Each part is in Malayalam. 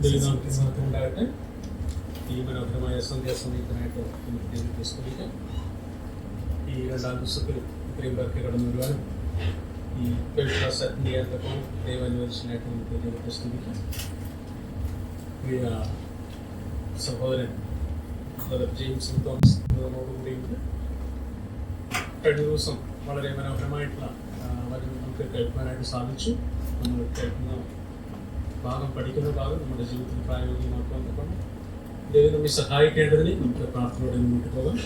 ഉണ്ടാകട്ടെ. ഈ മനോഹരമായ സന്ധ്യാസമയത്തിനായിട്ട് നമുക്ക് ദൈവത്തെ സ്തുതിക്കാം. ഈ രണ്ടാം ദിവസത്തിൽ ഇത്രയും പേർക്ക് കടന്നു വരുവാനും ഈ ക്ലാസ് അറ്റൻഡ് ചെയ്യാത്തപ്പോൾ ദൈവാനുവദിച്ചനായിട്ട് നമുക്ക് ദൈവത്തെ സ്തുതിക്കാം. പ്രിയ സഹോദരൻ ജെയിംസ് തോമസ് നമ്മോടുകൂടിയുണ്ട്. കഴിഞ്ഞ ദിവസം വളരെ മനോഹരമായിട്ടുള്ള വചനം നമുക്ക് കേൾക്കാനായിട്ട് സാധിച്ചു. നമ്മൾ കേൾക്കുന്ന ഭാഗം, പഠിക്കുന്ന ഭാഗം നമ്മുടെ ജീവിതത്തിൽ പ്രായോഗികമാക്കുവാൻ കൊണ്ട് ദൈവം നമ്മെ സഹായിക്കേണ്ടതിന് നമുക്ക് പ്രാർത്ഥനയോടെ മുന്നോട്ട് പോകാം.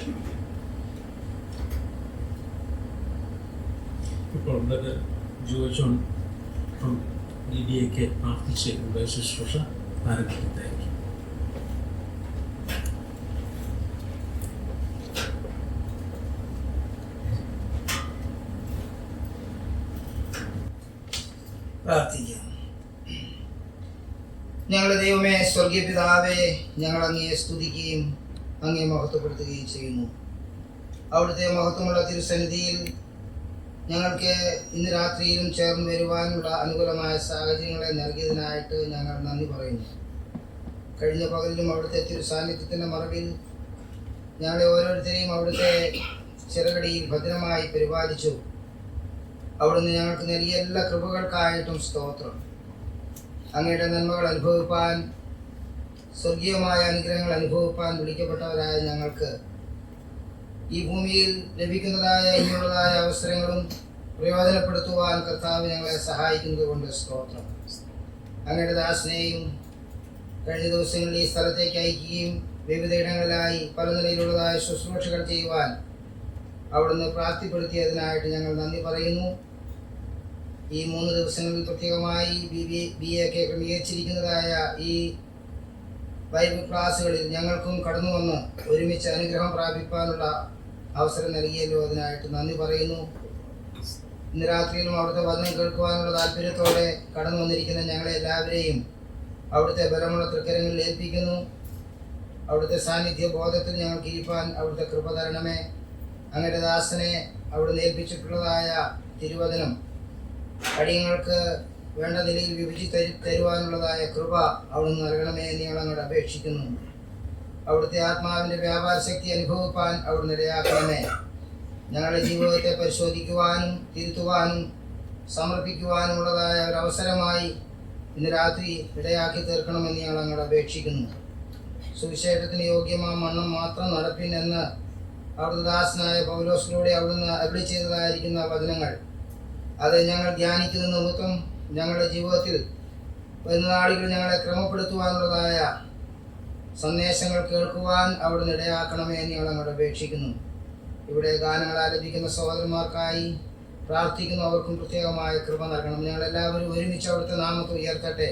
ഇപ്പോൾ ബ്രദർ ജോജോൺ ഫ്രം DDA പ്രാർത്ഥിച്ച് നമ്മുടെ ശുശ്രൂഷ ആരംഭിക്കുന്നതായിരിക്കും. പ്രാർത്ഥിക്കാം. ഞങ്ങളുടെ ദൈവമേ, സ്വർഗീയ പിതാവേ, ഞങ്ങൾ അങ്ങയെ സ്തുതിക്കുകയും അങ്ങയെ മഹത്വപ്പെടുത്തുകയും ചെയ്യുന്നു. അവിടുത്തെ മഹത്വമുള്ള തിരുസന്നിധിയിൽ ഞങ്ങൾക്ക് ഇന്ന് രാത്രിയിലും ചേർന്ന് വരുവാനുള്ള അനുകൂലമായ സാഹചര്യങ്ങളെ നൽകിയതിനായിട്ട് ഞങ്ങൾ നന്ദി പറയുന്നു. കഴിഞ്ഞ പകലിലും അവിടുത്തെ തിരുസാന്നിധ്യത്തിൻ്റെ മറവിൽ ഞങ്ങളെ ഓരോരുത്തരെയും അവിടുത്തെ ചിറകടിയിൽ ഭദ്രമായി പരിപാലിച്ചു. അവിടുന്ന് ഞങ്ങൾക്ക് നൽകിയ എല്ലാ കൃപകൾക്കായിട്ടും സ്തോത്രം. അങ്ങയുടെ നന്മകൾ അനുഭവിപ്പാൻ, സ്വർഗീയമായ അനുഗ്രഹങ്ങൾ അനുഭവിപ്പാൻ വിളിക്കപ്പെട്ടവരായ ഞങ്ങൾക്ക് ഈ ഭൂമിയിൽ ലഭിക്കുന്നതായ ഇനിയുള്ളതായ അവസരങ്ങളും പ്രയോജനപ്പെടുത്തുവാൻ കർത്താവ് ഞങ്ങളെ സഹായിക്കുന്നത് കൊണ്ട് സ്തോത്രം. അങ്ങയുടെ ദാസനെയും കഴിഞ്ഞ ദിവസങ്ങളിൽ ഈ സ്ഥലത്തേക്ക് അയക്കുകയും വിവിധയിടങ്ങളിലായി പല നിലയിലുള്ളതായ ശുശ്രൂഷകൾ ചെയ്യുവാൻ അവിടുന്ന് പ്രാപ്തിപ്പെടുത്തിയതിനായിട്ട് ഞങ്ങൾ നന്ദി പറയുന്നു. ഈ 3 ദിവസങ്ങളിൽ പ്രത്യേകമായി BA ക്രമീകരിച്ചിരിക്കുന്നതായ ഈ ബൈബിൾ ക്ലാസ്സുകളിൽ ഞങ്ങൾക്കും കടന്നു വന്ന് ഒരുമിച്ച് അനുഗ്രഹം പ്രാപിക്കാനുള്ള അവസരം നൽകിയല്ലോ, അതിനായിട്ട് നന്ദി പറയുന്നു. ഇന്ന് രാത്രിയിലും അവിടുത്തെ വചനം കേൾക്കുവാനുള്ള താല്പര്യത്തോടെ കടന്നു വന്നിരിക്കുന്ന ഞങ്ങളെ എല്ലാവരെയും അവിടുത്തെ ബലമുള്ള തൃക്കരങ്ങളിൽ ഏൽപ്പിക്കുന്നു. അവിടുത്തെ സാന്നിധ്യ ബോധത്തിൽ ഞങ്ങൾക്ക് ഇരിപ്പാൻ അവിടുത്തെ കൃപ തരണമേ. അങ്ങയുടെ ദാസനെ അവിടുന്ന് ഏൽപ്പിച്ചിട്ടുള്ളതായ തിരുവചനം അടിയങ്ങൾക്ക് വേണ്ട നിലയിൽ വിഭജിച്ച് തരുവാനുള്ളതായ കൃപ അവിടുന്ന് നൽകണമേ എന്ന് ഞങ്ങൾ അങ്ങോട്ട് അപേക്ഷിക്കുന്നു. അവിടുത്തെ ആത്മാവിൻ്റെ വ്യാപാര ശക്തി അനുഭവിപ്പാൻ അവിടുന്ന് ഇടയാക്കണമേ. ഞങ്ങളുടെ ജീവിതത്തെ പരിശോധിക്കുവാനും തിരുത്തുവാനും സമർപ്പിക്കുവാനുമുള്ളതായ ഒരവസരമായി ഇന്ന് രാത്രി ഇടയാക്കി തീർക്കണമെന്ന് ഞങ്ങൾ അങ്ങോട്ട് അപേക്ഷിക്കുന്നു. സുവിശേഷത്തിന് യോഗ്യമായ മണ്ണം മാത്രം നടപ്പിൻ എന്ന് അവിടുത്തെ ദാസനായ പൗലോസിലൂടെ അവിടുന്ന് അരുളി ചെയ്തതായിരിക്കുന്ന വചനങ്ങൾ അത് ഞങ്ങൾ ധ്യാനിക്കുന്ന നിമിത്തം ഞങ്ങളുടെ ജീവിതത്തിൽ വരുന്ന നാളുകൾ ഞങ്ങളെ ക്രമപ്പെടുത്തുവാനുള്ളതായ സന്ദേശങ്ങൾ കേൾക്കുവാൻ അവിടുന്ന് ഇടയാക്കണമേ എന്ന് ഞങ്ങൾ അങ്ങോട്ട് അപേക്ഷിക്കുന്നു. ഇവിടെ ഗാനങ്ങൾ ആലപിക്കുന്ന സഹോദരന്മാർക്കായി പ്രാർത്ഥിക്കുന്നു. അവർക്കും പ്രത്യേകമായ കൃപ നൽകണം. ഞങ്ങളെല്ലാവരും ഒരുമിച്ച് അവിടുത്തെ നാമത്തെ ഉയർത്തട്ടെ.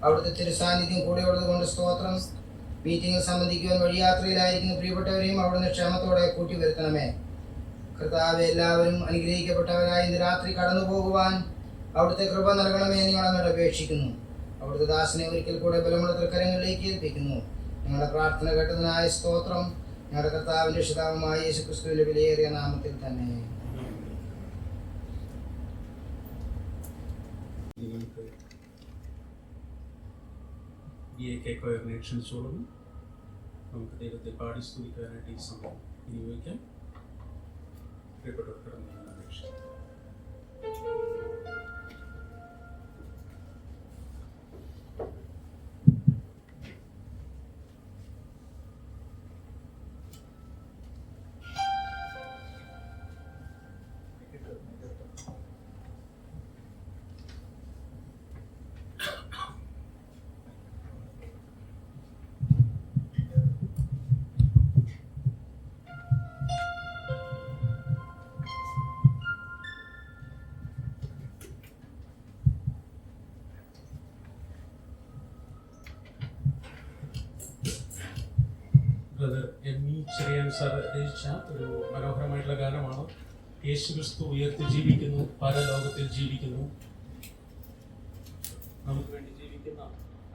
അവിടുത്തെ തിരുസാന്നിധ്യം കൂടെയുള്ളത് കൊണ്ട് സ്തോത്രം. മീറ്റിംഗിൽ സംബന്ധിക്കുവാൻ വഴിയാത്രയിലായിരിക്കുന്ന പ്രിയപ്പെട്ടവരെയും അവിടുന്ന് ക്ഷേമത്തോടെ കൂട്ടി വരുത്തണമേ. കർത്താവെ, എല്ലാവരും അനുഗ്രഹിക്കപ്പെട്ടവരായി ഇന്ന് രാത്രി കടന്നു പോകുവാൻ അവിടുത്തെ കൃപ നൽകണമേ എന്ന് ഞങ്ങൾ അങ്ങോട്ട് അപേക്ഷിക്കുന്നു. അവിടുത്തെ ദാസനെ ഒരിക്കൽ കൂടെ ബലമുള്ള തൃക്കരങ്ങളിലേക്ക് ഏൽപ്പിക്കുന്നു. ഞങ്ങളുടെ പ്രാർത്ഥന കേട്ടതിനായ സ്തോത്രം. ഞങ്ങളുടെ കർത്താവിൻ്റെ രക്ഷിതാവുമായ യേശുക്രിസ്തുവിന്റെ വിലയേറിയ നാമത്തിൽ തന്നെ. ക്ഷണിച്ചോളുന്നു. നമുക്ക് ദൈവത്തെ പാടി സ്തുതിക്കാനായിട്ട് ഈ സമയം വിനിയോഗിക്കാം. പ്രിയപ്പെട്ടവർക്ക് അപേക്ഷ ബ്രദർ ME ചെറിയാൻ സാർ രചിച്ച ഒരു മനോഹരമായിട്ടുള്ള ഗാനമാണ്. യേശുക്രിസ്തു ഉയർത്തി ജീവിക്കുന്നു, പരലോകത്തിൽ ജീവിക്കുന്നു. നമുക്ക് വേണ്ടി ജീവിക്കുന്ന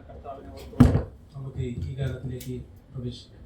കർത്താവിനെ ഓർത്ത് നമുക്ക് ഈ ഗാനത്തിലേക്ക് പ്രവേശിക്കാം.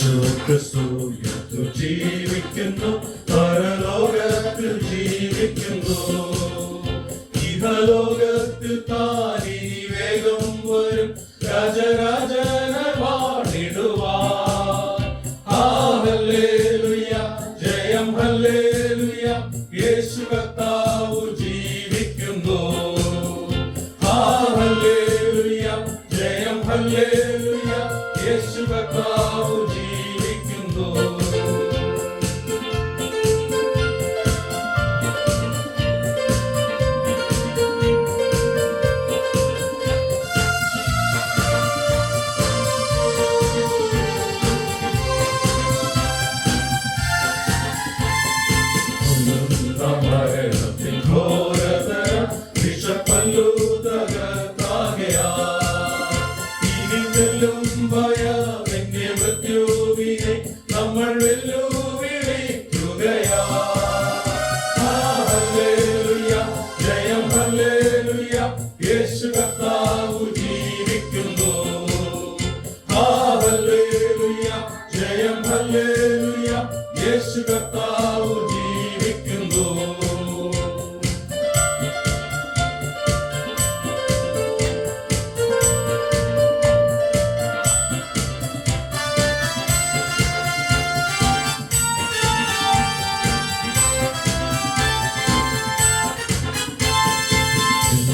യേശുക്രിസ്തു ജീവിക്കുന്നു, പരലോകത്തിൽ ജീവിക്കുന്നു. ഇഹലോകത്തിൽ താനീ വേഗം വരും, രാജരാജനായി വാണിടുവാൻ. ഹല്ലേലൂയ, ജയം ഹല്ലേലൂയ, യേശു കർത്താവ് ജീവിക്കുന്നു. ഹല്ലേലൂയ, ജയം ഹല്ലേലൂയ, യേശു കർത്താവ് ജീവിക്കുന്നു. മരണത്തിൻ ഘോരതര വിഷപ്പല്ലു തകർത്താകയാ, ഇനി ചെല്ലും ഭയമെന്നെ മൃത്യുവിനെ നമ്മൾ വെല്ലുവിളിക്കുകയാ. ഹല്ലേലൂയ, ജയം ഹല്ലേലൂയ, യേശു കർത്താവ് ജീവിക്കുന്നു. ഹല്ലേലൂയ, ജയം ഹല്ലേലൂയ, യേശു കർത്താവ് ജീവിക്കുന്നു.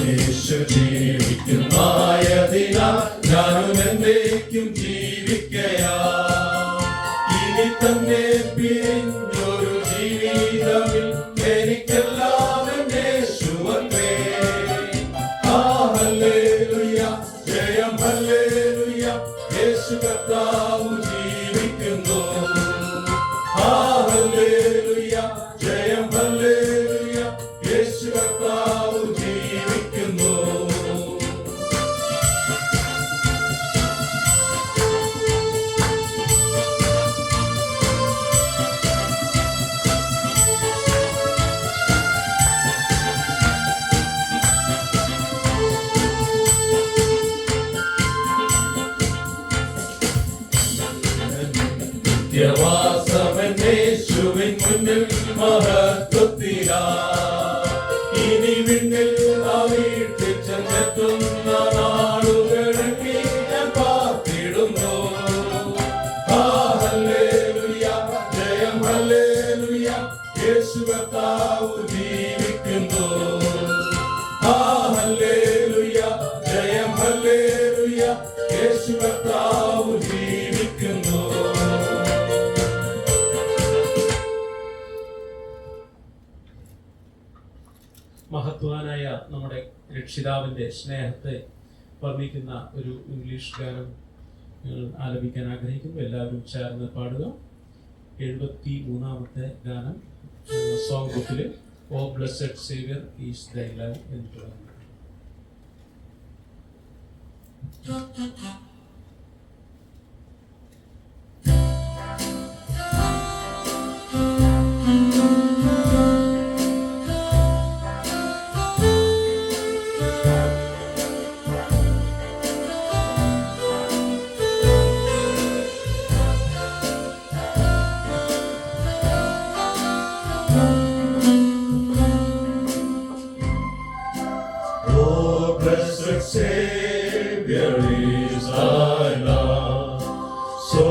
യേശു ജീവിക്കുന്നായതിനാൽ ഞാനും എന്നേക്കും ജീവിക്കയാ. ഇനി തന്നെ പിരിഞ്ഞൊരു ജീവിതമിൽ എനിക്കെല്ലാം യേശുവല്ലേ. ഹല്ലേലൂയ, ജയം ഹല്ലേലൂയ, യേശു കർത്താവ് ജീവിക്കുന്നു. ഹല്ലേലൂയ, ജയം ഹല്ലേലൂയ, യേശു കർത്താവ് ജീവിക്കുന്നു. നിത്യവാസമെന്നേശുവിൻ മുന്നിൽ മഹത്വത്തിലാ, ഇനി വിണ്ണിൽ വീട്ടിൽ ചെന്നെത്തുന്ന നാളുകളെണ്ണി ഞാൻ പാർത്തിടുന്നു. ഹല്ലേലൂയ, ജയം ഹല്ലേലൂയ, യേശു കർത്താവ് ജീവിക്കുന്നു. ഹല്ലേലൂയ, ജയം ഹല്ലേലൂയ, യേശു കർത്താവ് ജീവിക്കുന്നു. മഹത്വാനായ നമ്മുടെ രക്ഷിതാവിൻ്റെ സ്നേഹത്തെ വർണ്ണിക്കുന്ന ഒരു ഇംഗ്ലീഷ് ഗാനം ആലപിക്കാൻ ആഗ്രഹിക്കുന്നു. എല്ലാവരും ചേർന്ന് പാടുക. 73-ാമത്തെ ഗാനം സോങ് ബുക്കിൽ ഓ ബ്ലെസ്സഡ് സേവിയർ ഈസ് ദൈ ലവ് എന്ന് തുടങ്ങുന്നു. Blessed Savior is thy love, so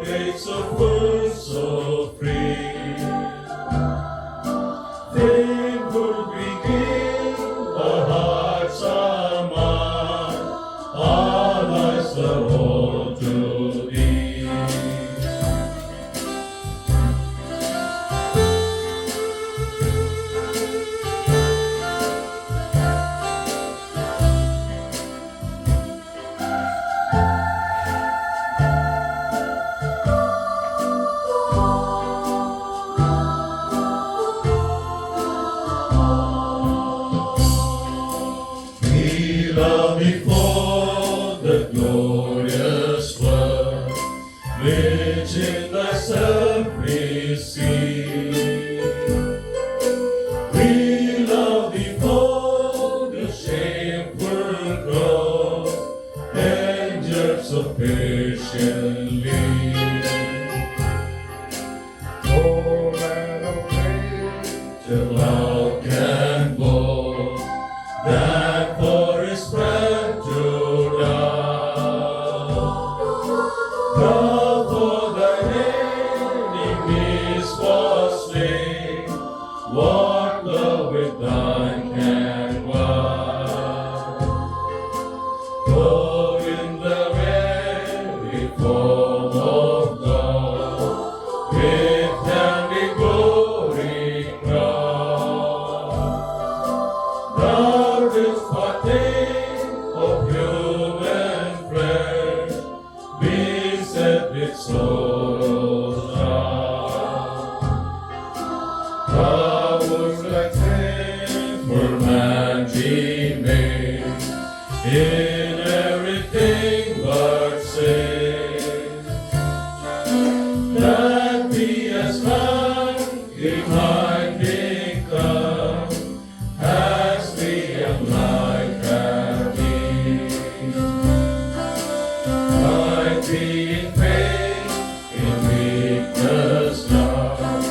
great, so full, so free. Thankful we give, our hearts are mine, our lives are all to thee. Bow before the glorious word, which in thyself we see. We love before the shameful cross, and judge so patiently. souls round. Powers like him for man be made, in everything but sin. That we as man he might become, as we am like have been. Might be in faith, in weakness, love,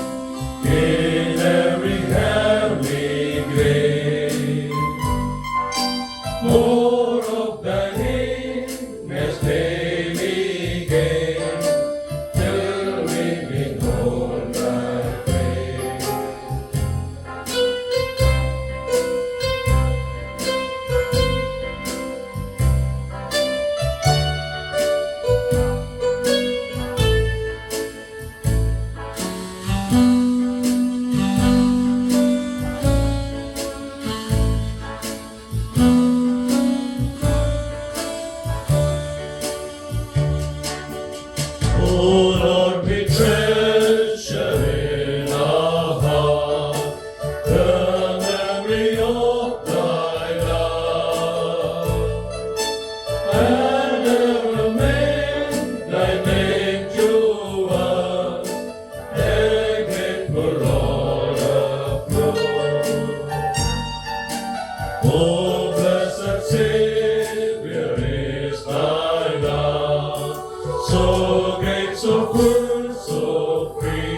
in every heavenly grave. More of thy name as daily gain, till we behold thy face. Oh Lord, we treasure in our heart the memory of thy love, and ever make thy name to us a grateful all applause. Oh blessed Savior is thy love, so great, so full, so free.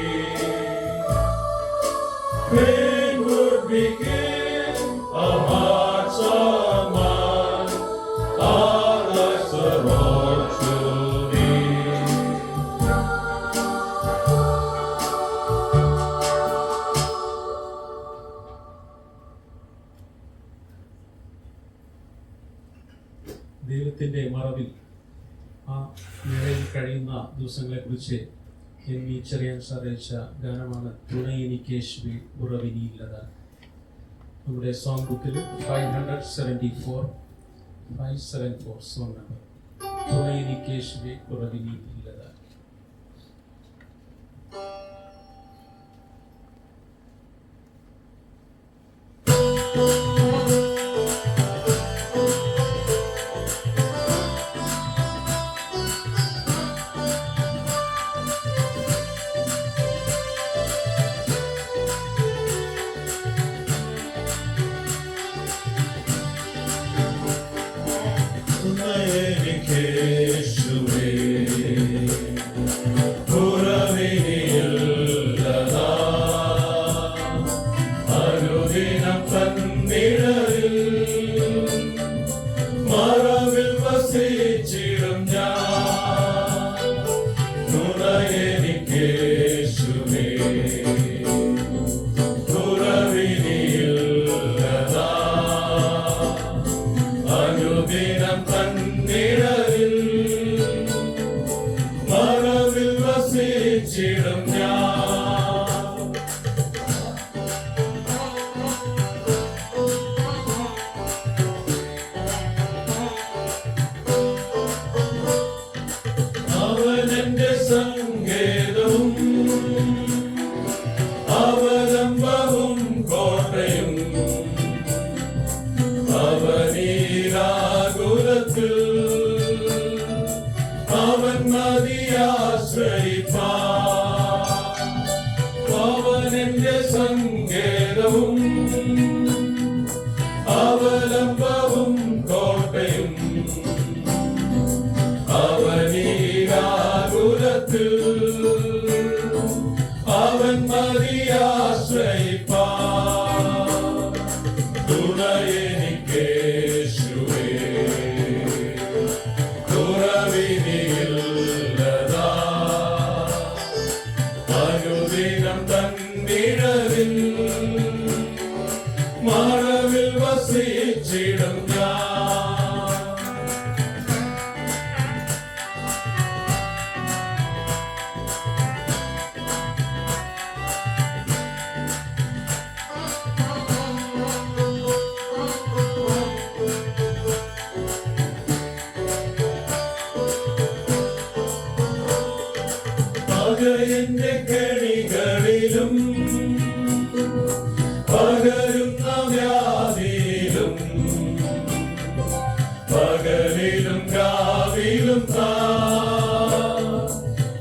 Fain would begin our hearts, our minds, our lives are all to thee. ദൈവത്തിൻ്റെ മറവിൽ ആ നിഴലിൽ കഴിയുന്ന ദിവസങ്ങളെക്കുറിച്ച് എന്നീ ചെറിയാൻ സാധിച്ച ഗാനമാണ് തുണയെനിക്കേശുവേ ഉറവിനിയില്ലതാൻ. നമ്മുടെ സോങ് ബുക്കിൽ 574 സോങ് നമ്പർ തുണയെനിക്കേശുവേ ഉറവിനിയില്ലതാൻ. തുണയെനിക്കേശുവേ ഉറവിനിയില്ലതാൻ, അനുദിനം തന്നിഴലിൽ മറവിൽ വസിച്ചിടും ഞാൻ. തുണയെനിക്കേശുവേ ഉറവിനിയില്ലതാൻ, അനുദിനം തന്നിഴലിൽ മറവിൽ വസിച്ചിടും ഞാൻ. അവനെന്റെ സങ്കേതവും അവലംബവും കോട്ടയും, അവനീരാകുലത്തിൽ അവൻ മതിയാശ്രയിപ്പാൻ. അവനെന്റെ സങ്കേതവും അവലംബവും കോട്ടയും, അവനീരാകുലത്തിൽ അവൻ മതിയാശ്രയിപ്പാൻ. തുണയെനിക്കേശുവേ ഉറവിനിയില്ലതാൻ, പകയന്റെ കെണികളിലും പകരുന്ന വ്യാധിയിലും പകലിലും രാവിലും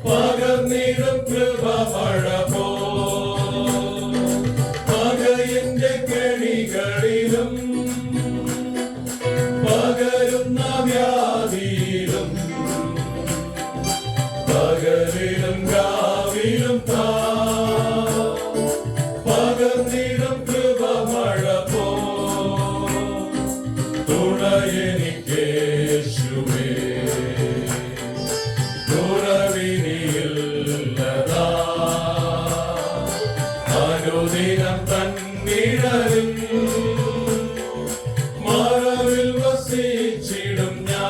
പകർന്നിടും കൃപ മഴ പോ പകയന്റെ കെണികളിലും പകരുന്ന വ്യാധിയിലും പകലിലും രാവിലും പകർന്നിടും കൃപ മഴ പോ തുണയെനിക്കേശുവേ കുറവിനിയില്ലതാ അനുദിനം തന്നിഴലിൽ മറവിൽ വസിച്ചിടും ഞാൻ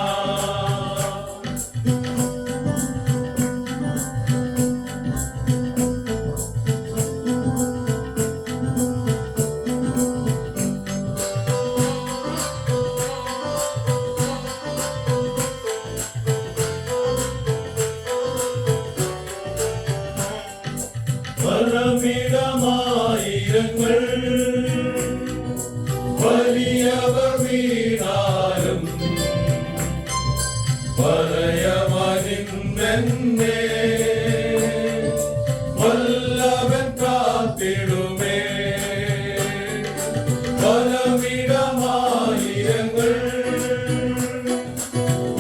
പരമിടമായിരങ്ങൾ വലിയവർ വീണാലും വലയമനിന്നെ വല്ലവൻ കാത്തിടുമേ പരമിടമായിരങ്ങൾ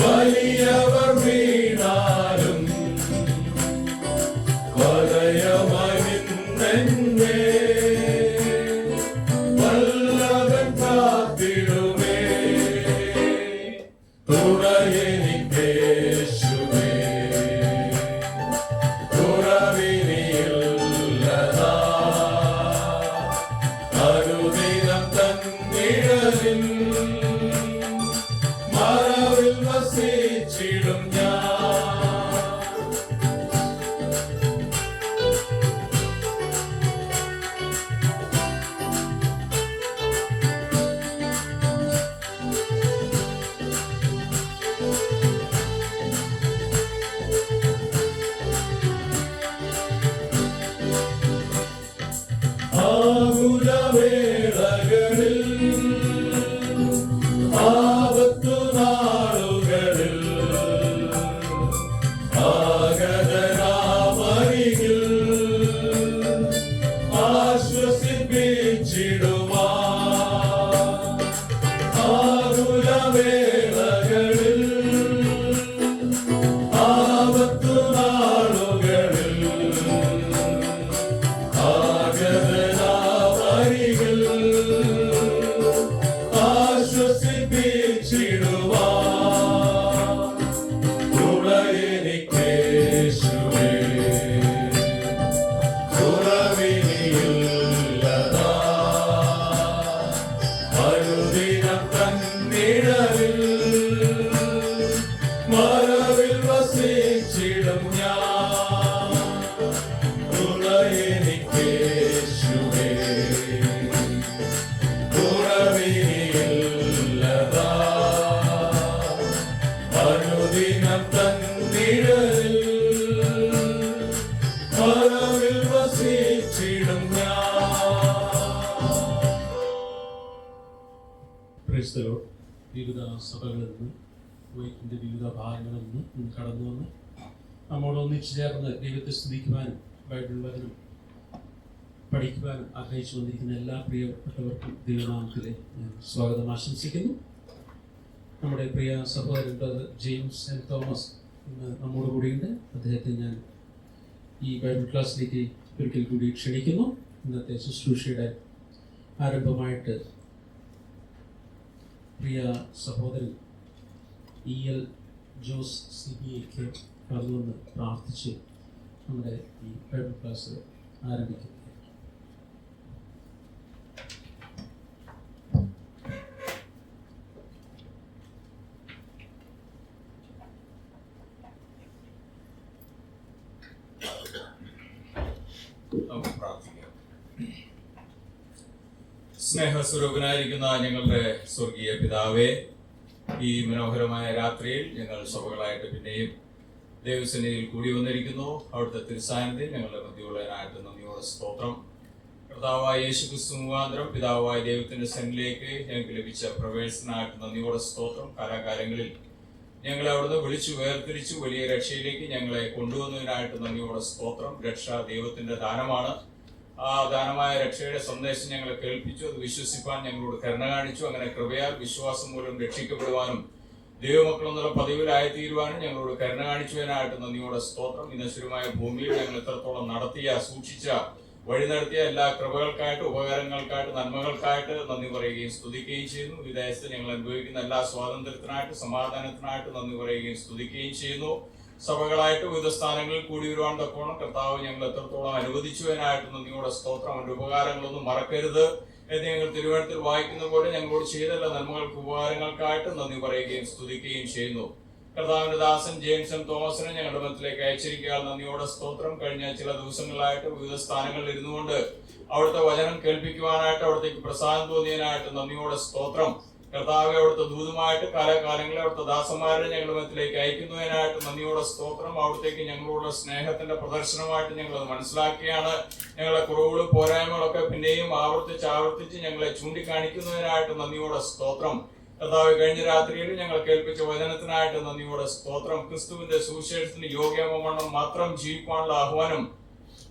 വലിയവർ വീണാലും വലയമനിന്നെ വല്ലവൻ കാത്തിടുമേ തുണയെനിക്കേശുവേ കുറവിനിയില്ലതാ അനുദിനം തന്നിഴലിൽ മറവിൽ വസിച്ചിടും ഞാൻ ആകുലവേളകളിൽ ആപത്തു നാളുകളിൽ ആഗതനാമരികിൽ ആശ്വസിപ്പിച്ചിടുവാ ആകുലവേളകളിൽ ആപത്തു നാളുകളിൽ ആശ്വസിപ്പിച്ചിടുവാ തുണയെനിക്കേശുവേ കുറവിനിയില്ലതാ അനുദിനം തന്നിഴലിൽ മറവിൽ വസിച്ചിടും ഞാൻ തുണയെനിക്കേശുവേ കുറവിനിയില്ലതാ അനുദിനം തന്നിഴലിൽ മറവിൽ വസിച്ചിടും ഞാൻ പ്രൈസ് ദി ലോർഡ്. വിവിധ സഭകളിൽ നിന്ന് കുവൈറ്റിന്റെ വിവിധ ഭാഗങ്ങളിൽ നിന്ന് കടന്നു വന്ന് നമ്മോട് ഒന്നിച്ചു ചേർന്ന് ദൈവത്തെ സ്തുതിക്കുവാനും ബൈബിൾ വചനം പഠിക്കുവാനും ആഗ്രഹിച്ചു വന്നിരിക്കുന്ന എല്ലാ പ്രിയപ്പെട്ടവർക്കും ദൈവനാമത്തിലെ ഞാൻ സ്വാഗതം ആശംസിക്കുന്നു. നമ്മുടെ പ്രിയ സഹോദരൻ ബ്രദർ ജെയിംസ് എൻ തോമസ് ഇന്ന് നമ്മോട് കൂടിയുണ്ട്. അദ്ദേഹത്തെ ഞാൻ ഈ ബൈബിൾ ക്ലാസ്സിലേക്ക് ഒരിക്കൽ കൂടി ക്ഷണിക്കുന്നു. ഇന്നത്തെ ശുശ്രൂഷയുടെ ആരംഭമായിട്ട് പ്രിയ സഹോദരൻ EL ജോസ് CBAക്ക് കടന്നുവന്ന് പ്രാർത്ഥിച്ച് നമ്മുടെ ഈ ബൈബിൾ ക്ലാസ് ആരംഭിക്കുന്നു. നമുക്ക് പ്രാർത്ഥിക്കാം. സ്നേഹസ്വരൂപനായിരിക്കുന്ന ഞങ്ങളുടെ സ്വർഗീയ പിതാവേ, ഈ മനോഹരമായ രാത്രിയിൽ ഞങ്ങൾ സഭകളായിട്ട് പിന്നെയും ദൈവസന്നിധിയിൽ കൂടി വന്നിരിക്കുന്നു. അവിടുത്തെ തിരുസാന്നിധ്യം ഞങ്ങളുടെ മധ്യമുള്ളതിനായിട്ട് നന്ദിയോടെ സ്തോത്രം. കർത്താവായ യേശുക്രിസ്തു മുഖാന്തരം പിതാവായ ദൈവത്തിന്റെ സന്നിധിയിലേക്ക് ഞങ്ങൾക്ക് ലഭിച്ച പ്രവേശനമായിട്ട് നന്ദിയോടെ സ്തോത്രം. കാലാകാലങ്ങളിൽ ഞങ്ങളെ അവിടുന്ന് വിളിച്ചു വേർതിരിച്ചു വലിയ രക്ഷയിലേക്ക് ഞങ്ങളെ കൊണ്ടുവന്നതിനായിട്ട് നന്ദിയോടെ സ്തോത്രം. രക്ഷ ദൈവത്തിന്റെ ദാനമാണ്. ആ ദാനമായ രക്ഷയുടെ സന്ദേശം ഞങ്ങളെ കേൾപ്പിച്ചു. അത് വിശ്വസിപ്പാൻ ഞങ്ങളോട് കരുണ കാണിച്ചു. അങ്ങനെ കൃപയാൽ വിശ്വാസം മൂലം രക്ഷിക്കപ്പെടുവാനും ദൈവമക്കളെന്നുള്ള പദവിയിലായിത്തീരുവാനും ഞങ്ങളോട് കരുണ കാണിച്ചതിനായിട്ട് നന്ദിയോടെ സ്തോത്രം. ഈ നശ്വരമായ ഭൂമിയിൽ ഞങ്ങൾ എത്രത്തോളം നടത്തിയ സൂക്ഷിച്ച വഴി നടത്തിയ എല്ലാ കൃപകൾക്കായിട്ട് ഉപകാരങ്ങൾക്കായിട്ട് നന്മകൾക്കായിട്ട് നന്ദി പറയുകയും സ്തുതിക്കുകയും ചെയ്യുന്നു. ഈ ദേശത്ത് ഞങ്ങൾ അനുഭവിക്കുന്ന എല്ലാ സ്വാതന്ത്ര്യത്തിനായിട്ട് സമാധാനത്തിനായിട്ട് നന്ദി പറയുകയും സ്തുതിക്കുകയും ചെയ്യുന്നു. സഭകളായിട്ട് വിവിധ സ്ഥാനങ്ങളിൽ കൂടി വരുവാൻ തക്കോണം കർത്താവ് ഞങ്ങൾ എത്രത്തോളം അനുവദിച്ചതിനായിട്ട് നന്ദിയോടെ സ്തോത്രം. അവന്റെ ഉപകാരങ്ങളൊന്നും മറക്കരുത് എന്ന് ഞങ്ങൾ തിരുവനന്തപുരത്തിൽ വായിക്കുന്ന പോലെ ഞങ്ങളോട് ചെയ്തല്ല നന്മകൾക്ക് ഉപകാരങ്ങൾക്കായിട്ട് നന്ദി പറയുകയും സ്തുതിക്കുകയും ചെയ്യുന്നു. കർത്താവിന്റെ ദാസൻ ജെയിംസൺ തോമസിനെ ഞങ്ങളുടെ മധ്യത്തിലേക്ക് അയച്ചിരിക്കുക. നന്ദിയോടെ സ്തോത്രം. കഴിഞ്ഞ ചില ദിവസങ്ങളായിട്ട് വിവിധ സ്ഥാനങ്ങളിൽ ഇരുന്നുകൊണ്ട് അവിടുത്തെ വചനം കേൾപ്പിക്കുവാനായിട്ട് അവിടത്തേക്ക് പ്രസാദം തോന്നിയതിനായിട്ട് നന്ദിയോടെ സ്തോത്രം. കർത്താവെ അവിടുത്തെ ദൂതുമായിട്ട് കാലാകാലങ്ങളിൽ അവിടുത്തെ ദാസന്മാരെ ഞങ്ങളുടെ മധ്യത്തിലേക്ക് അയക്കുന്നതിനായിട്ട് നന്ദിയോടെ സ്തോത്രം. അവിടത്തേക്ക് ഞങ്ങളോട് സ്നേഹത്തിന്റെ പ്രദർശനമായിട്ട് ഞങ്ങളത് മനസ്സിലാക്കിയാണ്. ഞങ്ങളെ കുറവുകളും പോരായ്മകളൊക്കെ പിന്നെയും ആവർത്തിച്ച് ഞങ്ങളെ ചൂണ്ടിക്കാണിക്കുന്നതിനായിട്ട് നന്ദിയോടെ സ്തോത്രം. കർത്താവ് കഴിഞ്ഞ രാത്രിയിൽ ഞങ്ങൾ കേൾപ്പിച്ച വചനത്തിനായിട്ട് നന്ദിയോടെ സ്തോത്രം. ക്രിസ്തുവിന്റെ സുവിശേഷത്തിന് യോഗ്യമവണ്ണം മാത്രം ജീവിക്കാനുള്ള ആഹ്വാനം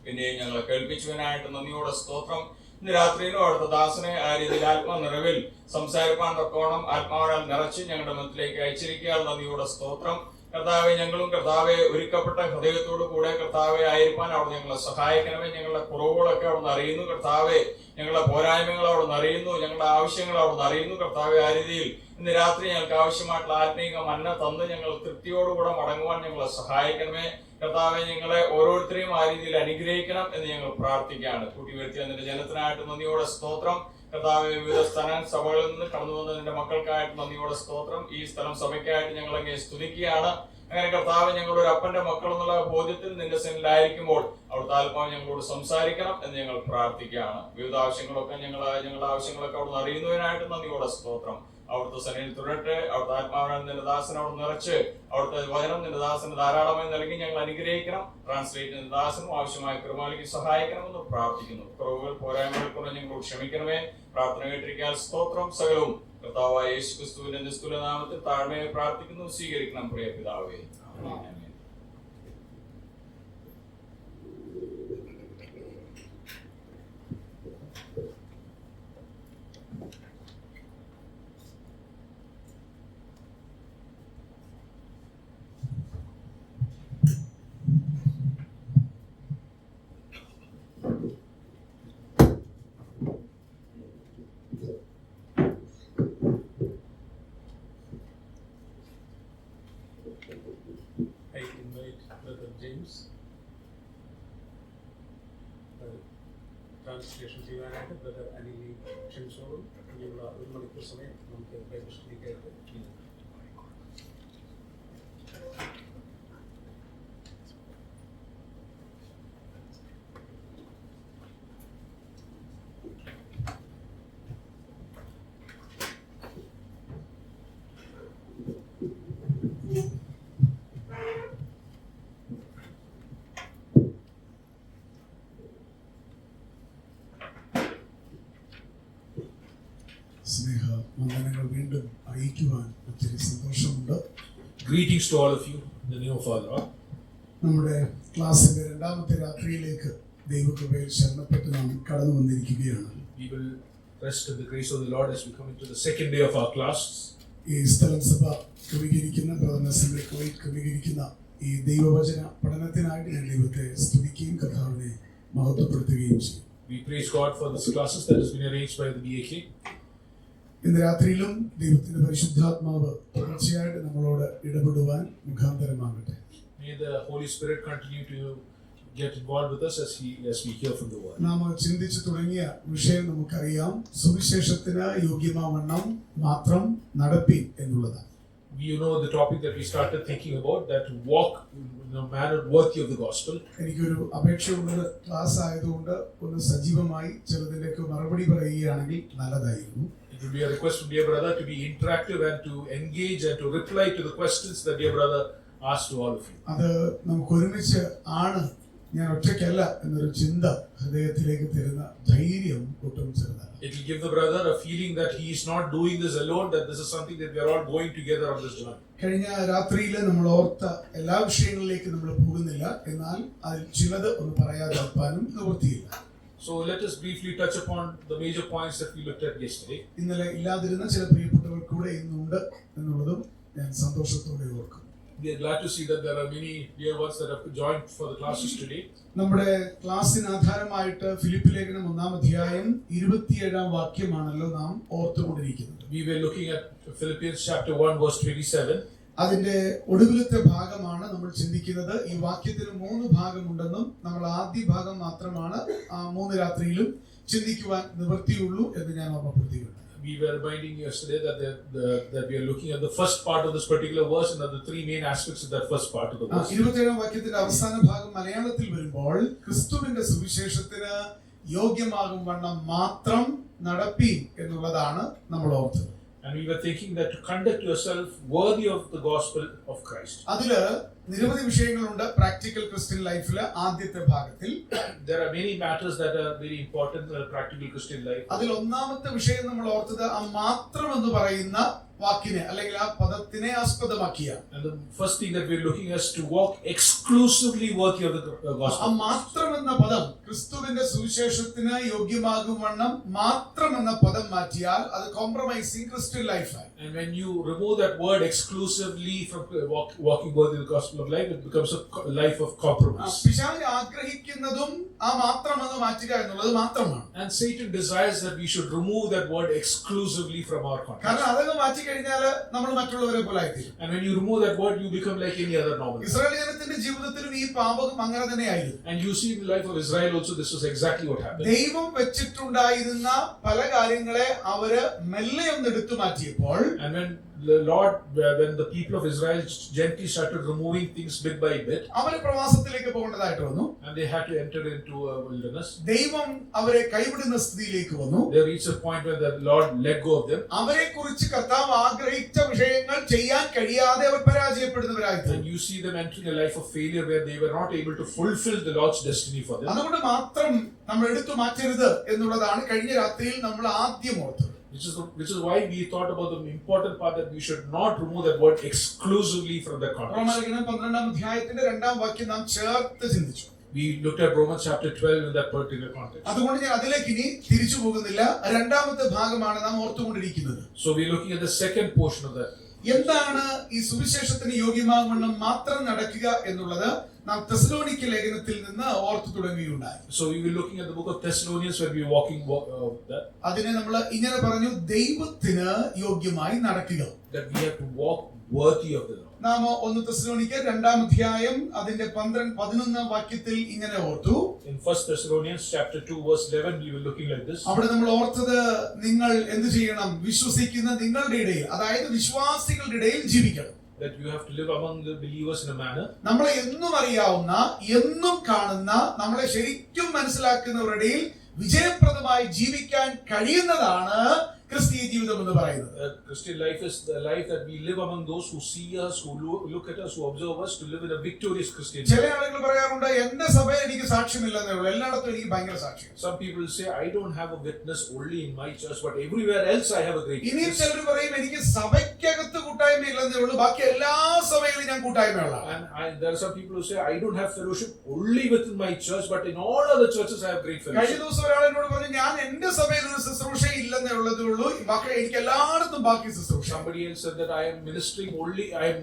പിന്നെയും ഞങ്ങളെ കേൾപ്പിച്ചതിനായിട്ട് നന്ദിയോടെ സ്തോത്രം. ഇന്ന് രാത്രിയിലും അവിടുത്തെ ദാസനെ ആ രീതിയിൽ ആത്മനിറവിൽ സംസാരിപ്പാൻ തക്കോണം ആത്മാവിനാൽ നിറച്ച് ഞങ്ങളുടെ മധ്യത്തിലേക്ക് അയച്ചിരിക്കുക. നന്ദിയോടെ സ്തോത്രം. കർത്താവെ ഞങ്ങളും കർത്താവെ ഒരുക്കപ്പെട്ട ഹൃദയത്തോടു കൂടെ കർത്താവെ ആയിരിക്കാൻ അവിടെ ഞങ്ങളെ സഹായിക്കണമേ. ഞങ്ങളുടെ കുറവുകളൊക്കെ അവിടെ നിന്ന് അറിയുന്നു കർത്താവെ. ഞങ്ങളുടെ പോരായ്മകൾ അവിടെ നിന്ന് അറിയുന്നു. ഞങ്ങളുടെ ആവശ്യങ്ങൾ അവിടെ നിന്ന് അറിയുന്നു കർത്താവെ. ആ രീതിയിൽ ഇന്ന് രാത്രി ഞങ്ങൾക്ക് ആവശ്യമായിട്ടുള്ള ആത്മീക മന്ന തന്ന് ഞങ്ങൾ തൃപ്തിയോടുകൂടെ മടങ്ങുവാൻ ഞങ്ങളെ സഹായിക്കണമേ. കർത്താവെ ഞങ്ങളെ ഓരോരുത്തരെയും ആ രീതിയിൽ അനുഗ്രഹിക്കണം എന്ന് ഞങ്ങൾ പ്രാർത്ഥിക്കുകയാണ്. കൂട്ടി വരുത്തിയ നിന്റെ ജനത്തിനായിട്ട് നന്ദിയോടെ സ്തോത്രം. കർത്താവെ വിവിധ സ്ഥലം സഭകളിൽ നിന്ന് കടന്നു വന്ന നിന്റെ മക്കൾക്കായിട്ട് നന്ദിയോടെ സ്തോത്രം. ഈ സ്ഥലം സഭയ്ക്കായിട്ട് ഞങ്ങൾ അങ്ങനെ സ്തുതിക്കുകയാണ്. അങ്ങനെ കർത്താവ് ഞങ്ങളുടെ ഒരു അപ്പന്റെ മക്കൾ എന്നുള്ള ബോധ്യത്തിൽ നിന്റെ സെന്നിലായിരിക്കുമ്പോൾ അവിടുത്തെ ആത്മാവ് ഞങ്ങളോട് സംസാരിക്കണം എന്ന് ഞങ്ങൾ പ്രാർത്ഥിക്കുകയാണ്. വിവിധ ആവശ്യങ്ങളൊക്കെ ഞങ്ങളുടെ ആവശ്യങ്ങളൊക്കെ അവിടുന്ന് അറിയുന്നതിനായിട്ട് നന്ദിയോടെ സ്തോത്രം. അവിടുത്തെ സന്നിധിയിൽ തുടരട്ടെ. അവിടുത്തെ ആത്മാവിനാൽ നിന്റെ ദാസനെ അവിടെ നിറച്ച് അവിടുത്തെ വചനം നിന്റെ ദാസന് ധാരാളമായി നൽകി ഞങ്ങൾ അനുഗ്രഹിക്കണം. ട്രാൻസ്ലേറ്റ് നിന്റെ ദാസനും ആവശ്യമായ കൃപയിലേക്ക് സഹായിക്കണമെന്ന് പ്രാർത്ഥിക്കുന്നു. കുറവുകൾ പോരായ്മകൾ കൊണ്ട് ഞങ്ങളോട് ക്ഷമിക്കണമേ. പ്രാർത്ഥന കേട്ടിരിക്കാൻ സ്തോത്രം. സകലവും കർത്താവായ യേശുക്രിസ്തുവിന്റെ നിസ്തുല നാമത്തിൽ താഴ്മയെ പ്രാർത്ഥിക്കുന്നു. സ്വീകരിക്കണം പ്രിയ പിതാവേ. ആമേൻ. I invite Brother James translation ചെയ്യാനായിട്ട് ബ്രദർ അനിലി ക്ഷണിച്ചോളും. ഇനിയുള്ള 1 മണിക്കൂർ സമയം നമുക്ക് ബൈബിൾ സ്റ്റഡിക്കായിട്ട് സ്നേഹ വന്ദനങ്ങൾ വീണ്ടും അറിയിക്കുവാൻ ഒത്തിരി സന്തോഷമുണ്ട്. Greetings to all of you in the name of our Lord. നമ്മുടെ ക്ലാസ്സിന്റെ 2ാമത്തെ രാത്രിയിലേക്ക് ദൈവകൃപയിൽ ശരണപ്പെട്ട് നാം കടന്നു വന്നിരിക്കുകയാണ്. We will rest in the grace of the Lord as we come into the second day of our class. ഈ സ്ഥലം സഭ ക്രമീകരിക്കുന്ന പ്രധാനസഭ ക്രമീകരിക്കുന്ന ഈ ദൈവവചന പഠനത്തിനായിട്ട് ഞാൻ ദൈവത്തെ സ്തുതിക്കുകയും കർത്താവിനെ മഹത്വപ്പെടുത്തുകയും ചെയ്യും. We praise God for this classes that has been arranged by the BAK. ഇന്ന് രാത്രിയിലും ദൈവത്തിന്റെ പരിശുദ്ധാത്മാവ് തുടർച്ചയായിട്ട് നമ്മളോട് ഇടപെടുവാൻ മുഖാന്തരമാകട്ടെ. May the Holy Spirit continue to get involved with us as we hear from the word. നാം ചിന്തിച്ചു തുടങ്ങിയ വിഷയം നമുക്കറിയാം. സുവിശേഷത്തിന് യോഗ്യമാവണ്ണം മാത്രം നടപ്പിൻ എന്നുള്ളതാണ്. You know the topic that we started thinking about, that walk in a manner worthy of the gospel. എനിക്കൊരു അപേക്ഷയുള്ളത് ക്ലാസ് ആയതുകൊണ്ട് ഒന്ന് സജീവമായി ചിലതിലേക്ക് മറുപടി പറയുകയാണെങ്കിൽ നല്ലതായിരുന്നു. It would be a request from dear brother to be interactive and to engage and to reply to the questions that dear brother ask to all of you. അത് നമുക്ക് ഒരുമിച്ച് ആണ്, ഞാൻ ഒറ്റയ്ക്കല്ല എന്നൊരു ചിന്ത ഹൃദയത്തിലേക്ക് തരുന്ന ധൈര്യം ഒട്ടും ചെറുതാണ്. It will give the brother a feeling that he is not doing this alone, that this is something that we are all going together on this journey. കഴിഞ്ഞ രാത്രിയിൽ നമ്മൾ ഓർത്ത എല്ലാ വിഷയങ്ങളിലേക്ക് നമ്മൾ പോകുന്നില്ല, എന്നാൽ അതിൽ ചിലത് ഒന്ന് പറയാതെ അൽപ്പാനും നിവൃത്തിയില്ല. So let us briefly touch upon the major points that we looked at yesterday. ഇന്നലെ ഇല്ലാതിരുന്ന ചില പ്രിയപ്പെട്ടവർ കൂടെ ഇന്നുണ്ട് എന്നുള്ളതും ഞാൻ സന്തോഷത്തോടെ ഓർക്കും. We are glad to see that there are many dear ones that have joined for the classes today. നമ്മുടെ ക്ലാസ്സിന് ആധാരമായിട്ട് ഫിലിപ്പ് ലേഖനം 1-ാം അധ്യായം 27-ാം വാക്യമാണല്ലോ നാം ഓർത്തുകൊണ്ടിരിക്കുന്നത്. We were looking at Philippians chapter 1 verse 27. അതിന്റെ ഒടുവിലത്തെ ഭാഗമാണ് നമ്മൾ ചിന്തിക്കുന്നത്. ഈ വാക്യത്തിന് 3 ഭാഗമുണ്ടെന്നും നമ്മൾ ആദ്യ ഭാഗം മാത്രമാണ് 3 രാത്രിയിലും ചിന്തിക്കുവാൻ നിവൃത്തിയുള്ളൂ എന്ന് ഞാൻ ഓർമ്മപ്പെടുത്തിയിട്ടുണ്ട്. We were reminding yesterday that we are looking at the first part of this particular verse and the 3 main aspects of that first part of the verse. 27-ാം വാക്യത്തിന്റെ അവസാന ഭാഗം മലയാളത്തിൽ വരുമ്പോൾ ക്രിസ്തുവിന്റെ സുവിശേഷത്തിന് യോഗ്യമാകും വണ്ണം മാത്രം നടപ്പീൻ എന്നുള്ളതാണ് നമ്മൾ ഓർത്തത്. And we were thinking that to conduct yourself worthy of the gospel of Christ. അതില് നിരവധി വിഷയങ്ങളുണ്ട്. പ്രാക്ടിക്കൽ ക്രിസ്ത്യൻ ലൈഫില് ആദ്യത്തെ ഭാഗത്തിൽ There are many matters that are very important in the practical Christian life. അതിൽ ഒന്നാമത്തെ വിഷയം നമ്മൾ ഓർത്തത് ആ മാത്രം എന്ന് പറയുന്ന വാക്കിനെ അല്ലെങ്കിൽ ആ പദത്തിനെ ആസ്പദമാക്കിയ. And the first thing that we are looking at is to walk exclusively worthy of the ആ gospel. മാത്രം എന്ന പദം ക്രിസ്തുവിന്റെ സുവിശേഷത്തിന് യോഗ്യമാകും വണ്ണം മാത്രം എന്ന പദം മാറ്റിയാൽ അത് കോംപ്രമൈസിംഗ് ക്രിസ്ത്യൻ ലൈഫായി. And when you remove that word exclusively from walking worthy of the gospel of life, it becomes a life of compromise. പിശാച് ആഗ്രഹിക്കുന്നതും ആ മാത്രം എന്ന് മാറ്റുക എന്നുള്ളത് മാത്രമാണ്. And Satan desires that we should remove that word exclusively from our context. കാരണം അതങ്ങ് മാറ്റി കഴിഞ്ഞാല് നമ്മൾ മറ്റുള്ളവരെ പോലെ ആയിത്തീരും. And when you remove that word, you become like any other normal. Israel ജനത്തിന്റെ ജീവിതത്തിലും ഈ പാപം അങ്ങനെ തന്നെയായിരുന്നു. And you see in the life of Israel also, this was exactly what happened. ദൈവം വെച്ചിട്ടുണ്ടായിരുന്ന പല കാര്യങ്ങളെ അവര് മെല്ലെ ഒന്ന് എടുത്തു മാറ്റിയപ്പോൾ, And when the Lord, when the people of Israel gently started removing things bit by bit, അവര് പ്രവാസത്തിലേക്ക് പോകേണ്ടതായിട്ട് വന്നു. and they had to enter into a wilderness, ദൈവം അവരെ കൈവിടുന്ന സ്ഥിതിയിലേക്ക് വന്നു. they reached a point where the Lord let go of them. അവരെ കുറിച്ച് കർത്താവ് ആഗ്രഹിച്ച വിഷയങ്ങൾ ചെയ്യാൻ കഴിയാതെ അവർ പരാജയപ്പെടുന്നവരായിരുന്നു. And you see them entering a life of failure where they were not able to fulfill the Lord's destiny for them. അതുകൊണ്ട് മാത്രം നമ്മൾ എടുത്തു മാറ്റരുത് എന്നുള്ളതാണ് കഴിഞ്ഞ രാത്രിയിൽ നമ്മൾ ആദ്യം ഓർത്തത്. Which is why we thought about the important part that we should not remove that word exclusively from the context. റോമാലേഖനം 12-ാം അധ്യായത്തിന്റെ 2-ാം വാക്യം നാം ചേർത്ത് ചിന്തിച്ചു. We looked at Romans chapter 12 in that particular context. അതുകൊണ്ട് ഞാൻ അതിലേക്ക് ഇനി തിരിച്ചു പോകുന്നില്ല. 2-ാമത്തെ ഭാഗമാണ് നാം ഓർത്തുകൊണ്ടിരിക്കുന്നത്. So we're looking at the second portion of that. എന്താണ് ഈ സുവിശേഷത്തിന് യോഗ്യമാവണ്ണം മാത്രം നടക്കുക എന്നുള്ളത് നാം തെസ്സലോനിക്ക ലേഖനത്തിൽ നിന്ന് ഓർത്തു തുടങ്ങുകയുണ്ടായി. So we were looking at the book of Thessalonians when we were walking that. അതിനെ നമ്മൾ ഇങ്ങനെ പറഞ്ഞു, ദൈവത്തിന് യോഗ്യമായി നടക്കുക. That we have to walk worthy of the Lord. നാം 1 തെസ്സലോനിക്ക 2-ാം അധ്യായം അതിന്റെ 11-ാം വാക്യത്തിൽ ഇങ്ങനെ ഓർത്തു. In 1 Thessalonians chapter 2 verse 11 we were looking like this. അവിടെ നമ്മൾ ഓർത്തത്, നിങ്ങൾ എന്ത് ചെയ്യണം? വിശ്വസിക്കുന്ന നിങ്ങളുടെ ഇടയിൽ, അതായത് വിശ്വാസികളുടെ ഇടയിൽ ജീവിക്കണം. That you have to live among the believers in a manner നമ്മളെ എന്നും അറിയാവുന്ന, എന്നും കാണുന്ന, നമ്മളെ ശരിക്കും മനസ്സിലാക്കുന്നവരുടെ ഇടയിൽ വിജയപ്രദമായി ജീവിക്കാൻ കഴിയുന്നതാണ് ക്രിസ്തീയ ജീവിതം എന്ന് പറയുന്നത്. Christian life is the life that we live among those who see us, who look at us, who observe us, to live in a victorious Christian life. ചില ആളുകൾ പറയാറുണ്ട്, എന്റെ സഭയിൽ എനിക്ക് സാക്ഷ്യമില്ലെന്നേ ഉള്ളൂ, എല്ലായിടത്തും എനിക്ക് ഭയങ്കര സാക്ഷ്യം. Some people say, I don't have a witness only in my church, but everywhere else I have a great ഇനിയും witness. ചിലർ പറയും, എനിക്ക് സഭയ്ക്കകത്ത് കൂട്ടായ്മ ഇല്ലെന്നേ ഉള്ളൂ, ബാക്കി എല്ലാ സഭയിലും ഞാൻ കൂട്ടായ്മയുള്ള. And there are some people who say, I don't have fellowship only within my church, but in all other churches I have great കഴിഞ്ഞ fellowship. ദിവസം ഒരാൾ എന്നോട് പറഞ്ഞു, ഞാൻ എന്റെ സഭയിൽ ഒരു ശുശ്രൂഷ ഇല്ലെന്നേ ഉള്ളതേ ഉള്ളൂ, ബാക്കി എനിക്ക് എല്ലായിടത്തും ബാക്കി ശുശ്രൂഷ. Somebody else said that I am ministering only, I am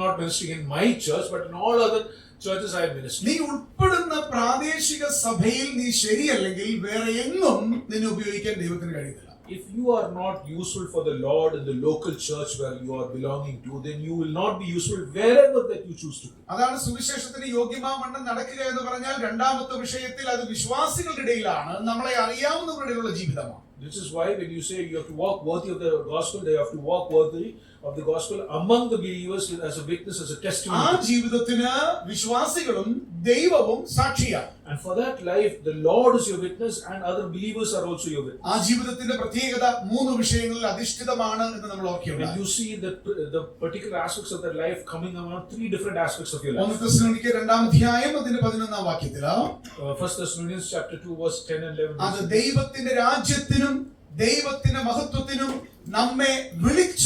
not ministering in my church, but in all other churches I am ministering. നീ ഉൾപ്പെടുന്ന പ്രാദേശിക സഭയിൽ നീ ശരിയല്ലെങ്കിൽ വേറെ എങ്ങും നിന്നെ ഉപയോഗിക്കാൻ ദൈവത്തിന് കഴിയില്ല. If you are not useful for the Lord in the local church where you are belonging to, then you will not be useful wherever that you choose to be. അതാണ് സുവിശേഷത്തിന് യോഗ്യമാവണ്ണം നടക്കുക എന്ന് പറഞ്ഞാൽ രണ്ടാമത്തെ വിഷയത്തിൽ അത് വിശ്വാസികളുടെ ഇടയിലാണ്, നമ്മളെ അറിയാവുന്നവരുടെ ഇടയിലുള്ള ജീവിതമാണ്. This is why when you say you have to walk worthy of the gospel, they have to walk worthy of the gospel among the believers as a witness, as a ആ testimony. ജീവിതത്തിന് വിശ്വാസികളും ദൈവവും സാക്ഷിയാണ്. And for that life, the Lord is your witness and other believers are also your witness. ആ ജീവിതത്തിന്റെ പ്രത്യേകത 3 വിഷയങ്ങളിൽ അധിഷ്ഠിതമാണ് എന്ന് നമ്മൾ And ഓർക്കുകയുണ്ടായി. you see the particular aspects of that life coming around 3 different aspects of your life. 1 തെസ്സലോനിക്കർ 2-ാം അധ്യായം അതിന്റെ 11-ാം വാക്യത്തില് 1 Thessalonians chapter 2 verse 10 and 11. അത് ദൈവത്തിന്റെ രാജ്യത്തിനും ദൈവത്തിന്റെ മഹത്വത്തിനും നമ്മെ വിളിച്ച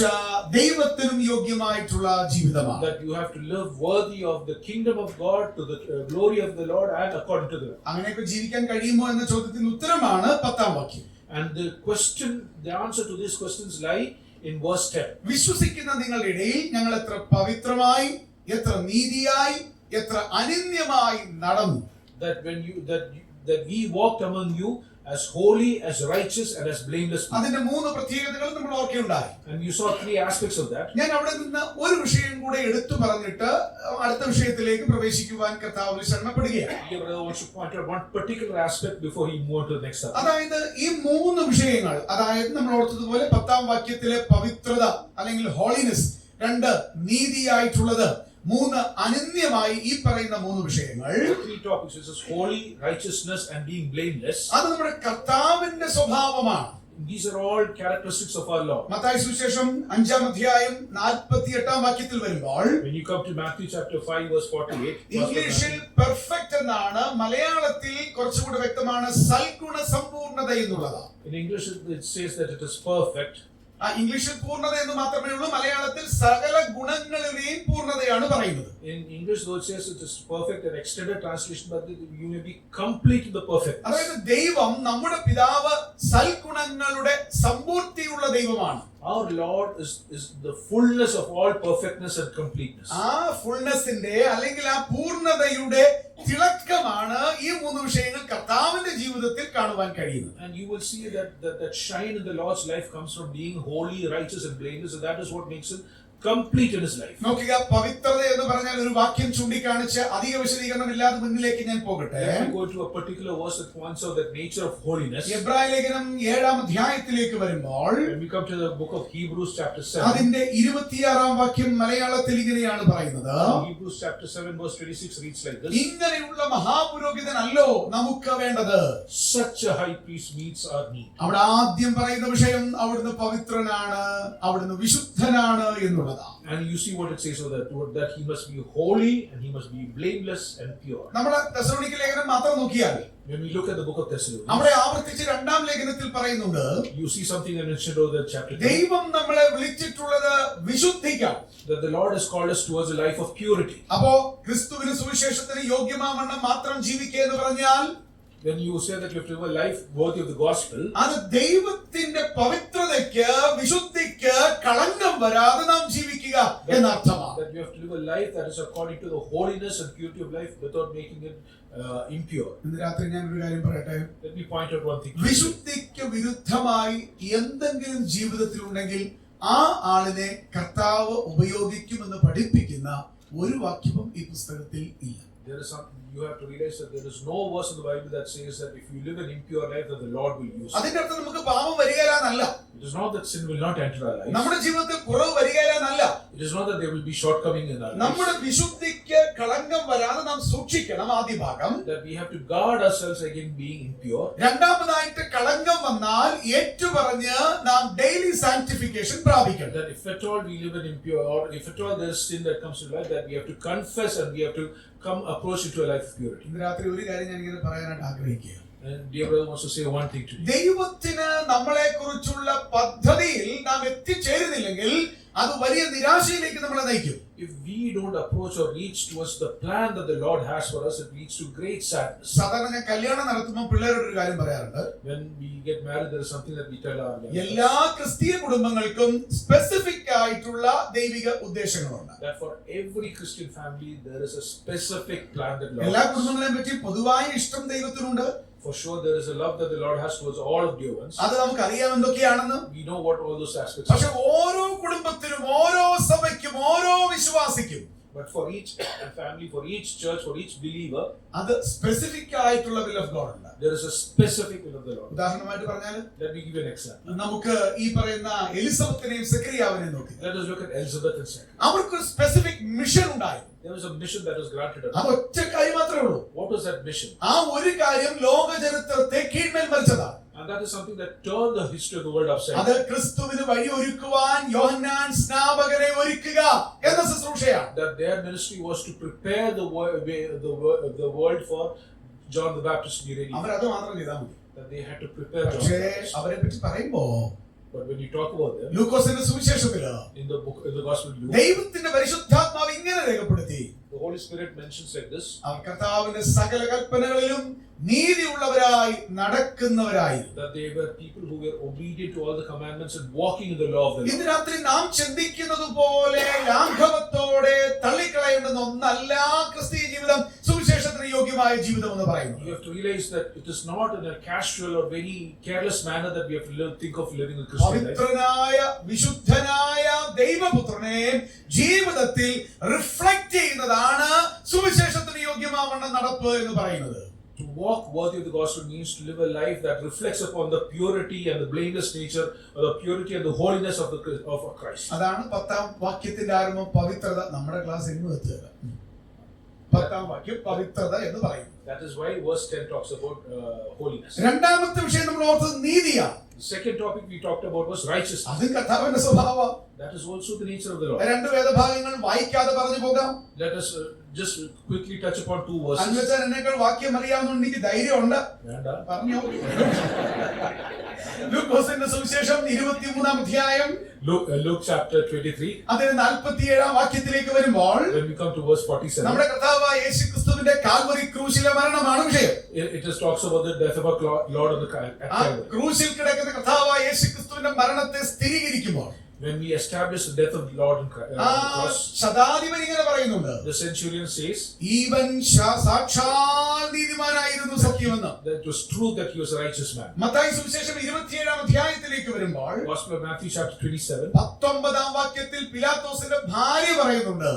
ദൈവത്തിനും യോഗ്യമായിട്ടുള്ള ജീവിതമാണ്. That you have to live worthy of the kingdom of God, to the glory of the Lord and according to the Lord. അങ്ങനെയൊക്കെ ജീവിക്കാൻ കഴിയുമോ എന്ന ചോദ്യത്തിന് ഉത്തരമാണ് 10-ാം വാക്യം. And the answer to these questions lie in verse 10. വിശ്വസിക്കുന്ന നിങ്ങളുടെ ഇടയിൽ ഞങ്ങൾ എത്ര പവിത്രമായി, എത്ര നീതിയായി, എത്ര അനന്യമായി നടന്നു. That we walked among you as holy, as righteous and as blameless people. അതിന്റെ 3 പ്രത്യേകതകൾ നമ്മൾ ഓർക്കുകയുണ്ടായി. And you saw 3 aspects of that. ഞാൻ അവിടെ നിന്ന് ഒരു വിഷയം കൂടെ എടുത്തു പറഞ്ഞിട്ട് അടുത്ത വിഷയത്തിലേക്ക് പ്രവേശിക്കുവാൻ കർത്താവിൽ ശരണപ്പെടുകയാണ്. Here brother wants to point out one particular aspect before he moves to the next subject. അതായത് ഈ 3 വിഷയങ്ങൾ, അതായത് നമ്മൾ ഓർത്തതുപോലെ 10-ാം വാക്യത്തിലെ പവിത്രത അല്ലെങ്കിൽ ഹോളിനെസ്, 2 നീതിയായിട്ടുള്ളത്, 3 അനന്യമായി, ഈ പറയുന്ന 3 വിഷയങ്ങൾ. 3 topics. This is holy, righteousness and being blameless. അത് നമ്മുടെ കർത്താവിന്റെ സ്വഭാവമാണ്. These are all characteristics of our Lord. Mathai സുവിശേഷം 5-ാം അധ്യായം 48-ാം വാക്യത്തിൽ വരുമ്പോൾ When you come to Matthew chapter 5 verse 48, ഇംഗ്ലീഷിൽ പെർഫെക്റ്റ് എന്നാണ്, മലയാളത്തിൽ കുറച്ചുകൂടി വ്യക്തമാണ് സൽഗുണ സമ്പൂർണ്ണത എന്നുള്ളതാണ്. in English it says that it is perfect. ഇംഗ്ലീഷിൽ പൂർണ്ണത എന്ന് മാത്രമേ ഉള്ളൂ, മലയാളത്തിൽ സകല ഗുണങ്ങളുടെയും പൂർണ്ണതയാണ് പറയുന്നത്. In English though it says it is perfect, an extended translation, but you may be complete in the perfect. അതായത് ദൈവം, നമ്മുടെ പിതാവ് സൽഗുണങ്ങളുടെ സമ്പൂർത്തിയുള്ള ദൈവമാണ്. Our Lord is the fullness of all perfectness and completeness. ആ ഫുൾനെസിന്റെ അല്ലെങ്കിൽ ആ പൂർണ്ണതയുടെ തിളക്കമാണ് ഈ 3 വിഷയങ്ങൾ കർത്താവിന്റെ ജീവിതത്തിൽ കാണുവാൻ കഴിയുന്നത്. And you will see that shine in the Lord's life comes from being holy, righteous and blameless, and that is what makes him complete in his life. നോക്കുക, പവിത്രത എന്ന് പറഞ്ഞാൽ ഒരു വാക്യം ചൂണ്ടിക്കാണിച്ച് അധിക വിശദീകരണമില്ലാതെ മുന്നിലേക്ക് ഞാൻ പോകട്ടെ. Let me go to a particular verse that points out the nature of holiness. എബ്രായ ലേഖനം 7-ാം അധ്യായത്തിലേക്ക് വരുമ്പോൾ When we come to the book of Hebrews chapter 7, അതിന്റെ 26-ാം വാക്യം മലയാളത്തിൽ ഇങ്ങനെയാണ് പറയുന്നത്. Hebrews chapter 7 verse 26 reads like this. ഇങ്ങനെയുള്ള മഹാപുരോഹിതനല്ലോ നമുക്ക് വേണ്ടത്. Such a high priest meets our need. അവിടെ ആദ്യം പറയുന്ന വിഷയം അവിടുന്ന് പവിത്രനാണ്, അവിടുന്ന് വിശുദ്ധനാണ് എന്നുള്ളതാണ്. And you see what it says so that he must be holy and he must be blameless and pure. നമ്മൾ തെസ്സലോനിക്ക ലേഖനം മാത്രം നോക്കിയാൽ When we look at the book of Thessalonians, അവിടെ ആവർത്തിച്ച് 2-ാം ലേഖനത്തിൽ പറയുന്നുണ്ട്, you see something that mentioned over the chapter 2, ദൈവം നമ്മളെ വിളിച്ചിട്ടുള്ളത് വിശുദ്ധിക്കാൻ. that the Lord has called us towards a life of purity. അപ്പോ ക്രിസ്തുവിന് സുവിശേഷത്തിന് യോഗ്യമാവണ്ണം മാത്രം ജീവിക്കുക എന്ന് പറഞ്ഞാൽ, When you say that you have to live a life worthy of the gospel, അത് ദൈവത്തിന്റെ പവിത്രതയ്ക്ക്, വിശുദ്ധിക്ക് കളങ്കം വരാതെ നാം ജീവിക്കുക എന്നർത്ഥമാണ്. that you have to live a life that is according to the holiness and purity of life without making it impure. ഇന്ന് രാത്രി ഞാൻ ഒരു കാര്യം പറയട്ടെ. Let me point out one thing. വിശുദ്ധിക്ക് വിരുദ്ധമായി എന്തെങ്കിലും ജീവിതത്തിൽ ഉണ്ടെങ്കിൽ ആ ആളിനെ കർത്താവ് ഉപയോഗിക്കുമെന്ന് പഠിപ്പിക്കുന്ന ഒരു വാക്യവും ഈ പുസ്തകത്തിൽ ഇല്ല. There is something you have to realize, that there is no verse in the Bible that says that if you live an impure life that the Lord will use. അതിന്റെ അർത്ഥം നമുക്ക് പാപം വരികയില്ലെന്നല്ല. It is not that sin will not enter our lives. നമ്മുടെ ജീവിതത്തിൽ കുറവ് വരികയില്ലെന്നല്ല. It is not that there will be shortcoming in our lives. നമ്മുടെ വിശുദ്ധിക്ക് കളങ്കം വരാതെ നാം സൂക്ഷിക്കണം. ആദ്യ ഭാഗം. That we have to guard ourselves against being impure. രണ്ടാമതായിട്ട് കളങ്കം വന്നാൽ ഏറ്റുപറഞ്ഞ് നാം ഡെയിലി സാങ്ക്ടിഫിക്കേഷൻ പ്രാപിക്കണം. That if at all we live an impure, or if at all there is sin that comes to life, that we have to confess and we have to come approach into a life of purity. ഇന്ന് രാത്രി ഒരു കാര്യം ഞാൻ ഇങ്ങനെ പറയാനായിട്ട് ആഗ്രഹിക്കുക. And dear brother wants to say one thing today. ദൈവത്തിന് നമ്മളെ കുറിച്ചുള്ള പദ്ധതിയിൽ നാം എത്തിച്ചേരുന്നില്ലെങ്കിൽ അത് വലിയ നിരാശയിലേക്ക് നമ്മളെ നയിക്കും. If we don't approach or reach towards the plan that the Lord has for us, it leads to great sadness. സാധാരണ ഞാൻ കല്യാണം നടത്തുമ്പോൾ പിള്ളേരോട് ഒരു കാര്യം പറയാറുണ്ട്. When we get married, there is something that we tell our young എല്ലാ ക്രിസ്തീയ കുടുംബങ്ങൾക്കും സ്പെസിഫിക് ആയിട്ടുള്ള ദൈവിക ഉദ്ദേശങ്ങളുണ്ട്. that for every Christian family there is a specific plan that Lord എല്ലാ has. കുടുംബങ്ങളെയും പറ്റി പൊതുവായ ഇഷ്ടം ദൈവത്തിനുണ്ട്. For sure there is a love that the Lord has towards all of dear ones. അത് നമുക്ക് അറിയാം എന്തൊക്കെയാണെന്ന്. We know what all those aspects പക്ഷെ are. ഓരോ കുടുംബത്തിനും, ഓരോ സഭയ്ക്കും, ഓരോ വിശ്വാസിക്കും But for each family, for each church, for each believer, അത് സ്പെസിഫിക് ആയിട്ടുള്ള വിൽ ഓഫ് ഗോഡ് ഉണ്ട്. there is a specific will of the Lord. ഉദാഹരണമായിട്ട് പറഞ്ഞാൽ Let me give you an example. നമുക്ക് ഈ പറയുന്ന എലിസബത്തിനെയും സെക്രിയാവിനെയും നോക്കി. Let us look at Elizabeth and Zechariah. അവർക്കൊരു സ്പെസിഫിക് മിഷൻ ഉണ്ടായി. There was a mission that was granted അത് unto them. ഒറ്റ കാര്യം മാത്രമേ ഉള്ളൂ. What was that mission? ആ ഒരു കാര്യം ലോക ചരിത്രത്തെ കീഴ്മേൽ മറിച്ചതാണ്. And that is something that turned the history of the world upside അത് down. ക്രിസ്തുവിന് വഴി ഒരുക്കുവാൻ യോഹന്നാൻ സ്നാപകനെ ഒരുക്കുക എന്ന ശുശ്രൂഷയാണ്. That their ministry was to prepare the world for John the Baptist to be ready. അവരത് മാത്രം ചെയ്താൽ മതി. That they had to prepare John പക്ഷേ the Baptist. അവരെ പറ്റി പറയുമ്പോ But when you talk about them, ലൂക്കോസിന്റെ സുവിശേഷത്തില് in the Gospel of Luke, ദൈവത്തിന്റെ പരിശുദ്ധാത്മാവ് ഇങ്ങനെ രേഖപ്പെടുത്തി. the Holy Spirit mentions like this: അവർ കർത്താവിന്റെ സകല കൽപ്പനകളിലും നീതിയുള്ളവരായി നടക്കുന്നവരായി. that they were people who were obedient to all the commandments and walking in the law of the Lord. ഇന്ന് രാത്രി നാം ചിന്തിക്കുന്നത് പോലെ ലാഘവത്തോടെ തള്ളിക്കളയേണ്ടുന്ന ഒന്നല്ല ക്രിസ്തീയ ജീവിതം, സുവിശേഷത്തിന് യോഗ്യമായ ജീവിതം എന്ന് പറയുന്നത്. You have to realize that it is not in a casual or very careless manner that we have to think of living a Christian life. പവിത്രനായ വിശുദ്ധനായ ദൈവപുത്രനെ ജീവിതത്തിൽ റിഫ്ലക്ട് ചെയ്യുന്നതാണ് സുവിശേഷത്തിന് യോഗ്യമാവണ്ണ നടപ്പ് എന്ന് പറയുന്നത്. To walk worthy of the gospel means to live a life that reflects upon the purity and the blameless nature, or the purity and the holiness of Christ. അതാണ് 10ാം വാക്യത്തിന്റെ ആരംഭം. പവിത്രത. നമ്മുടെ ക്ലാസ് ഇന്ന് എത്തുക 10ാം വാക്യം പവിത്രത എന്ന് പറയുന്നു. That is why verse 10 talks about holiness. രണ്ടാമത്തെ വിഷയം നമ്മൾ ഓർത്തത് നീതിയാണ്. The second topic we talked about was righteousness. അത് കർത്താവിന്റെ സ്വഭാവം. That is also the nature of the Lord. രണ്ട് വേദഭാഗങ്ങൾ വായിക്കാതെ പറഞ്ഞു പോകാം. Let us just quickly touch upon two verses. അന്നുവെച്ചാൽ എന്നേക്കാൾ വാക്യം അറിയാവുന്ന എനിക്ക് ധൈര്യമുണ്ട്. പറഞ്ഞോ. ലൂക്കോസിന്റെ സുവിശേഷം 23-ാം അധ്യായം Luke chapter 23. അതിന് 47-ാം വാക്യത്തിലേക്ക് വരുമ്പോൾ When we come to verse 47, നമ്മുടെ കർത്താവായ യേശുക്രിസ്തുവിന്റെ കാൽവരി ക്രൂശിലെ മരണമാണ് വിഷയം. it just talks about the death of our Lord on the ആ Calvary. ക്രൂശിൽ കിടക്കുന്ന കർത്താവായ യേശുക്രിസ്തുവിന്റെ മരണത്തെ സ്ഥിരീകരിക്കുമ്പോൾ When we establish the death of the Lord on the cross, ശതാധിപൻ ഇങ്ങനെ പറയുന്നുണ്ട്, the centurion says ഈവൻ സാക്ഷാൽ നീതിമാനായിരുന്നു സത്യമെന്ന്. that it was true that he was a righteous man. Mathai സുവിശേഷം 27-ാം അധ്യായത്തിലേക്ക് വരുമ്പോൾ Gospel of Matthew chapter 27, 19-ാം വാക്യത്തിൽ പിലാത്തോസിന്റെ ഭാര്യ പറയുന്നുണ്ട്,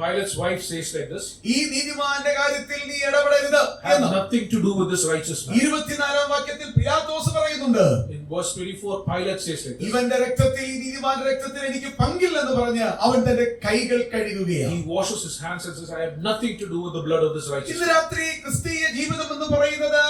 Pilate's wife says like this: ഈ നീതിമാന്റെ കാര്യത്തിൽ നീ ഇടപെടരുത് have എന്ന്. nothing to do with this righteous man. 24-ാം വാക്യത്തിൽ പിലാത്തോസ് പറയുന്നുണ്ട്, In verse 24, Pilate says like this: ഇവന്റെ രക്തത്തിൽ, ഈ നീതിമാന്റെ രക്തത്തിൽ എനിക്ക് പങ്കില്ലെന്ന് പറഞ്ഞ് അവൻ തന്റെ കൈകൾ കഴുകുകയാണ്. he washes his hands and says, I have nothing to do with the blood of this righteous ഇന്ന് man. രാത്രി ക്രിസ്തീയ ജീവിതം എന്ന് പറയുന്നത്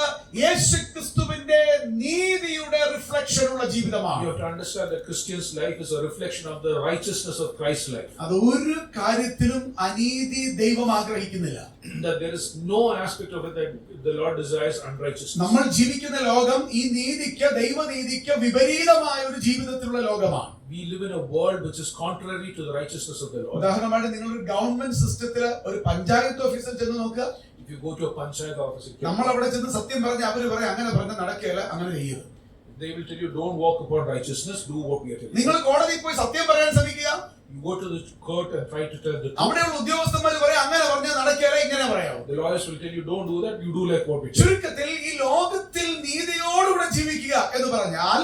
യേശുക്രിസ്തുവിന്റെ നീതിയുടെ റിഫ്ലക്ഷൻ ഉള്ള ജീവിതമാണ്. You have to understand that Christian's life is a reflection of the righteousness of Christ's life. അത് ഒരു കാര്യത്തിലും അനീതി ദൈവം ആഗ്രഹിക്കുന്നില്ല. That there is no aspect of it that the Lord desires unrighteousness. നമ്മൾ ജീവിക്കുന്ന ലോകം ഈ നീതിക്ക്, ദൈവനീതിക്ക് വിപരീതമായ ഒരു ജീവിതത്തിലുള്ള ലോകമാണ്. We live in a world which is contrary to the righteousness of the Lord. ഉദാഹരണമായിട്ട് നിങ്ങൾ ഒരു ഗവൺമെന്റ് സിസ്റ്റത്തില് ഒരു പഞ്ചായത്ത് ഓഫീസിൽ ചെന്ന് നോക്കുക. If you go to a panchayat office, നമ്മൾ അവിടെ ചെന്ന് സത്യം പറഞ്ഞ് അവര് പറയും അങ്ങനെ പറഞ്ഞ നടക്കുകയില്ല, അങ്ങനെ ചെയ്യരുത്. they will tell you, don't walk upon righteousness, do what we are telling you. നിങ്ങൾ കോടതിയിൽ പോയി സത്യം പറയാൻ ശ്രമിക്കുക. You go to the court and try to tell the truth. അവിടെയുള്ള ഉദ്യോഗസ്ഥന്മാർ പറയും അങ്ങനെ പറഞ്ഞാൽ നടക്കുകയില്ല, ഇങ്ങനെ പറയാം. The lawyers will tell you, don't do that, you do like what we tell you. ചുരുക്കത്തിൽ ഈ ലോകത്തിൽ നീതിയോടുകൂടെ ജീവിക്കുക എന്ന് പറഞ്ഞാൽ,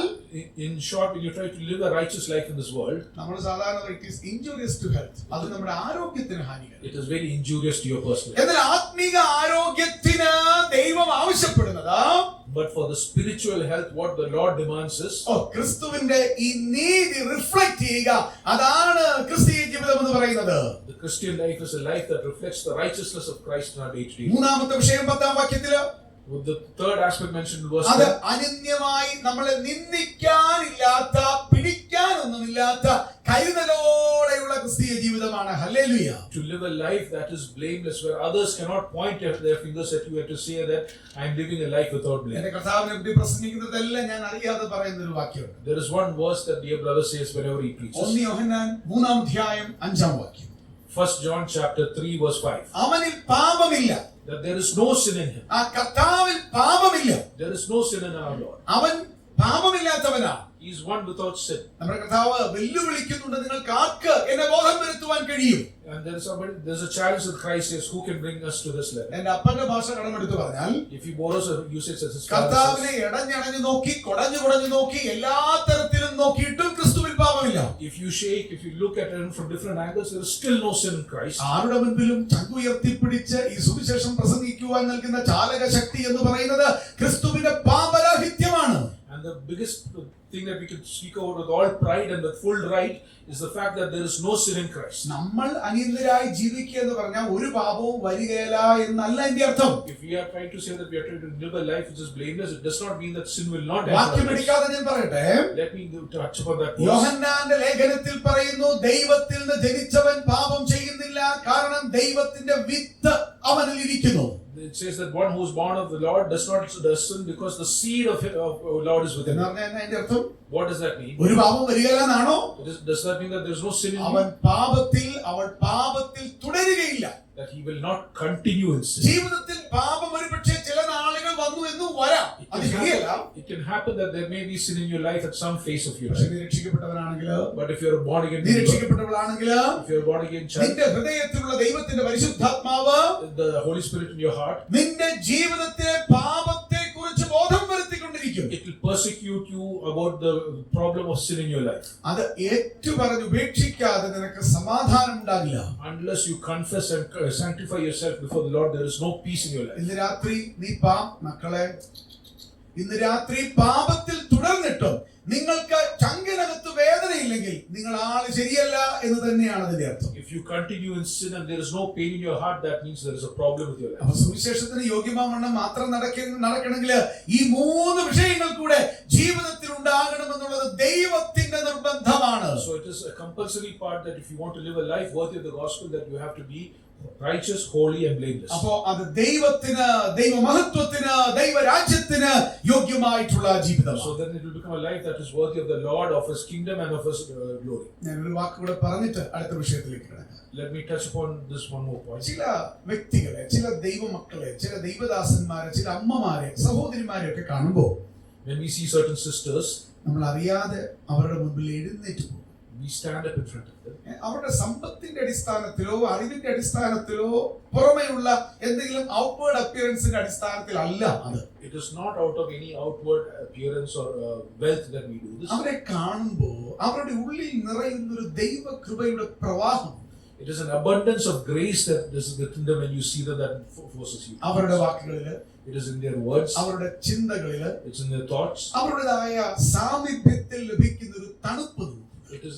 In short, when you try to live a righteous life in this world, നമ്മൾ സാധാരണ it is injurious to health, അത് നമ്മുടെ ആരോഗ്യത്തിന് ഹാനികരം. it is very injurious to your personal life. എന്നാൽ ആത്മീക ആരോഗ്യത്തിന് ദൈവം ആവശ്യപ്പെടുന്നത്, But for the spiritual health, what the Lord demands is ക്രിസ്തുവിന്റെ ഈ നീതി റിഫ്ലക്ട് ചെയ്യുക. അതാണ് ക്രിസ്തീയ ജീവിതം എന്ന് പറയുന്നത്. the Christian life is a life that reflects the righteousness of Christ in our day-to-day. മൂന്നാമത്തെ വിഷയം 10-ാം വാക്യത്തില്, With the third aspect mentioned in verse അത് 10, അനന്യമായി നമ്മളെ നിന്ദിക്കാനില്ലാത്ത, പിടിക്കാനൊന്നുമില്ലാത്ത കരുതലോടെയുള്ള ക്രിസ്തീയ ജീവിതമാണ്. Hallelujah. to live a life that is blameless, where others cannot point their fingers at you and to say that I am living a life without blame. എന്റെ കർത്താവിനെ പറ്റി പ്രസംഗിക്കുന്നതെല്ലാം ഞാൻ അറിയാതെ പറയുന്ന ഒരു വാക്യമുണ്ട്. There is one verse that dear brother says whenever he preaches. 1 യോഹന്നാൻ 3-ാം അധ്യായം 5-ാം വാക്യം. 1 John chapter 3 verse 5. അവനിൽ പാപമില്ല. That there is no sin in him. ആ കർത്താവിൽ പാപമില്ല. There is no sin in our Lord. അവൻ പാപമില്ലാത്തവനാ. He is one without sin. നമ്മുടെ കർത്താവ് വെല്ലുവിളിക്കുന്നുണ്ട്, നിങ്ങൾക്ക് ആർക്ക് എന്നെ ബോധം വരുത്തുവാൻ കഴിയും? And there's a challenge that Christ says, who can bring us to this level? എന്റെ അപ്പന്റെ ഭാഷ കടമെടുത്ത് പറഞ്ഞാൽ, If he borrows a usage as his father കർത്താവിനെ says, ഇടഞ്ഞടഞ്ഞു നോക്കി, കുടഞ്ഞു നോക്കി, എല്ലാ തരത്തിലും നോക്കിയിട്ടും ക്രിസ്തുവിൽ പാപമില്ല. If you shake, if you look at it from different angles, there is still no sin in Christ. ആരുടെ മുൻപിലും ചങ്കുയർത്തിപ്പിടിച്ച് ഈ സുവിശേഷം പ്രസംഗിക്കുവാൻ നൽകുന്ന ചാലക ശക്തി എന്ന് പറയുന്നത് ക്രിസ്തുവിന്റെ പാപരാഹിത്യമാണ്. And the biggest thing that we can speak about with all pride and with full right is the fact that there is no sin in Christ. നമ്മൾ അനിന്ദരായി ജീവിക്കുക എന്ന് പറഞ്ഞാൽ ഒരു പാപവും വരികയില്ല എന്നല്ല എന്റെ അർത്ഥം. If we are trying to say that we are trying to live a life which is blameless, it does not mean that sin will not enter. വാക്യം എടുക്കാതെ ഞാൻ പറയട്ടെ. Let me touch upon that verse. യോഹന്നാന്റെ ലേഖനത്തിൽ പറയുന്നു, ദൈവത്തിൽ നിന്ന് ജനിച്ചവൻ പാപം ചെയ്യുന്നില്ല, കാരണം ദൈവത്തിന്റെ വിത്ത് അവനിൽ ഇരിക്കുന്നു. It says that one who is born of the Lord does not sin because the seed of our Lord is within him. അതിന്റെ അർത്ഥം What does that mean? ഒരു പാപം വരികയില്ലെന്നാണോ? Does that mean that there is no sin in അവൻ him? അവൾ പാപത്തിൽ തുടരുകയില്ല. That he will not continue in sin. ജീവിതത്തിൽ പാപം ഒരുപക്ഷെ ചില നാളുകൾ വന്നു എന്ന് വരാം. അത് ശരിയല്ല. It can happen that there may be sin in your life at some phase of your പക്ഷേ life. നീ രക്ഷിക്കപ്പെട്ടവനാണെങ്കിലോ, But if you are born again, നീ രക്ഷിക്കപ്പെട്ടവളാണെങ്കിലോ, if you are born again child, നിന്റെ ഹൃദയത്തിലുള്ള ദൈവത്തിന്റെ പരിശുദ്ധാത്മാവ് the Holy Spirit in your heart, നിന്റെ ജീവിതത്തിലെ പാപത്തെ കുറിച്ച് ബോധം വരുത്തിക്കൊണ്ടിരിക്കും. it will persecute you about the problem of sin in your life. അത് ഏറ്റുപറഞ്ഞ് ഉപേക്ഷിക്കാതെ നിനക്ക് സമാധാനം ഉണ്ടാകില്ല. Unless you confess and sanctify yourself before the Lord, there is no peace in your life. ഇന്ന് രാത്രി മക്കളെ, ഇന്ന് രാത്രി പാപത്തിൽ തുടർന്നിട്ടും നിങ്ങൾക്ക് ചങ്കിനകത്ത് വേദനയില്ലെങ്കിൽ നിങ്ങൾ ആള് ശരിയല്ല എന്ന് തന്നെയാണ് അതിന്റെ അർത്ഥം. If you continue in sin and there is no pain in your heart, that means there is a problem with your life. അപ്പൊ സുവിശേഷത്തിന് യോഗ്യമാവണ്ണം മാത്രം നടക്കണമെങ്കിൽ ഈ മൂന്ന് വിഷയങ്ങൾ കൂടെ ജീവിതത്തിൽ ഉണ്ടാകണമെന്നുള്ളത് ദൈവത്തിന്റെ നിർബന്ധമാണ്. So it is a compulsory part that if you want to live a life worthy of the gospel, that you have to be righteous, holy and blameless. അപ്പോ അത് ദൈവത്തിന്, ദൈവമഹത്വത്തിന്, ദൈവരാജ്യത്തിന് യോഗ്യമായിട്ടുള്ള ജീവിതമാണ്. So then it will become a life that is worthy of the Lord, of His kingdom and of His glory. ഞാൻ ഒരു വാക്കുകൂടെ പറഞ്ഞിട്ട് അടുത്ത വിഷയത്തിലേക്ക് കിടക്കാം. Let me touch upon this one more point. ചില വ്യക്തികളെ, ചില ദൈവമക്കളെ, ചില ദൈവദാസന്മാരെ, ചില അമ്മമാരെ, സഹോദരിമാരെ ഒക്കെ കാണുമ്പോൾ When we see certain sisters, നമ്മൾ അറിയാതെ അവരുടെ മുമ്പിൽ എഴുന്നേറ്റ് പോകും. we stand up in front of them. അവരുടെ സമ്പത്തിന്റെ അടിസ്ഥാനത്തിലോ അറിവിന്റെ അടിസ്ഥാനത്തിലോ പുറമെയുള്ള എന്തെങ്കിലും ഔട്ട്വേർഡ് അപ്പിയറൻസിന്റെ അടിസ്ഥാനത്തിലല്ല അത്. It is not out of any outward appearance or wealth that we do this. അവരെ കാണുമ്പോൾ അവരുടെ ഉള്ളിൽ നിറയുന്ന ഒരു ദൈവകൃപയുടെ പ്രവാഹം. It is an abundance of grace that is within them when you see that forces you. അവരുടെ വാക്കുകളില്, It is in their words, അവരുടെ ചിന്തകളില്, it's in their thoughts, അവരുടേതായ സാമീപ്യത്തിൽ ലഭിക്കുന്ന ഒരു തണുപ്പ്. it is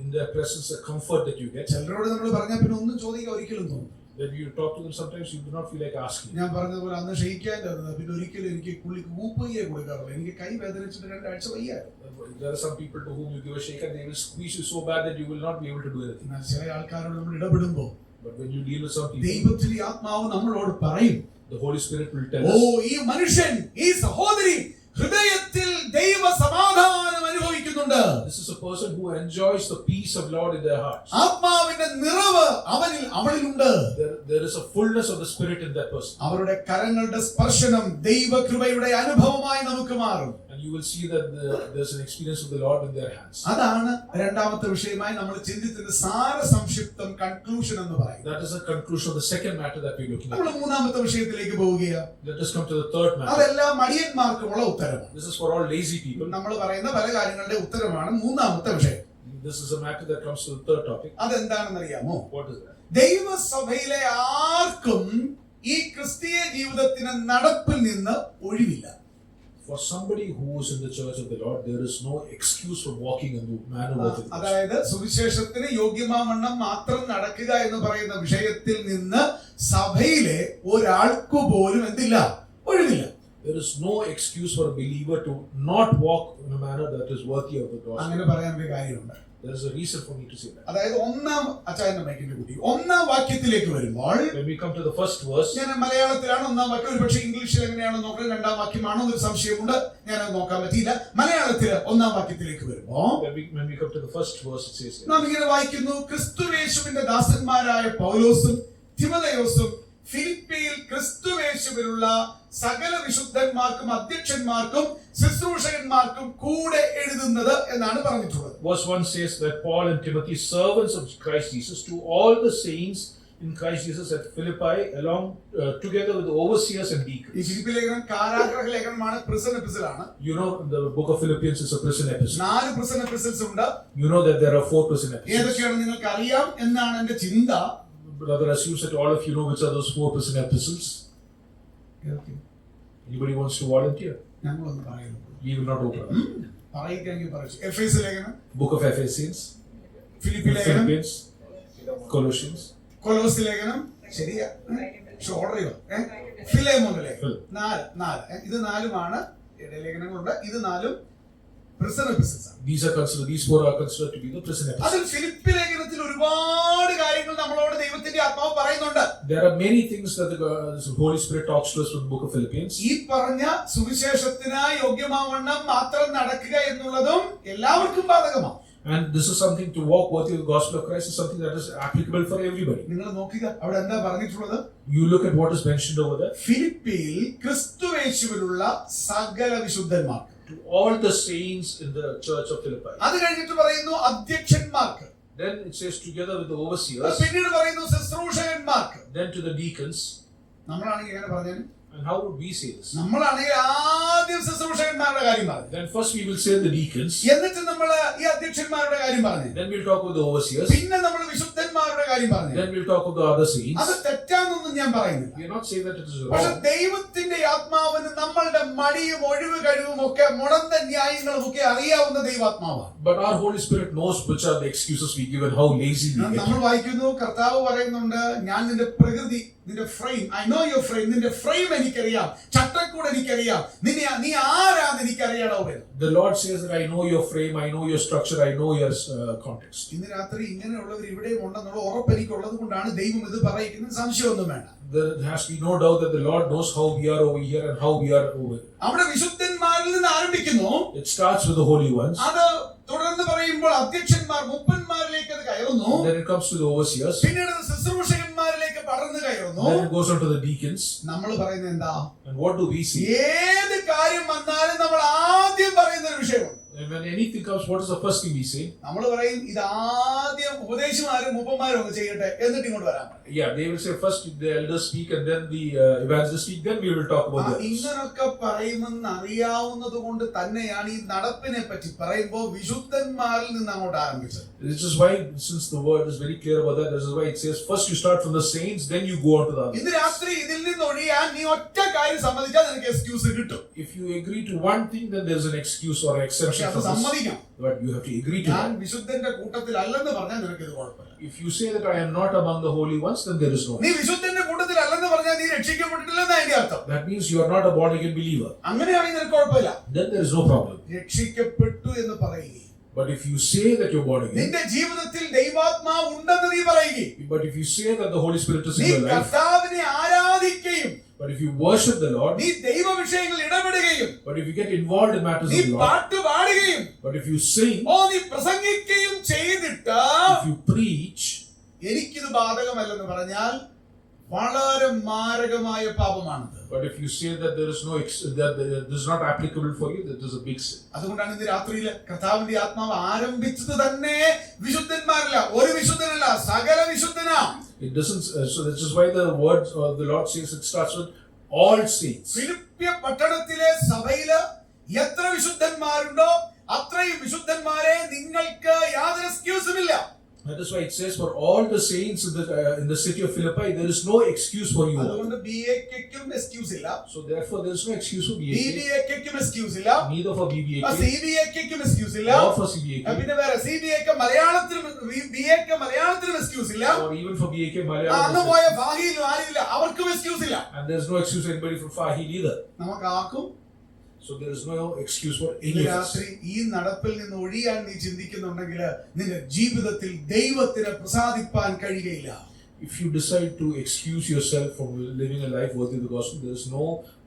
in their presence, a comfort that you get. ചിലരോട് നമ്മൾ പറഞ്ഞാൽ പിന്നെ ഒന്നും ചോദിക്കാൻ ഒരിക്കലും തോന്നും. When you talk to them, sometimes you do not feel like asking. ഞാൻ പറഞ്ഞതുപോലെ അന്ന് ക്ഷയിക്കാൻ പിന്നെ ഒരിക്കലും എനിക്ക് പുള്ളിക്ക് ഊപ്പയ്യെ കൊടുക്കാറില്ല. എനിക്ക് കൈ വേദനിച്ചിട്ട് 2 ആഴ്ച വയ്യായിരുന്നു. There are some people to whom you give a shake and they will squeeze you so bad that you will not be able to do anything. എന്നാൽ ചില ആൾക്കാരോട് നമ്മൾ ഇടപെടുമ്പോൾ But when you deal with some people, ദൈവത്തിന്റെ ആത്മാവ് നമ്മളോട് പറയും, the Holy Spirit will tell oh us, ഈ മനുഷ്യൻ, ഈ സഹോദരി ഹൃദയത്തിൽ ദൈവ സമാധാനം അനുഭവിക്കുന്നുണ്ട്. this is a person who enjoys the peace of Lord in their hearts. ആത്മാവിന്റെ നിറവ് അവളിലുണ്ട്. There is a fullness of the Spirit in that person. അവരുടെ കരങ്ങളുടെ സ്പർശനം ദൈവകൃപയുടെ അനുഭവമായി നമുക്ക് മാറും. And you will see that there's an experience of the Lord in their hands. അതാണ് രണ്ടാമത്തെ വിഷയമായി നമ്മൾ ചിന്തിച്ചതിന്റെ സാരസംക്ഷിപ്തം, കൺക്ലൂഷൻ എന്ന് പറയും. That is a conclusion of the second matter that we're looking നമ്മൾ at. മൂന്നാമത്തെ വിഷയത്തിലേക്ക് പോവുകയാണ്. Let us come to the third matter. അതെല്ലാം മടിയന്മാർക്കുമുള്ള ഉത്തരമാണ്. This is for all lazy people. നമ്മൾ പറയുന്ന പല കാര്യങ്ങളുടെ ഉത്തരമാണ് മൂന്നാമത്തെ വിഷയം. This is a matter that comes to the third topic. അതെന്താണെന്ന് അറിയാമോ? What is that? ദൈവസഭയിലെ ആർക്കും ഈ ക്രിസ്തീയ ജീവിതത്തിന് നടപ്പിൽ നിന്ന് ഒഴിവില്ല. For somebody who is in the church of the Lord, there is no excuse for walking in the manner worthy of the gospel. അതായത് സുവിശേഷത്തിന് യോഗ്യമാവണ്ണം മാത്രം നടക്കുക എന്ന് പറയുന്ന വിഷയത്തിൽ നിന്ന് സഭയിലെ ഒരാൾക്കു പോലും എന്തില്ല, ഒഴിവില്ല. There is no excuse for a believer to not walk in a manner that is worthy of the gospel. അങ്ങനെ പറയാൻ ഒരു കാര്യമുണ്ട്. There is a reason for me to say that. അതായത് ഒന്നാം വാക്യത്തിലേക്ക് വരുമ്പോൾ, When we come to the first verse, ഞാൻ മലയാളത്തിലാണ് ഒന്നാം വാക്യം, ഒരു പക്ഷേ ഇംഗ്ലീഷിൽ എങ്ങനെയാണെന്ന് നോക്കുന്നത്, രണ്ടാം വാക്യമാണോ എന്നൊരു സംശയമുണ്ട്, ഞാൻ അത് നോക്കാൻ പറ്റിയില്ല. മലയാളത്തിൽ ഒന്നാം വാക്യത്തിലേക്ക് വരുമ്പോൾ when we come to the first verse, it says, നാം ഇങ്ങനെ വായിക്കുന്നു, ക്രിസ്തുവേശുവിന്റെ ദാസന്മാരായ പൗലോസും തിമോഥെയോസും ഫിലിപ്പിയിൽ ക്രിസ്തുവേശുവിലുള്ള സകല വിശുദ്ധന്മാർക്കും അധ്യക്ഷന്മാർക്കും ശുശ്രൂഷകന്മാർക്കും കൂടെ എഴുതുന്നത് എന്നാണ് പറഞ്ഞിട്ടുള്ളത്. Verse 1 says that Paul and Timothy, servants of Christ Jesus, to all the saints in Christ Jesus at Philippi, along together with the overseers and ഈ deacons. ഫിലിപ്പി ലേഖനം കാരാഗ്രഹ ലേഖനമാണ്, prison epistle ആണ്. You know, the book of Philippians is a prison epistle. 4 prison epistles ഉണ്ട്. You know that there are 4 prison epistles. ഏതൊക്കെയാണ് നിങ്ങൾക്ക് അറിയാം എന്നാണ് എന്റെ ചിന്ത. Brother assumes that all of you know which are those 4 prison epistles. Anybody wants to volunteer? ഞങ്ങളൊന്ന് പറയുന്നു. We will not open. പറയിക്കാമെങ്കിൽ പറയൂ. എഫേസ്യ ലേഖനം, Book of Ephesians, ഫിലിപ്പി ലേഖനം, Philippians, Colossians. കൊലോസ്യ ലേഖനം, ശരിയാ? പക്ഷെ ഓർഡർ ചെയ്യോ? ഫിലേമോൻ ലേഖനം. 4 ഇത് 4മാണ് ലേഖനങ്ങളുണ്ട്. ഇത് 4 prison epistles ആണ്. These 4 are considered to be the prison epistles. അതിൽ ഫിലിപ്പി ലേഖനത്തിൽ ഒരുപാട് കാര്യങ്ങൾ നമ്മളോട് ദൈവത്തിന്റെ ആത്മാവ് പറയുന്നുണ്ട്. There are many things that the Holy Spirit talks to us from the book of Philippians. ഈ പറഞ്ഞ സുവിശേഷത്തിനായി യോഗ്യമാവണ്ണം മാത്രം നടക്കുക എന്നുള്ളതും എല്ലാവർക്കും ബാധകമാണ്. And this is something to walk worthy of the gospel of Christ is something that is applicable for everybody. നിങ്ങൾ നോക്കുക, അവിടെ എന്താ പറഞ്ഞിട്ടുള്ളത്? You look at what is mentioned over there. ഫിലിപ്പിയിൽ ക്രിസ്തുയേശുവിലുള്ള സകല വിശുദ്ധന്മാർക്ക്, To all the saints in the church of Philippi. അത് കഴിഞ്ഞിട്ട് പറയുന്നു അധ്യക്ഷന്മാർക്ക്, Then it says together with the overseers. പിന്നീട് പറയുന്നു ശുശ്രൂഷകന്മാർക്ക്. Then to the deacons. നമ്മളാണെങ്കിൽ എങ്ങനെ പറഞ്ഞു? And how would we say this? നമ്മളാണെങ്കിൽ ആദ്യം ശുശ്രൂഷകന്മാരുടെ കാര്യം പറഞ്ഞു, Then first we will say the deacons. എന്നിട്ട് നമ്മൾ ഈ അധ്യക്ഷന്മാരുടെ കാര്യം പറഞ്ഞു, Then we'll talk about the overseers. പിന്നെ നമ്മൾ വിശുദ്ധന്മാരുടെ കാര്യം പറഞ്ഞു. Then we'll talk about the other saints. അത് തെറ്റാന്നൊന്നും ഞാൻ പറയുന്നില്ല. We are not saying that it is പക്ഷെ wrong. ദൈവത്തിന്റെ ആത്മാവിന് നമ്മളുടെ മടിയും ഒഴിവ് കഴിവും ഒക്കെ മുടന്ത ന്യായങ്ങളും ഒക്കെ അറിയാവുന്ന ദൈവാത്മാവാണ്. But our Holy Spirit knows which are the excuses we give and how lazy we get. നമ്മൾ വായിക്കുന്നു, കർത്താവ് പറയുന്നുണ്ട്, ഞാൻ നിന്റെ പ്രകൃതി, നിന്റെ frame, I know your frame, നിന്റെ ഫ്രെയിം എനിക്കറിയാം, ചട്ടക്കൂട് എനിക്കറിയാം, നീ ആരാന്ന് എനിക്കറിയാടോ. The Lord says that I know your frame, I know your structure, I know your context. ഇന്ന് രാത്രി ഇങ്ങനെയുള്ളവർ ഇവിടെയും ഉണ്ടെന്നുള്ള ഉറപ്പ് എനിക്കുള്ളത് കൊണ്ടാണ് ദൈവം ഇത് പറയിക്കുന്നത്. സംശയമൊന്നും വേണ്ട. There has to be no doubt that the Lord knows how we are over here and how we are over here. അവിടെ വിശുദ്ധന്മാരിൽ നിന്ന് ആരംഭിക്കുന്നു. It starts with the holy ones. അത് തുടർന്ന് പറയുമ്പോൾ അധ്യക്ഷന്മാർ, മുപ്പന്മാരിലേക്ക് അത് കയറുന്നു. Then it comes to the overseers. പിന്നീട് ശുശ്രൂഷകന്മാരിലേക്ക് പടർന്നു കയറുന്നു. Then it goes on to the deacons. നമ്മൾ പറയുന്നത് എന്താ? And what do we see? ഏത് കാര്യം വന്നാലും നമ്മൾ ആദ്യം പറയുന്ന ഒരു വിഷയമുണ്ട്. And when anything comes, what is the first thing we say? നമ്മൾ പറയും, ഇത് ആദ്യം ഉപദേശിമാരും മുപ്പന്മാരും ഒക്കെ ചെയ്യട്ടെ, എന്നിട്ട് ഇങ്ങോട്ട് വരാൻ. Yeah, they will say first the elders speak and then the evangelists speak, then we will talk about the others. ഇങ്ങനൊക്കെ പറയുമെന്ന് അറിയാവുന്നത് കൊണ്ട് തന്നെയാണ് ഈ നടപ്പിനെ പറ്റി പറയുമ്പോൾ വിശുദ്ധന്മാരിൽ നിന്ന് അങ്ങോട്ട് ആരംഭിച്ചത്. This is why, since the word is very clear about that, this is why it says first you start from the saints, then you go on to the others. ഇന്ന് രാത്രി ഇതിൽ നിന്ന് ഒഴിയാൻ നീ ഒറ്റ കാര്യം സമ്മതിച്ചാൽ നിനക്ക് എക്സ്ക്യൂസ് കിട്ടും. If you agree to one thing, then there is an excuse or an exception അത് for this. സമ്മതിക്കണം. But you have to agree to ഞാൻ that. വിശുദ്ധന്റെ കൂട്ടത്തിൽ അല്ലെന്ന് പറഞ്ഞാൽ നിനക്ക് ഇത് കുഴപ്പമില്ല. If you say that I am not among the holy ones, then there is no. നീ വിശുദ്ധന്റെ കൂട്ടത്തിൽ അല്ലെന്ന് പറഞ്ഞാൽ നീ രക്ഷിക്കപ്പെട്ടിട്ടില്ലെന്ന് അതിന്റെ അർത്ഥം. That means you are not a born again believer. അങ്ങനെയാണെങ്കിൽ നിനക്ക് കുഴപ്പമില്ല. Then there is no problem. രക്ഷിക്കപ്പെട്ടു എന്ന് പറയുകയും But if you say that you're born again, നിന്റെ ജീവിതത്തിൽ ദൈവാത്മാവ് ഉണ്ടെന്ന് നീ പറയുകയും, but if you say that the Holy Spirit is നീ in your life, കർത്താവിനെ ആരാധിക്കുകയും, but if you worship the Lord, നീ ദൈവ വിഷയങ്ങളിൽ ഇടപെടുകയും, but if you get involved in matters നീ of the Lord, പാട്ട് പാടുകയും, but if you sing, നീ പ്രസംഗിക്കുകയും ചെയ്തിട്ട് if you preach, എനിക്കിത് ബാധകമല്ലെന്ന് പറഞ്ഞാൽ വളരെ മാരകമായ പാപമാണത്. but if you say that there is no that this is not applicable for you, that is a big sin. അതുകൊണ്ടാണ് ഇന്ന് രാത്രിയിൽ കർത്താവിന്റെ ആത്മാവ് ആരംഭിച്ചത് തന്നെ വിശുദ്ധന്മാരല്ല, ഒരു വിശുദ്ധനല്ല, സകല വിശുദ്ധനാ. It doesn't. So this is why the word the Lord says it starts with all saints. ഫിലിപ്പിയ പട്ടണത്തിലെ സഭയില് എത്ര വിശുദ്ധന്മാരുണ്ടോ അത്രയും വിശുദ്ധന്മാരെ നിങ്ങൾക്ക് യാതൊരു എക്സ്ക്യൂസും ഇല്ല. That is why it says for all the saints in the city of Philippi, there is no excuse for you. അതുകൊണ്ട് BAKക്കും എക്സ്ക്യൂസ് ഇല്ല, So therefore, there is no excuse for BAK, BBAKക്കും എക്സ്ക്യൂസ് ഇല്ല, neither for BBAK, CBAKക്കും എക്സ്ക്യൂസ് ഇല്ല, nor for CBAK, പിന്നെ വേറെ CBAK മലയാളത്തിലും BAK മലയാളത്തിലും എക്സ്ക്യൂസ് ഇല്ല, or even for BAK അന്ന് Malayalam. പോയ ഭാഗയിലും ആരുമില്ല, അവർക്കും എക്സ്ക്യൂസ് ഇല്ല. And there is no excuse for anybody from Fahil either. നമുക്ക് ആർക്കും So there is no excuse for ഇന്ന് any of us. രാത്രി ഈ നടപ്പിൽ നിന്ന് ഒഴിയാൻ നീ ചിന്തിക്കുന്നുണ്ടെങ്കിൽ നിന്റെ ജീവിതത്തിൽ ദൈവത്തിനെ പ്രസാദിപ്പാൻ കഴിയുകയില്ല. If you decide to excuse yourself from living a life worthy of the gospel, there is no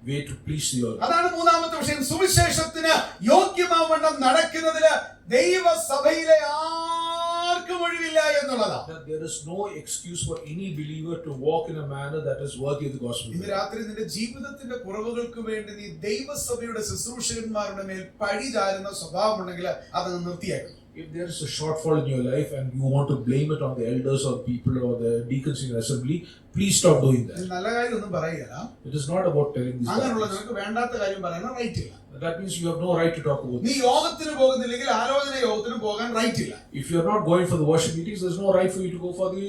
way to please the Lord. അതാണ് മൂന്നാമത്തെ വിഷയം. സുവിശേഷത്തിന് യോഗ്യമാവണ്ണം നടക്കുന്നതിന് ദൈവസഭയിലെ ആർക്കും ഒഴിവില്ല എന്നുള്ളതാണ്. That there is no excuse for any believer to walk in a manner that is worthy of the gospel. ഇന്ന് രാത്രി നിന്റെ ജീവിതത്തിന്റെ കുറവുകൾക്ക് വേണ്ടി നീ ദൈവസഭയുടെ ശുശ്രൂഷകന്മാരുടെ മേൽ പഴി ചാരുന്ന സ്വഭാവമുണ്ടെങ്കിൽ അത് നിർത്തിയാക്കും. If there is a shortfall in your life and you want to blame it on the elders or people or the deacons in the assembly, please stop doing that. നല്ല കാര്യമൊന്നും പറയുകയില്ല. It is not about telling these അങ്ങനെയുള്ള things. നിനക്ക് വേണ്ടാത്ത കാര്യം പറയാൻ റൈറ്റ് ഇല്ല. That means you have no right to talk about നീ this. യോഗത്തിന് പോകുന്നില്ലെങ്കിൽ ആലോചന യോഗത്തിന് പോകാൻ റൈറ്റ് ഇല്ല. If you are not going for the worship meetings, there is no right for you to go for the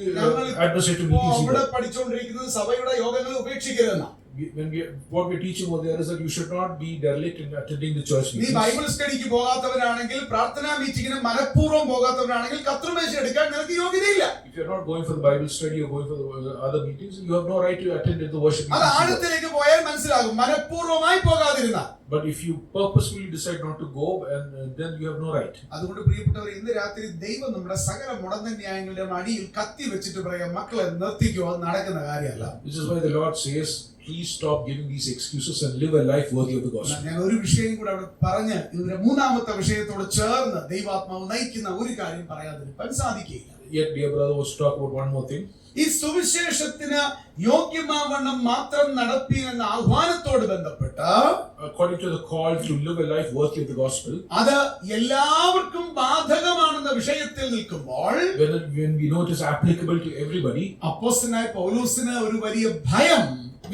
administrative meetings അവിടെ either. പഠിച്ചുകൊണ്ടിരിക്കുന്നത് സഭയുടെ യോഗങ്ങൾ ഉപേക്ഷിക്കരുതെന്നാ. What we're teaching over there is that you should not be derelict in attending the church നീ meetings. ബൈബിൾ സ്റ്റഡിക്ക് പോകാത്തവരാണെങ്കിൽ, പ്രാർത്ഥനാ മീറ്റിങ്ങിന് മനഃപൂർവ്വം പോകാത്തവരാണെങ്കിൽ കർത്തൃമേശ എടുക്കാൻ നിനക്ക് യോഗ്യതയില്ല. If you're not going for the Bible study or going for the other meetings, you have no right to attend the worship അത് meetings either. ആഴത്തിലേക്ക് പോയാൽ മനസ്സിലാകും. മനഃപൂർവ്വമായി പോകാതിരുന്ന. But if you purposefully decide not to go, and then you have no right. അതുകൊണ്ട് പ്രിയപ്പെട്ടവർ, ഇന്ന് രാത്രി ദൈവം നമ്മുടെ സകല മുടന്ത ന്യായങ്ങളുടെ അടിയിൽ കത്തി വെച്ചിട്ട് പറയാം, മക്കളെ നിർത്തിക്കോ, അത് നടക്കുന്ന കാര്യമല്ല. Which is why the Lord says, please stop giving these excuses and live a life worthy of the gospel. ഞാൻ ഒരു വിഷയം കൂടെ അവിടെ പറഞ്ഞ് ഇതിന്റെ മൂന്നാമത്തെ വിഷയത്തോട് ചേർന്ന് ദൈവാത്മാവ് നയിക്കുന്ന ഒരു കാര്യം പറയാതിരിക്കാൻ സാധിക്കില്ല. Yet, dear brother, wants to talk about one more thing. ഈ സുവിശേഷത്തിന് യോഗ്യമാവണ്ണം മാത്രം നടപ്പീൻ എന്ന ആഹ്വാനത്തോട് ബന്ധപ്പെട്ട്, According to the call to live a life worthy of the gospel, അത് എല്ലാവർക്കും ബാധകമാണെന്ന വിഷയത്തിൽ നിൽക്കുമ്പോൾ, when we know it is applicable to everybody, അപ്പോസ്തലനായ പൗലോസിന് ഒരു വലിയ ഭയം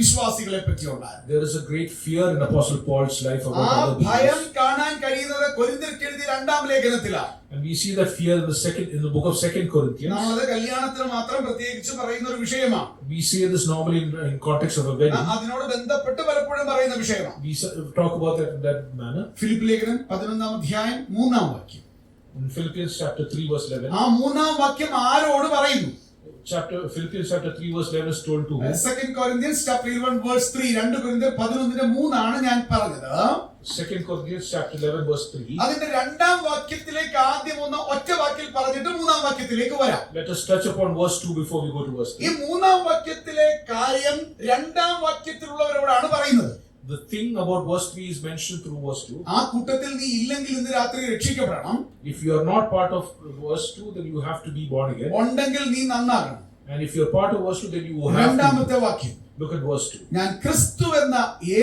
വിശ്വാസികളെ പറ്റിയുണ്ടായിരുന്നു. there is a great fear in Apostle Paul's life about ആ other ഭയം believers. കാണാൻ കഴിയുന്നത് കൊരിന്ത്യർക്ക് എഴുതിയ 2-ാം ലേഖനത്തിലാണ്. And we see that fear in the book of 2 Corinthians. നമ്മളത് കല്യാണത്തിന് മാത്രം പ്രത്യേകിച്ച് പറയുന്ന ഒരു വിഷയമാണ്. We say this normally in context of a wedding. അതിനോട് ബന്ധപ്പെട്ട് പലപ്പോഴും പറയുന്ന വിഷയമാണ്. We talk about that in that manner. Philip ലേഖനം 11-ാം അധ്യായം 3-ാം വാക്യം. In Philippians chapter 3 verse 11. ആ 3-ാം വാക്യം ആരോട് പറയുന്നു? Philippians chapter 3 verse 11 is told to whom? 2 Corinthians chapter 11 verse 3. 2 കൊരിന്ത്യർ 11:3 ആണ് ഞാൻ പറഞ്ഞത്. 2 Corinthians chapter 11 verse 3. അതിന്റെ 2-ാം വാക്യത്തിലേക്ക് ആദ്യം ഒന്ന് ഒറ്റ വാക്കിൽ പറഞ്ഞിട്ട് 3-ാം വാക്യത്തിലേക്ക് വരാം. Let us touch upon verse 2 before we go to verse 3. ഈ 3-ാം വാക്യത്തിലെ കാര്യം 2-ാം വാക്യത്തിലുള്ളവരോടാണ് പറയുന്നത്. The thing about verse 3 is mentioned through verse 2. ആ കൂട്ടത്തിൽ നീ ഇല്ലെങ്കിൽ ഇന്ന് രാത്രി രക്ഷിക്കപ്പെടണം. If you are not part of verse 2, then you have to be born again. ഉണ്ടെങ്കിൽ നീ നന്നാകണം. And if you are part of verse 2, then you have to. രണ്ടാമത്തെ വാക്യം, Look at verse 2. ഞാൻ ക്രിസ്തു എന്ന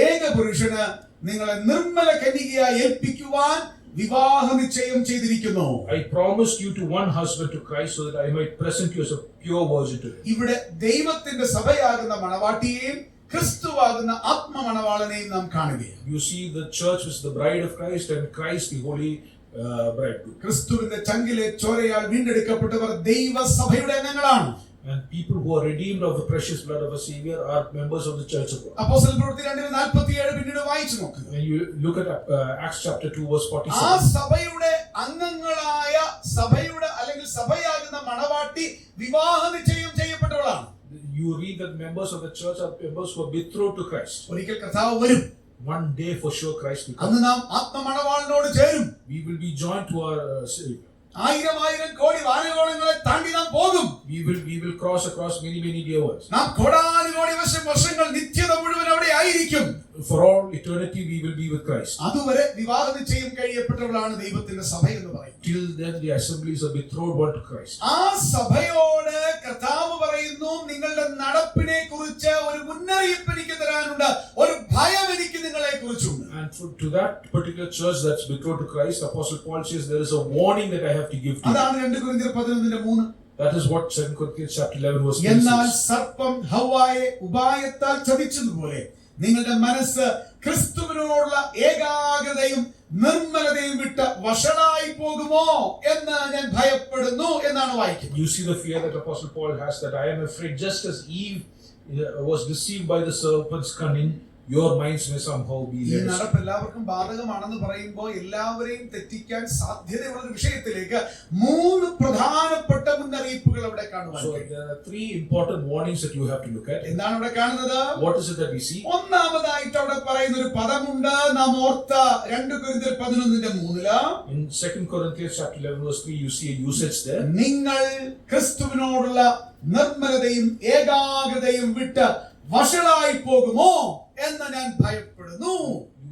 ഏക പുരുഷന് നിങ്ങളെ നിർമ്മല കന്യകയായി ഏൽപ്പിക്കുവാൻ വിവാഹ നിശ്ചയം ചെയ്തിരിക്കുന്നു. I promised you to one husband, to Christ, so that I might present you as a pure virgin to him. ഇവിടെ ദൈവത്തിന്റെ സഭയാകുന്ന മണവാട്ടിയെയും ക്രിസ്തുവാകുന്ന ആത്മമണവാളനെയും നാം കാണുകയാണ്. You see the church is the bride of Christ and Christ the holy bridegroom. ക്രിസ്തുവിന്റെ ചങ്കിലെ ചോരയാൽ വീണ്ടെടുക്കപ്പെട്ടവർ ദൈവസഭയുടെ അംഗങ്ങളാണ്. And people who are redeemed of the precious blood of a Savior are members of the church of God. അപ്പോസ്തല പ്രവൃത്തി 2:47 പിന്നീട് വായിച്ചു നോക്കുക. When you look at Acts chapter 2 verse ആ 47. സഭയുടെ അംഗങ്ങളായ സഭയുടെ അല്ലെങ്കിൽ സഭയാകുന്ന മണവാട്ടി വിവാഹ നിശ്ചയം ചെയ്യപ്പെട്ടവളാണ്. You read that members of the church are members who are betrothed to Christ. ഒരിക്കൽ കർത്താവ് വരും. One day for sure Christ will അന്ന് come. നാം ആത്മമണവാളനോട് ചേരും. We will be joined to our Savior. 1000 കോടി വാനകോളങ്ങളെ താണ്ടി നാം പോകും. We will cross across many dear words. നാം കോടാനുകോടി വർഷങ്ങൾ നിത്യത മുഴുവൻ അവിടെ ആയിരിക്കും. For all eternity we will be with Christ. അതുവരെ വിവാഹ നിശ്ചയം കഴിയപ്പെട്ടവളാണ് ദൈവത്തിന്റെ സഭ എന്ന് പറയും. Till then the assemblies are betrothed one to Christ. ആ സഭയോട് കർത്താവ് പറയുന്നു, നിങ്ങളുടെ നടപ്പിനെ കുറിച്ച് ഒരു മുന്നറിയിപ്പ് എനിക്ക് തരാനുണ്ട്, ഒരു ഭയം എനിക്ക് നിങ്ങളെ കുറിച്ചുണ്ട്. And to that particular church that's betrothed to Christ, Apostle Paul says there is a warning that I have to give to you. അതാണ് 2 കൊരിന്ത്യർ 11:3. That is what 2 Corinthians chapter 11 verse 3 എന്നാൽ says. സർപ്പം ഹവ്വായെ ഉപായത്താൽ ചതിച്ചതുപോലെ നിങ്ങളുടെ മനസ്സ് ക്രിസ്തുവിനോടുള്ള ഏകാഗ്രതയും നിർമ്മലതയും വിട്ട് വഷളായി പോകുമോ എന്ന് ഞാൻ ഭയപ്പെടുന്നു എന്നാണ് വായിക്കുന്നത്. You see the fear that Apostle Paul has, that I am afraid, just as Eve was deceived by the serpent's cunning, your minds may somehow be ഈ led astray. നടപ്പ് എല്ലാവർക്കും ബാധകമാണെന്ന് പറയുമ്പോൾ എല്ലാവരെയും തെറ്റിക്കാൻ സാധ്യതയുള്ള ഒരു വിഷയത്തിലേക്ക് 3 പ്രധാനപ്പെട്ട മുന്നറിയിപ്പുകൾ അവിടെ കാണുവാൻ So കഴിയും. there are 3 important warnings that you have to look at. എന്താണ് ഇവിടെ കാണുന്നത്? What is it that we see? ഒന്നാമതായിട്ട് അവിടെ പറയുന്ന ഒരു പദമുണ്ട്, നാം ഓർത്ത 2 കൊരിന്ത്യർ 11:3. In 2 Corinthians chapter 11 verse 3 you see a usage there. നിങ്ങൾ ക്രിസ്തുവിനോടുള്ള നിർമ്മലതയും ഏകാഗ്രതയും വിട്ട് വഷളായി പോകുമോ എന്ന് ഞാൻ ഭയപ്പെടുന്നു.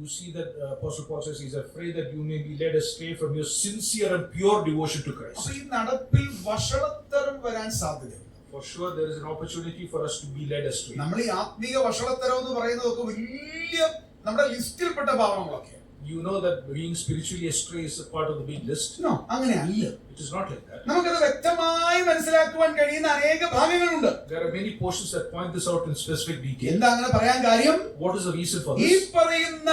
You see that Apostle Paul says he's afraid that you may be led astray from your sincere and pure devotion to Christ. അപ്പോൾ ഈ നടപ്പിൽ വഷളത്തരം വരാൻ സാധ്യതയുണ്ട്. For sure there is an opportunity for us to be led astray. നമ്മൾ ഈ ആത്മീക വഷളത്തരം എന്ന് പറയുന്നതൊക്കെ വലിയ നമ്മുടെ ലിസ്റ്റിൽപ്പെട്ട പാപങ്ങളൊക്കെ. You know that being spiritually astray is a part of the big list. No, അങ്ങനെ അല്ല. It is not like that. നമുക്കത് വ്യക്തമായി മനസ്സിലാക്കുവാൻ കഴിയുന്ന അനേക ഭാഗങ്ങളുണ്ട്. There are many portions that point this out in specific detail. എന്താ അങ്ങനെ പറയാൻ കാര്യം? What is the reason for ഈ this? പറയുന്ന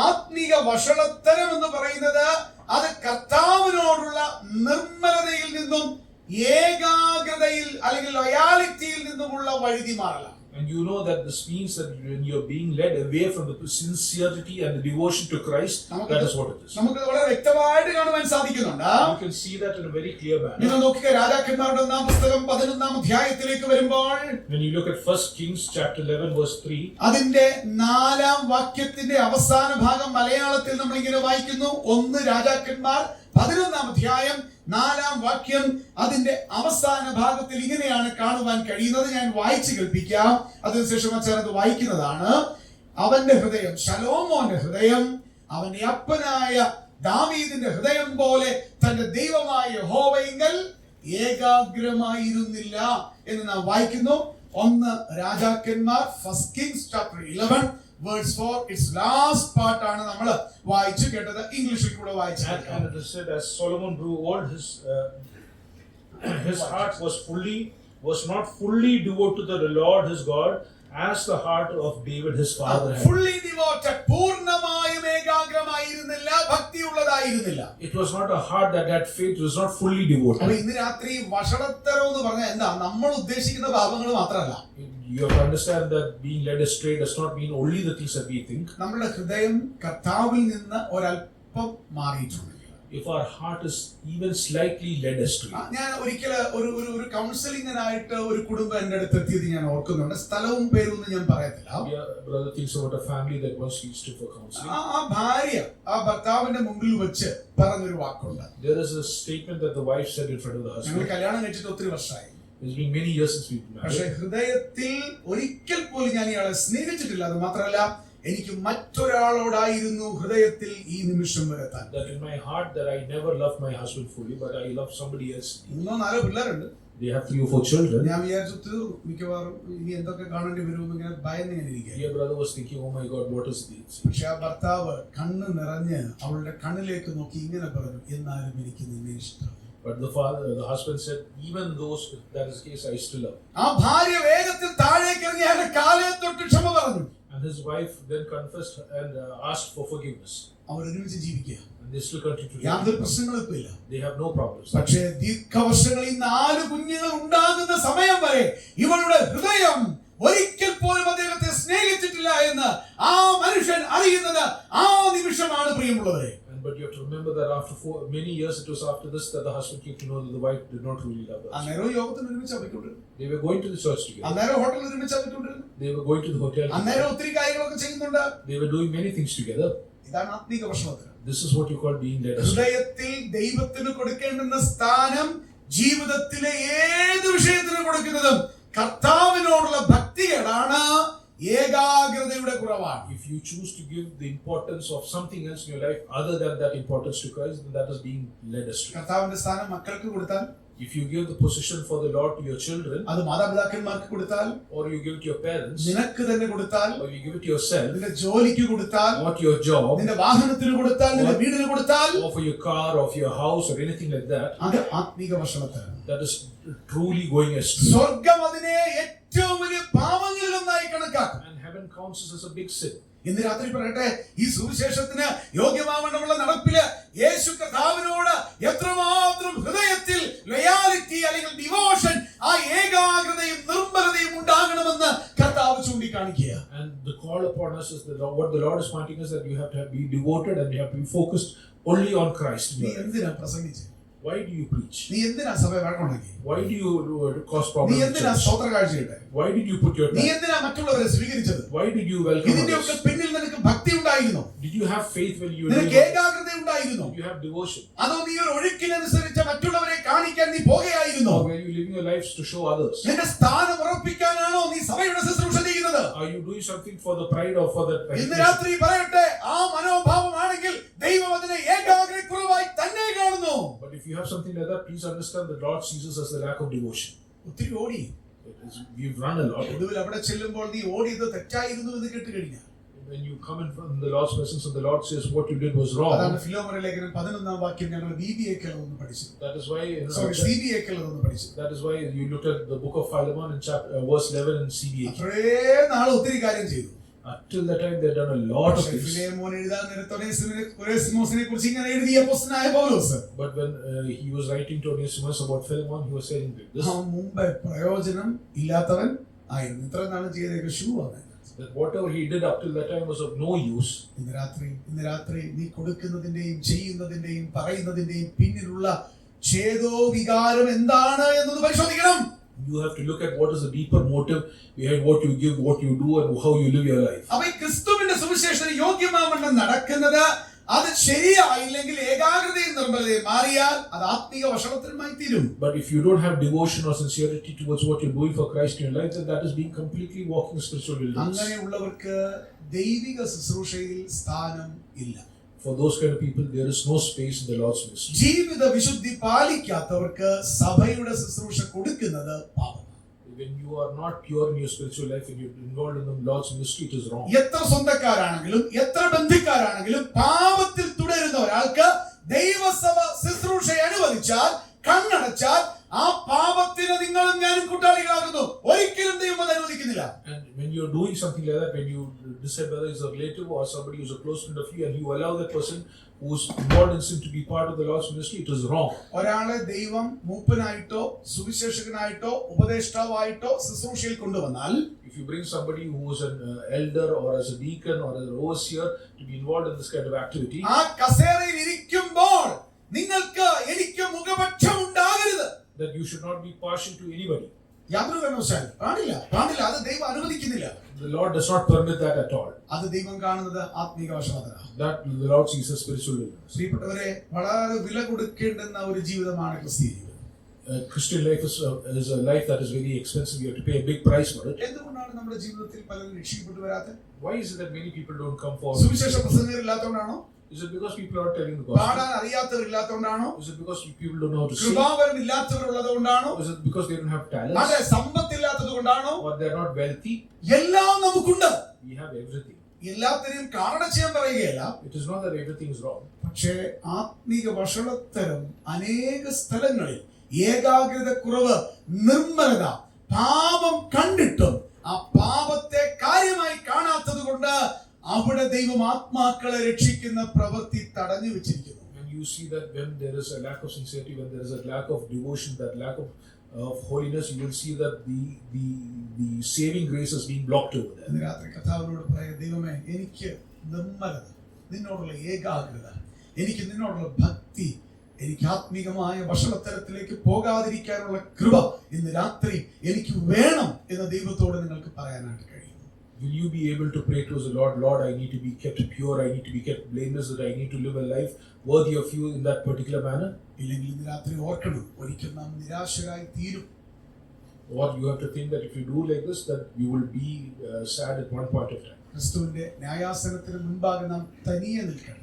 ആത്മീക വഷളത്തരം എന്ന് പറയുന്നത് അത് കർത്താവിനോടുള്ള നിർമ്മലതയിൽ നിന്നും ഏകാഗ്രതയിൽ അല്ലെങ്കിൽ ലോയാലിറ്റിയിൽ നിന്നുമുള്ള വഴുതിമാറലാണ്. And you know that this means that when you're being led away from the sincerity and the devotion to Christ, that is what it is. നമുക്ക് വളരെ വ്യക്തമായിട്ട് കാണുവാൻ സാധിക്കുന്നുണ്ട്. You can see that in a very clear manner. നിങ്ങൾ നോക്കുക, രാജാക്കന്മാരുടെ 1-ാം പുസ്തകം 11-ാം അധ്യായത്തിലേക്ക് വരുമ്പോൾ When you look at 1 Kings chapter 11 verse 3, അതിന്റെ 4-ാം വാക്യത്തിന്റെ അവസാന ഭാഗം മലയാളത്തിൽ നമ്മൾ ഇങ്ങനെ വായിക്കുന്നു. 1 രാജാക്കന്മാർ 11-ാം അധ്യായം 4-ാം വാക്യം അതിന്റെ അവസാന ഭാഗത്തിൽ ഇങ്ങനെയാണ് കാണുവാൻ കഴിയുന്നത്. ഞാൻ വായിച്ചു കേൾപ്പിക്കാം, അതിനുശേഷം അച്ഛൻ അത് വായിക്കുന്നതാണ്. അവന്റെ ഹൃദയം, ശലോമോന്റെ ഹൃദയം അവന്റെ അപ്പനായ ദാവീദിന്റെ ഹൃദയം പോലെ തന്റെ ദൈവമായ യഹോവയിങ്കൽ ഏകാഗ്രമായിരുന്നില്ല എന്ന് നാം വായിക്കുന്നു. 1 രാജാക്കന്മാർ 1 Kings chapter 11 verse 4, its last part ആണ് നമ്മൾ വായിച്ചു കേട്ടത്. ഇംഗ്ലീഷിൽ കൂടെ വായിച്ചു. and it is said, as Solomon grew old, his heart was not fully devoted to the Lord his God, as the heart of David his father had. Fully devoted, പൂർണ്ണമായും ഏകാഗ്രമായിരുന്നില്ല, ഭക്തിയുള്ളതായിരുന്നില്ല. It was not a heart that had faith, it was not fully devoted. അപ്പോൾ ഇന്ന് രാത്രി വഷളത്തരം എന്ന് പറഞ്ഞാൽ എന്താ? നമ്മൾ ഉദ്ദേശിക്കുന്ന പാപങ്ങൾ മാത്രമല്ല. You have to understand that being led astray does not mean only the things that we think. നമ്മുടെ ഹൃദയം കർത്താവിൽ നിന്ന് ഒരല്പം മാറിയിട്ടുണ്ട്. If our heart is even slightly led astray. ഞാൻ ഒരിക്കല് ഒരു കൗൺസിലിംഗിനായിട്ട് ഒരു കുടുംബം എൻ്റെ അടുത്ത് എത്തിയത് ഞാൻ ഓർക്കുന്നുണ്ട്. സ്ഥലവും പേരൊന്നും ഞാൻ പറയത്തില്ല. Brother thinks about a family that once reached him for counseling. ആ ഭാര്യ ആ ഭർത്താവിന്റെ മുമ്പിൽ വെച്ച് പറഞ്ഞൊരു വാക്കുണ്ട്. There is a statement that the wife said in front of the husband. ഞങ്ങൾ കല്യാണം കഴിച്ചിട്ട് ഒത്തിരി വർഷമായി. It's been many years since we've been പക്ഷേ married. ഹൃദയത്തിൽ ഒരിക്കൽ പോലും ഞാൻ ഇയാളെ സ്നേഹിച്ചിട്ടില്ല. അത് മാത്രമല്ല, എനിക്ക് മറ്റൊരാളോടായിരുന്നു ഹൃദയത്തിൽ ഈ നിമിഷം വരെ താൻ. That in my heart that I never loved my husband fully, but I love somebody else. 3-4 പിള്ളേരുണ്ട്. They have 3 or 4 children. ഞാൻ വിചാരിച്ചു തീർന്നു, മിക്കവാറും ഇനി എന്തൊക്കെ കാണേണ്ടി വരുമെന്ന് ഇങ്ങനെ ഭയന്ന് ഇങ്ങനെ ഇരിക്കുക. Your brother was thinking, oh my God, what is this? പക്ഷെ ആ ഭർത്താവ് കണ്ണ് നിറഞ്ഞ് അവളുടെ കണ്ണിലേക്ക് നോക്കി ഇങ്ങനെ പറഞ്ഞു, എന്നാലും എനിക്ക് നിന്നെ ഇഷ്ടം. But the husband said, even though that is the case, I still love. ആ ഭാര്യ വേഗത്തിൽ താഴേക്ക് ഇറങ്ങി അയാളുടെ കാലേ തൊട്ട് ക്ഷമ പറഞ്ഞു. And his wife then confessed and asked for forgiveness. അവർ ഒരുമിച്ച് ജീവിക്കുക. And they still continue to live. യാതൊരു പ്രശ്നങ്ങളും ഇപ്പൊ ഇല്ല. They have no problems. പക്ഷേ ദീർഘവർഷങ്ങളിൽ 4 കുഞ്ഞുങ്ങൾ ഉണ്ടാകുന്ന സമയം വരെ ഇവളുടെ ഹൃദയം ഒരിക്കൽ പോലും അദ്ദേഹത്തെ സ്നേഹിച്ചിട്ടില്ല എന്ന് ആ മനുഷ്യൻ അറിയുന്നത് ആ നിമിഷമാണ്, പ്രിയമുള്ളവരെ. But you have to remember that after many years, it was after this that the husband came to know that the wife did not really love us. അന്നേരം യോഗത്തിന് ഒരുമിച്ച് പോയിക്കൊണ്ടിരുന്നു. They were going to the church together. അന്നേരം ഹോട്ടലിൽ ഒരുമിച്ച് പോയിക്കൊണ്ടിരുന്നു. They were going to the hotel. അന്നേരം ഒത്തിരി കാര്യങ്ങളൊക്കെ ചെയ്യുന്നുണ്ട്. They were doing many things together. ഇതാണ് ആത്മീക വഷളത്തരം. This is what you call being led astray. ഹൃദയത്തിൽ ദൈവത്തിന് കൊടുക്കേണ്ടുന്ന സ്ഥാനം ജീവിതത്തിലെ ഏത് വിഷയത്തിന് കൊടുക്കുന്നതും കർത്താവിനോടുള്ള ഭക്തികളാണ്, ഏകാഗ്രതയുടെ കുറവാണ്. If you choose to give the importance of something else in your life other than that importance to Christ, then that is being led astray. കർത്താവിന്റെ സ്ഥാനം മക്കൾക്ക് കൊടുത്താൽ, If you give the position for the Lord to your children, അത് മാതാപിതാക്കന്മാർക്ക് കൊടുത്താൽ, or you give it to your parents, നിനക്ക് തന്നെ കൊടുത്താൽ, or you give it to yourself, നിന്റെ ജോലിക്ക് കൊടുത്താൽ, or to your job, നിന്റെ വാഹനത്തിന് കൊടുത്താൽ, നിന്റെ വീടിന് കൊടുത്താൽ, or for your car, or for your house, or anything like that, അത് ആത്മീക വഷളത്തരം. that is truly going astray. സ്വർഗം അതിനെ ഏറ്റവും വലിയ പാപങ്ങളിൽ ഒന്നായി കണക്കാക്കും. And heaven counts this as a big sin. ഇന്ന് രാത്രി പറയട്ടെ, ഈ സുവിശേഷത്തിന് യോഗ്യമാവണ്ണമുള്ള നടപ്പില് യേശു കർത്താവിനോട് എത്രമാത്രം ഹൃദയത്തിൽ ലോയാലിറ്റി അല്ലെങ്കിൽ ഡിവോഷൻ, ആ ഏകാഗ്രതയും നിർമ്മലതയും ഉണ്ടാകണമെന്ന് കർത്താവ് ചൂണ്ടിക്കാണിക്കുക. And the call upon us is that what the Lord is pointing us that you have to be devoted and you have to be focused only on Christ. നീ എന്തിനാ പ്രസംഗിച്ച്? Why do you preach? നീ എന്തിനാ സഭ വഴക്കുണ്ടാക്കി? Why do you cause നീ problems? എന്തിനാ സ്തോത്ര കാഴ്ചയിട്ടെ? Why did you put your നീ time? എന്തിനാ മറ്റുള്ളവരെ സ്വീകരിച്ചത്? Why did you welcome ഇതിന്റെയൊക്കെ others? പിന്നിൽ നിനക്ക് ഭക്തി ഉണ്ടായിരുന്നു? Did you have faith when you were നിനക്ക് doing it? ഏകാഗ്രത ഉണ്ടായിരുന്നു? Did you have devotion? അതോ നീ ഒരു ഒഴുക്കിനനുസരിച്ച് മറ്റുള്ളവരെ കാണിക്കാൻ നീ പോകുകയായിരുന്നു? Or were you living your lives to show others? നിന്റെ സ്ഥാനം ഉറപ്പിക്കാനാണോ നീ സഭയുടെ ശുശ്രൂഷ ചെയ്യുന്നത്? Are you doing something for the pride or for the ഇന്ന് recognition? രാത്രി പറയട്ടെ, ആ മനോഭാവമാണെങ്കിൽ ദൈവം അതിനെ ഏകാഗ്രക്കുറവായി തന്നെ കാണുന്നു. But if you have something like that, please understand the Lord sees us as the lack of devotion. ഒത്തിരി ഓടി. We've run a lot. ഒടുവിൽ അവിടെ ചെല്ലുമ്പോൾ നീ ഓടിയത് തെറ്റായിരുന്നു എന്ന് കേട്ട് കഴിഞ്ഞാൽ, when you come in from the Lord's presence and the Lord says what you did was അതാണ് wrong. ഫിലോമോന ലേഖനം 11-ാം വാക്യം ഞങ്ങൾ BBA ഒന്ന് പഠിച്ചു. That is why CBA ഒന്ന് പഠിച്ചു. that is why you looked at the book of Philemon in verse 11 in CBA. അത്രേ നാൾ ഒത്തിരി കാര്യം ചെയ്തു. Until that time they had done a lot of things. ഫിലോമോൻ എഴുതാൻ ഒനേസിമോസിനെ കുറിച്ച് ഇങ്ങനെ എഴുതിയ അപ്പോസ്തലനായ പൗലോസ്, But when he was writing to Onesimus about Philemon, he was saying this, മുമ്പേ പ്രയോജനം ഇല്ലാത്തവൻ ആയിരുന്നു. ഇത്ര നാളും ചെയ്ത ഷൂ ആണ്. that whatever he did up till that time was of no use. ഇന്ന് രാത്രി നീ കൊടുക്കുന്നതിന്റെയും ചെയ്യുന്നതിന്റെയും പറയുന്നതിന്റെയും പിന്നിലുള്ള ഛേദോ വികാരം എന്താണ് എന്നത് പരിശോധിക്കണം. You have to look at what is the deeper motive behind what you give, what you do, and how you live your life. അപ്പൊ ഈ ക്രിസ്തുവിന്റെ സുവിശേഷത്തിന് യോഗ്യമാവണ്ണം നടക്കുന്നത് അത് ശരിയായില്ലെങ്കിൽ ഏകാഗ്രതയും നിർമ്മലതയും മാറിയാൽ അത് ആത്മീക വഷളത്തരമായി തീരും. But if you don't have devotion or sincerity towards what you're doing for Christ in your life, then that is being completely walking spiritual wilderness. അങ്ങനെയുള്ളവർക്ക് ദൈവിക ശുശ്രൂഷയിൽ സ്ഥാനം ഇല്ല. For those kind of people, there is no space in the Lord's ministry. ജീവിത വിശുദ്ധി പാലിക്കാത്തവർക്ക് സഭയുടെ ശുശ്രൂഷ കൊടുക്കുന്നത് പാപം. When you are not pure in your spiritual life and you're involved in the Lord's ministry, it is wrong. എത്ര സ്വന്തക്കാരാണെങ്കിലും എത്ര ബന്ധുക്കാരാണെങ്കിലും പാപത്തിൽ തുടരുന്ന ഒരാൾക്ക് ദൈവസഭ ശുശ്രൂഷ അനുവദിച്ചാൽ, കണ്ണടച്ചാൽ, ആ പാപത്തിന് നിങ്ങളും ഞാനും കൂട്ടാളികളാകുന്നു. ഒരിക്കലും ദൈവം അത് അനുവദിക്കുന്നില്ല. And when you're doing something like that, when you decide whether it's a relative or somebody who's a close friend of you, and you allow that person who's involved in sin to be part of the Lord's ministry, it is wrong. ഒരാളെ ദൈവം മൂപ്പനായിട്ടോ സുവിശേഷകനായിട്ടോ ഉപദേഷ്ടാവായിട്ടോ ശുശ്രൂഷയിൽ കൊണ്ടുവന്നാൽ, If you bring somebody who is an elder or as a deacon or as an overseer to be involved in this kind of activity, ആ കസേരയിൽ ഇരിക്കുമ്പോൾ നിങ്ങൾക്ക് എനിക്ക് മുഖപക്ഷം ഉണ്ടാകരുത്. that you should not be partial to anybody. യാതൊരു കാരണവശാലും പാടില്ല. അത് ദൈവം അനുവദിക്കുന്നില്ല. The Lord does not permit that at all. അത് ദൈവം കാണുന്നത് ആത്മീക വഷളത്തരമാണ്. That the Lord sees as spiritual wilderness. പ്രിയപ്പെട്ടവരെ, വളരെ വില കൊടുക്കേണ്ടുന്ന ഒരു ജീവിതമാണ് ക്രിസ്തീയ ജീവിതം. Christian life is a life that is very expensive. You have to pay a big price for it. എന്തുകൊണ്ടാണ് നമ്മുടെ ജീവിതത്തിൽ പലരും രക്ഷിക്കപ്പെട്ടു വരാത്തത്? Why is it that many people don't come forward? സുവിശേഷ പ്രസംഗകരില്ലാത്തതുകൊണ്ടാണോ? Is it because people are telling the gospel? പാടാൻ അറിയാത്തവരില്ലാത്തതുകൊണ്ടാണോ? Is it because people don't know how to sing? കൃപാവരം ഇല്ലാത്തവരുള്ളത് കൊണ്ടാണോ? Is it because they don't have talents? അതെ, സമ്പത്തില്ലാത്തത് കൊണ്ടാണോ? Or they are not wealthy? എല്ലാം നമുക്കുണ്ട്. We have everything. എല്ലാത്തിനെയും കാരണം ചെയ്യാൻ പറയുകയല്ല. It is not that everything is wrong. പക്ഷേ ആത്മീക വഷളത്തരം അനേക സ്ഥലങ്ങളിൽ ഏകാഗ്രത കുറവ്, നിർമ്മലത, പാപം കണ്ടിട്ടും ആ പാപത്തെ കാര്യമായി കാണാത്തത് കൊണ്ട് അവിടെ ദൈവം ആത്മാക്കളെ രക്ഷിക്കുന്ന പ്രവൃത്തി തടഞ്ഞു വെച്ചിരിക്കുന്നു. And you see that when there is a lack of sincerity, when there is a lack of devotion, that lack of holiness, you will see that the saving grace is being blocked over there. ഇന്ന് രാത്രി കർത്താവിനോട് പറയാം, ദൈവമേ, എനിക്ക് നിർമ്മലത, നിന്നോടുള്ള ഏകാഗ്രത, എനിക്ക് നിന്നോടുള്ള ഭക്തി, എനിക്ക് ആത്മീകമായ വഷളത്തരത്തിലേക്ക് പോകാതിരിക്കാനുള്ള കൃപ ഇന്ന് രാത്രി എനിക്ക് വേണം എന്ന് ദൈവത്തോട് നിങ്ങൾക്ക് പറയാനായിട്ട് കഴിയും. Will you be able to pray to the Lord, Lord, I need to be kept pure, I need to be kept blameless, that I need to live a life worthy of you in that particular manner? ഇല്ലെങ്കിൽ ഇന്ന് രാത്രി ഓർക്കണം, ഒരിക്കൽ നാം നിരാശരായി തീരും. Or you have to think that if you do like this, that you will be sad at one point of time. ക്രിസ്തുവിന്റെ ന്യായാസനത്തിന് മുൻപാകെ നാം തനിയെ നിൽക്കണം.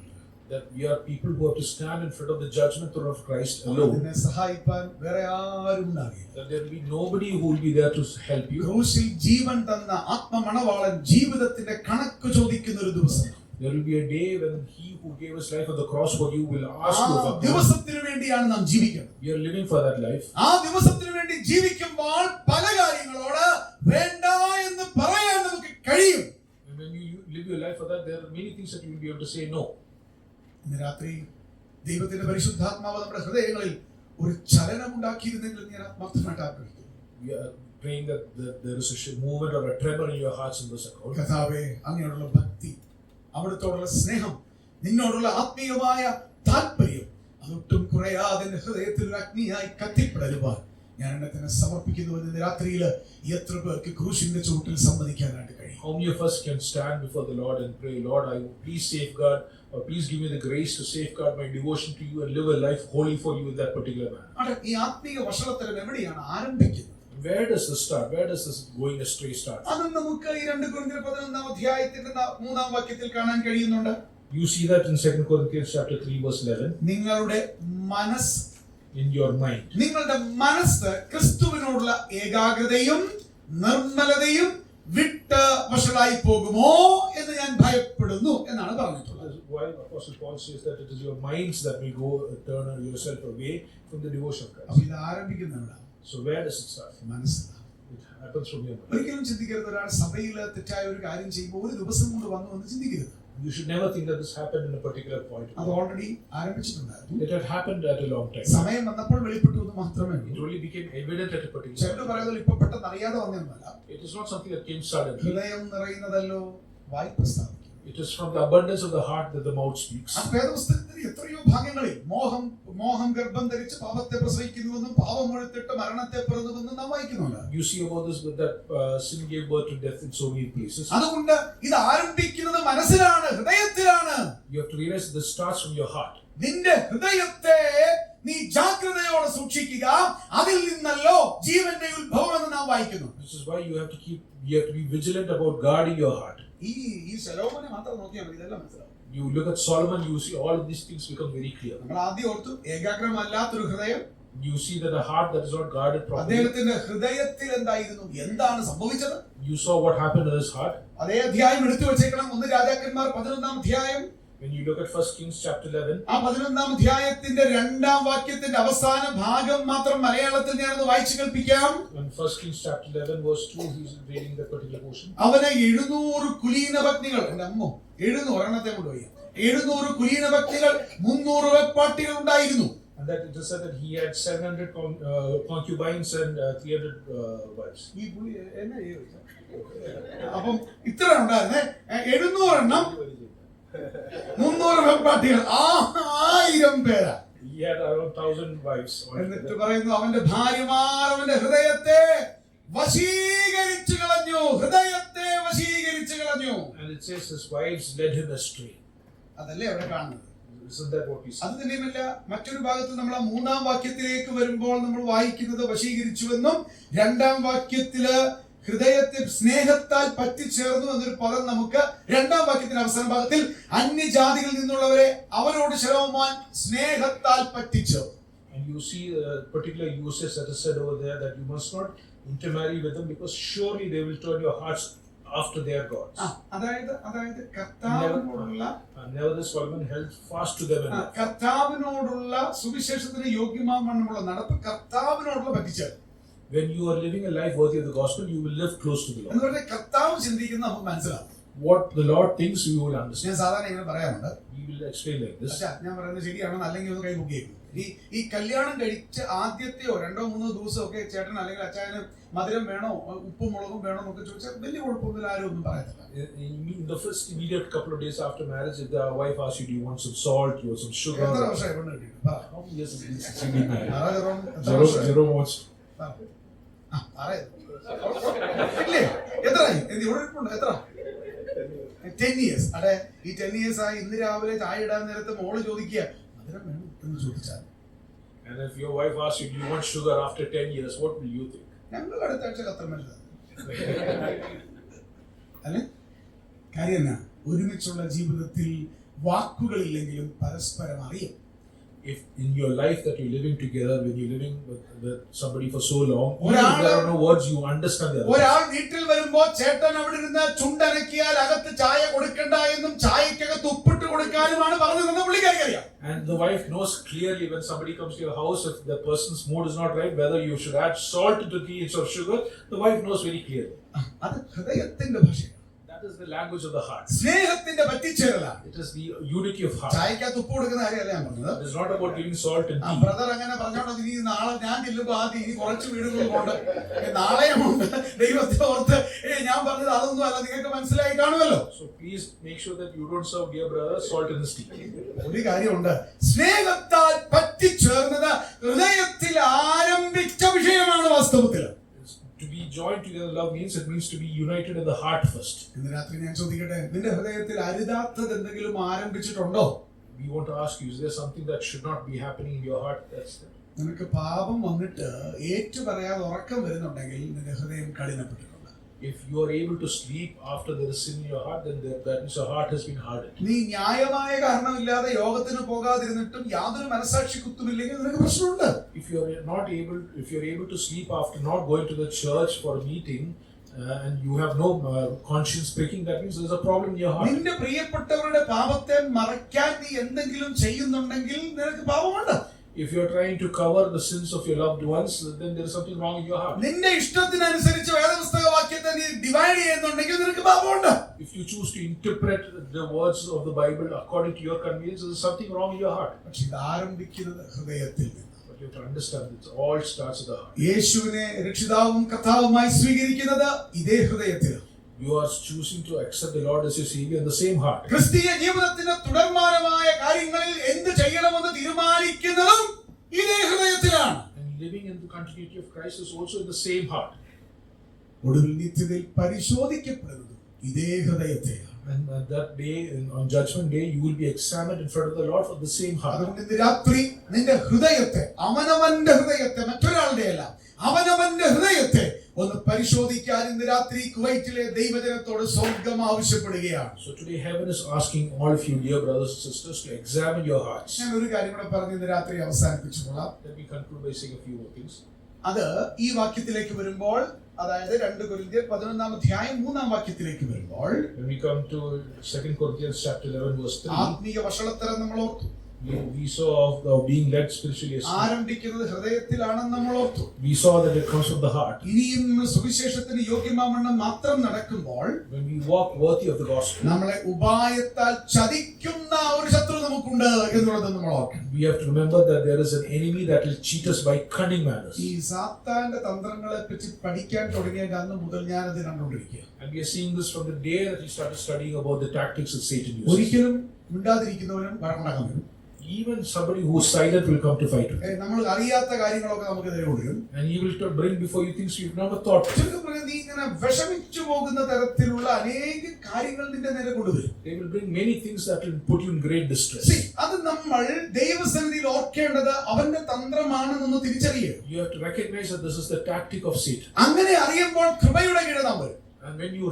That we are people who have to stand in front of the judgment throne of Christ alone. അതിനെ സഹായിപ്പാൻ വേറെ ആരും ഉണ്ടാകില്ല. That there will be nobody who will be there to help you. ക്രൂശിൽ ജീവൻ തന്ന ആത്മമണവാളൻ ജീവിതത്തിന്റെ കണക്ക് ചോദിക്കുന്ന ഒരു ദിവസം. There will be a day when he who gave his life on the cross for you will ask you ആ about it. ദിവസത്തിന് വേണ്ടിയാണ് നാം ജീവിക്കുന്നത്. We are living for that life. ആ ദിവസത്തിന് വേണ്ടി ജീവിക്കുമ്പോൾ പല കാര്യങ്ങളോട് വേണ്ട എന്ന് പറയാൻ നമുക്ക് കഴിയും. And when you live your life for that, there are many things that you will be able to say no. ഇന്ന് രാത്രി ദൈവത്തിന്റെ പരിശുദ്ധാത്മാവ് നമ്മുടെ ഹൃദയങ്ങളിൽ ഒരു ചലനം ഉണ്ടാക്കിയിരുന്നെങ്കിൽ ഞാൻ ആത്മാർത്ഥമായിട്ട് ആഗ്രഹിക്കുന്നു. We are praying that there is a movement or a tremor in your hearts in this account. കർത്താവേ, അങ്ങയോടുള്ള ഭക്തി, അവിടുത്തോടുള്ള സ്നേഹം, നിന്നോടുള്ള ആത്മീയമായ താല്പര്യം അതൊട്ടും കുറയാതെ ഹൃദയത്തിൽ ഒരു അഗ്നിയായി കത്തിപ്പടരുവാൻ ഞാൻ എന്നെ തന്നെ സമർപ്പിക്കുന്നു. ഇന്ന് രാത്രിയിൽ എത്ര പേർക്ക് ക്രൂശിന്റെ ചുവട്ടിൽ സമ്മതിക്കാനായിട്ട് കഴിയും? How many of us can stand before the Lord and pray, Lord, I please safeguard, or please give me the grace to safeguard my devotion to you and live a life holy for you in that particular manner? ഈ ആത്മീയ വഷളത്തരം എവിടെയാണ് ആരംഭിക്കുന്നത്? Where does this start? Where does this going astray start? അത് നമുക്ക് ഈ 2 കൊരിന്ത്യർ 11-ാം അധ്യായത്തിന്റെ 3-ാം വാക്യത്തിൽ കാണാൻ കഴിയുന്നുണ്ട്. You see that in 2 Corinthians chapter 3 verse 11. നിങ്ങളുടെ മനസ്സ്, In your mind. നിങ്ങളുടെ മനസ്സ് ക്രിസ്തുവിനോടുള്ള ഏകാഗ്രതയും നിർമ്മലതയും വിട്ട് വഷളായി പോകുമോ എന്ന് ഞാൻ ഭയപ്പെടുന്നു. why Apostle Paul says that it is your minds that will go turn yourself away from the devotion of അപ്പൊ Christ. ഇത് ആരംഭിക്കുന്നുണ്ട് So where does it start? മനസ്സിലാണ്. It happens from your mind. ഒരിക്കലും ചിന്തിക്കരുത് ഒരാൾ സഭയിൽ തെറ്റായ ഒരു കാര്യം ചെയ്യുമ്പോൾ ഒരു ദിവസം കൊണ്ട് വന്നു എന്ന് ചിന്തിക്കരുത്. You should never think that this happened in a particular point. അത് already ആരംഭിച്ചിട്ടുണ്ടായിരുന്നു. It had happened at a long time. സമയം വന്നപ്പോൾ വെളിപ്പെട്ടു എന്ന് മാത്രമേ It ഉള്ളൂ. only became evident at a particular ചിലർ time. പറയുന്നത് ഇപ്പൊ പെട്ടെന്ന് അറിയാതെ വന്നൊന്നുമല്ല. It is not something that came suddenly. ഹൃദയം നിറയുന്നതല്ലോ വായ് പ്രസ്താവിക്കും. It is from the abundance of the heart that the mouth speaks. ആ വേദപുസ്തകത്തിൽ എത്രയോ ഭാഗങ്ങളിൽ മോഹം ഗർഭം ധരിച്ച് പാപത്തെ പ്രസവിക്കുന്നുവെന്നും പാപം മുഴുത്തിട്ട് മരണത്തെ പിറന്നുവെന്നും നാം വായിക്കുന്നുണ്ട്. You see about this with that sin gave birth to death in so many places. അതുകൊണ്ട് ഇത് ആരംഭിക്കുന്നത് മനസ്സിലാണ്, ഹൃദയത്തിലാണ്. You have to realize this starts from your heart. നിന്റെ ഹൃദയത്തെ നീ ജാഗ്രതയോടെ സൂക്ഷിക്കുക, അതിൽ നിന്നല്ലോ ജീവന്റെ ഉത്ഭവം എന്ന് നാം വായിക്കുന്നു. This is why you have to be vigilant about guarding your heart. ഈ ശലോമോനെ മാത്രം നോക്കിയാൽ മതി, ഇതെല്ലാം മനസ്സിലാവും. You look at Solomon, you see all of these things become very clear. നമ്മൾ ആദ്യം ഓർത്തു ഏകാഗ്രമല്ലാത്തൊരു ഹൃദയം. You see that a heart that is not guarded properly. അദ്ദേഹത്തിന്റെ ഹൃദയത്തിൽ എന്തായിരുന്നു, എന്താണ് സംഭവിച്ചത്? You saw what happened in his heart. അതേ അധ്യായം എടുത്തു വെച്ചേക്കണം. 1 രാജാക്കന്മാർ 11-ാം അധ്യായം. When you look at 1 Kings chapter 11, ആ 11-ാം അധ്യായത്തിന്റെ 2-ാം വാക്യത്തിന്റെ അവസാന ഭാഗം മാത്രം മലയാളത്തിൽ ഞാനത് വായിച്ചു കേൾപ്പിക്കാം. when 1 Kings chapter 11 verse 2, he's reading that particular portion. അവന് 700 കുലീനപത്നികൾ, എന്റെ അമ്മോ 700 എണ്ണത്തെ കൊണ്ടുപോയി, 700 കുലീനപത്നികൾ, 300 വെപ്പാട്ടികൾ ഉണ്ടായിരുന്നു. And that it is said that he had 700 concubines and 300 wives. ഈ പുള്ളി എന്നെ അപ്പം ഇത്ര ഉണ്ടായിരുന്നേ, 700 എണ്ണം, 300 വെപ്പാട്ടികൾ, 1000 പേരാ. He had around 1,000 wives. എന്നിട്ട് പറയുന്നു അവന്റെ ഭാര്യമാർ അവന്റെ ഹൃദയത്തെ വശീകരിച്ചു കളഞ്ഞു, ഹൃദയത്തെ വശീകരിച്ചു കളഞ്ഞു. And it says his wives led him astray. അതല്ലേ അവിടെ കാണുന്നത്. Isn't that what we see? അത് തന്നെയുമല്ല, മറ്റൊരു ഭാഗത്ത് നമ്മൾ 3-ാം വാക്യത്തിലേക്ക് വരുമ്പോൾ നമ്മൾ വായിക്കുന്നത് വശീകരിച്ചുവെന്നും 2-ാം വാക്യത്തില് ഹൃദയത്തെ സ്നേഹത്താൽ പറ്റിച്ചേർന്നു എന്നൊരു പദം നമുക്ക് 2-ാം വാക്യത്തിന്റെ അവസാന ഭാഗത്തിൽ അന്യജാതികളിൽ നിന്നുള്ളവരെ അവരോട് ശലോമോൻ സ്നേഹത്താൽ പറ്റിച്ചു. And you see a particular usage that is said over there that you must not intermarry with them because surely they will turn your hearts after their gods. അതായത് കർത്താവിനോടുള്ള Nevertheless, Solomon held fast to them in love. കർത്താവിനോടുള്ള സുവിശേഷത്തിന് യോഗ്യമാവണ്ണമുള്ള നടപ്പ്, കർത്താവിനോടുള്ള പറ്റിച്ചേർന്നു. When you are living a life worthy of the gospel, you will live close to the എന്ന് Lord. പറഞ്ഞാൽ കർത്താവ് ചിന്തിക്കുന്നത് നമുക്ക് മനസ്സിലാവും. What the Lord thinks, you will understand. ഞാൻ സാധാരണ ഇങ്ങനെ പറയാറുണ്ട്, He will explain like this. പക്ഷേ ഞാൻ പറയുന്നത് ശരിയാണെന്ന് അല്ലെങ്കിൽ ഒന്ന് കൈ പൊക്കിയേക്കും. ഈ കല്യാണം കഴിച്ച ആദ്യത്തെയോ 2-3 ദിവസമോ ഒക്കെ ചേട്ടൻ അല്ലെങ്കിൽ അച്ചായന് മധുരം വേണോ ഉപ്പും മുളകും വേണോ എന്നൊക്കെ ചോദിച്ചാൽ വലിയ കുഴപ്പമൊന്നുമില്ല, ആരും ഒന്നും പറയത്തില്ല. In the first immediate couple of days after marriage, if the wife asks you, do you want some salt, you want some sugar? എത്ര വർഷമായി പെണ്ണ് കിട്ടിയിട്ട്? How many years has been since you've been married? എത്ര വർഷമായി? Zero wants. ഇല്ലേ? എത്രയായി? ഇവിടെ ഇരിപ്പുണ്ട്. എത്ര? 10 years. അതെ, ഈ 10 years ആയി ഇന്ന് രാവിലെ ചായ ഇടാൻ നേരത്ത് മോള് ചോദിക്കുക മധുരം വേണം എന്ന് ചോദിച്ചാൽ, And if your wife asks you, do you want sugar after 10 years, what will you think? ഞങ്ങൾ അടുത്ത ആഴ്ച കത്തമല്ല അല്ലെ? കാര്യം എന്നാ, ഒരുമിച്ചുള്ള ജീവിതത്തിൽ വാക്കുകളില്ലെങ്കിലും പരസ്പരം അറിയും. If in your life that you're living together, when you're living with somebody for so long, even if there are no words, you understand the other. ഒരാൾ വീട്ടിൽ വരുമ്പോ ചേട്ടൻ അവിടെ ഇരുന്ന് ചുണ്ടനക്കിയാൽ അകത്ത് ചായ കൊടുക്കണ്ട എന്നും ചായക്കകത്ത് ഉപ്പിട്ട് കൊടുക്കാനുമാണ് പറഞ്ഞതെന്ന് പുള്ളിക്കാരിക്കറിയാം. And the wife knows clearly when somebody comes to your house, if the person's mood is not right, whether you should add salt into tea instead of sugar, the wife knows very clearly. അത് ഹൃദയത്തിന്റെ ഭാഷയാണ്. That is the language of the heart. സ്നേഹത്തിന്റെ പറ്റിച്ചേരലാണ്. It is the unity of heart. ചായക്കകത്ത് ഉപ്പ് കൊടുക്കുന്ന കാര്യമല്ല ഞാൻ പറഞ്ഞത്. It is not about giving salt and tea. Brother അങ്ങനെ പറഞ്ഞോണ്ട് ഇനി നാളെ ഞാൻ ചെല്ലുമ്പോ ആദ്യം ഇനി കുറച്ച് വീടുകൾ കൊണ്ട് നാളെയും ദൈവത്തെ ഓർത്ത് ഞാൻ പറഞ്ഞത് അതൊന്നും അല്ല, നിങ്ങൾക്ക് മനസ്സിലായി കാണുമല്ലോ. So please make sure that you don't serve dear brother salt in his tea. ഒരു കാര്യമുണ്ട്, സ്നേഹത്താൽ പറ്റിച്ചേർന്നത് ഹൃദയത്തിൽ ആരംഭിച്ച വിഷയമാണ് വാസ്തവത്തിൽ. To be joined together in love means to be united in the heart first. ഇന്ന് രാത്രി ഞാൻ ചോദിക്കട്ടെ, നിന്റെ ഹൃദയത്തിൽ അരുതാത്തത് എന്തെങ്കിലും ആരംഭിച്ചിട്ടുണ്ടോ? We want to ask you, is there something that should not be happening in your heart? നിനക്ക് പാപം വന്നിട്ട് ഏറ്റു പറയാതെ ഉറക്കം വരുന്നുണ്ടെങ്കിൽ നിന്റെ ഹൃദയം കഠിനപ്പെട്ടിട്ടുണ്ട്. If you are able to sleep after there is sin in your heart, then that means your heart has been hardened. നീ ന്യായമായ കാരണമില്ലാതെ യോഗത്തിന് പോകാതിരുന്നിട്ടും യാതൊരു മനസാക്ഷി കുത്തുമില്ലെങ്കിൽ നിനക്ക് പ്രശ്നമുണ്ട്. If you are able to sleep after not going to the church for a meeting, and you have no conscience pricking, that means there's a problem in your heart. നിന്റെ പ്രിയപ്പെട്ടവരുടെ പാപത്തെ മറയ്ക്കാൻ നീ എന്തെങ്കിലും ചെയ്യുന്നുണ്ടെങ്കിൽ നിനക്ക് പാപമുണ്ട്. If you're trying to cover the sins of your loved ones, then there is something wrong in your heart. നിന്റെ ഇഷ്ടത്തിനനുസരിച്ച് വേദപുസ്തക വാക്യത്തെ നീ ഡിവൈഡ് ചെയ്യുന്നുണ്ടെങ്കിൽ നിനക്ക് പാപമുണ്ട്. If you choose to interpret the words of the Bible according to your convenience, there is something wrong in your heart. പക്ഷെ ഇത് ആരംഭിക്കുന്നത് ഹൃദയത്തിൽ നിന്ന്. But you have to understand it all starts with the heart. യേശുവിനെ രക്ഷിതാവും കർത്താവുമായി സ്വീകരിക്കുന്നത് ഇതേ ഹൃദയത്തിലാണ്. You are choosing to accept the Lord as your Savior in the same heart. ക്രിസ്തീയ ജീവിതത്തിന്റെ തുടർമാനമായ കാര്യങ്ങളിൽ എന്ത് ചെയ്യണമെന്ന് തീരുമാനിക്കുന്നതും ഇതേ ഹൃദയത്തിലാണ്. And living in the continuity of Christ is also in the same heart. ഒടുവിൽ നിത്യതയിൽ പരിശോധിക്കപ്പെടുന്നതും ഇതേ ഹൃദയത്തെയാണ്. And that day, on Judgment Day, you will be examined in front of the Lord for the same heart. അതുകൊണ്ട് ഇന്ന് രാത്രി നിന്റെ ഹൃദയത്തെ, അവനവന്റെ ഹൃദയത്തെ, മറ്റൊരാളുടെ അല്ല, അവനവന്റെ ഹൃദയത്തെ ഒന്ന് പരിശോധിക്കാൻ ഇന്ന് രാത്രി കുവൈറ്റിലെ ദൈവജനത്തോട് സ്വർഗ്ഗം ആവശ്യപ്പെടുകയാണ്. So today heaven is asking all of you, dear brothers and sisters, to examine your hearts. ഞാൻ ഒരു കാര്യം കൂടെ പറഞ്ഞ് ഇന്ന് രാത്രി അവസാനിപ്പിച്ചു കൊള്ളാം. Let me conclude by saying a few more things. അത് ഈ വാക്യത്തിലേക്ക് വരുമ്പോൾ, അതായത് 2 കൊരിന്ത്യർ 11 അധ്യായം 3 വാക്യത്തിലേക്ക് വരുമ്പോൾ, When we come to 2 Corinthians chapter 11 verse 3, ആത്മീയ വഷളത്തരം നമ്മൾ ഓർത്തു. we saw of being led spiritually astray. ആരംഭിക്കുന്നത് ഹൃദയത്തിലാണെന്ന് നമ്മൾ ഓർത്തു. We saw that it comes from the heart. ഇനിയും നമ്മൾ സുവിശേഷത്തിന് യോഗ്യമാവണ്ണം മാത്രം നടക്കുമ്പോൾ, When we walk worthy of the gospel, നമ്മളെ ഉപായത്താൽ ചതിക്കുന്ന ഒരു ശത്രു നമുക്കുണ്ട് എന്നുള്ളത് നമ്മൾ ഓർക്കണം. we have to remember that there is an enemy that will cheat us by cunning manners. ഈ സാത്താന്റെ തന്ത്രങ്ങളെ പറ്റി പഠിക്കാൻ തുടങ്ങിയ അന്ന് മുതൽ ഞാനത് കണ്ടുകൊണ്ടിരിക്കുക. And we are seeing this from the day that we started studying about the tactics that Satan uses. ഒരിക്കലും മിണ്ടാതിരിക്കുന്നവനും വഴക്കുണ്ടാക്കാൻ വരും. Even somebody who is silent will come to fight you. നമ്മൾ അറിയാത്ത കാര്യങ്ങളൊക്കെ നമുക്കെതിരെ കൊണ്ടുവരും. And he will bring before you things you've never thought. ചുരുക്കം പറഞ്ഞാൽ നീ ഇങ്ങനെ വിഷമിച്ചു പോകുന്ന തരത്തിലുള്ള അനേക കാര്യങ്ങൾ നിന്റെ നേരെ കൊണ്ടുവരും. They will bring many things that will put you in great distress. അത് നമ്മൾ ദൈവസന്നിധിയിൽ ഓർക്കേണ്ടത് അവന്റെ തന്ത്രമാണെന്നൊന്ന് തിരിച്ചറിയുക. You have to recognize that this is the tactic of Satan. അങ്ങനെ അറിയുമ്പോൾ കൃപയുടെ കീഴിൽ നാം വരും. And when you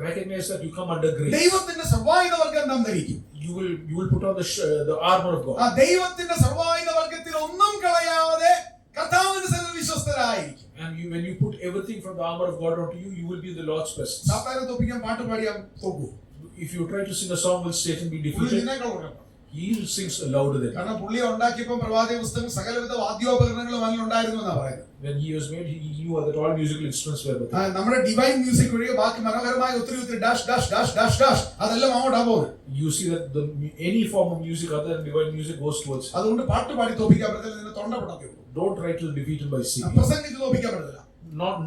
recognize that, you come under grace. ദൈവത്തിന്റെ സർവായുധ വർഗ്ഗം നാം ധരിക്കും. You will put on the armor of God. ആ ദൈവത്തിന്റെ സർവായുധ വർഗ്ഗത്തിൽ ഒന്നും കളയാതെ കർത്താവിന്റെ സന്നിധിയിൽ വിശ്വസ്തരായിരിക്കും. And when you put everything from the armor of God onto you, you will be in the Lord's presence. സാത്താനെ തോൽപ്പിക്കാൻ പാട്ട് പാടിയാൽ തോക്കൂ. If you try to sing a song, will Satan be defeated? He sings louder than you. കാരണം പുള്ളിയെ ഉണ്ടാക്കിയപ്പോൾ പ്രവാചക പുസ്തകം സകലവിധ വാദ്യോപകരണങ്ങളും അതിലുണ്ടായിരുന്നു എന്നാ പറയുന്നത്. When he was made, he knew that all musical instruments were with him. നമ്മുടെ ഡിവൈൻ മ്യൂസിക് ഒഴികെ ബാക്കി മനോഹരമായ ഒത്തിരി dash dash dash dash dash അതെല്ലാം അങ്ങോട്ടാ പോകുന്നത്. You see that any form of music other than divine music goes towards him. അതുകൊണ്ട് പാട്ട് പാടി തോപ്പിക്കാൻ പറ്റത്തില്ല, നിന്നെ തൊണ്ട പൊട്ടത്തേ ഉള്ളൂ. Don't try to defeat him by singing. പ്രസംഗിച്ച് തോപ്പിക്കാൻ പറ്റത്തില്ല.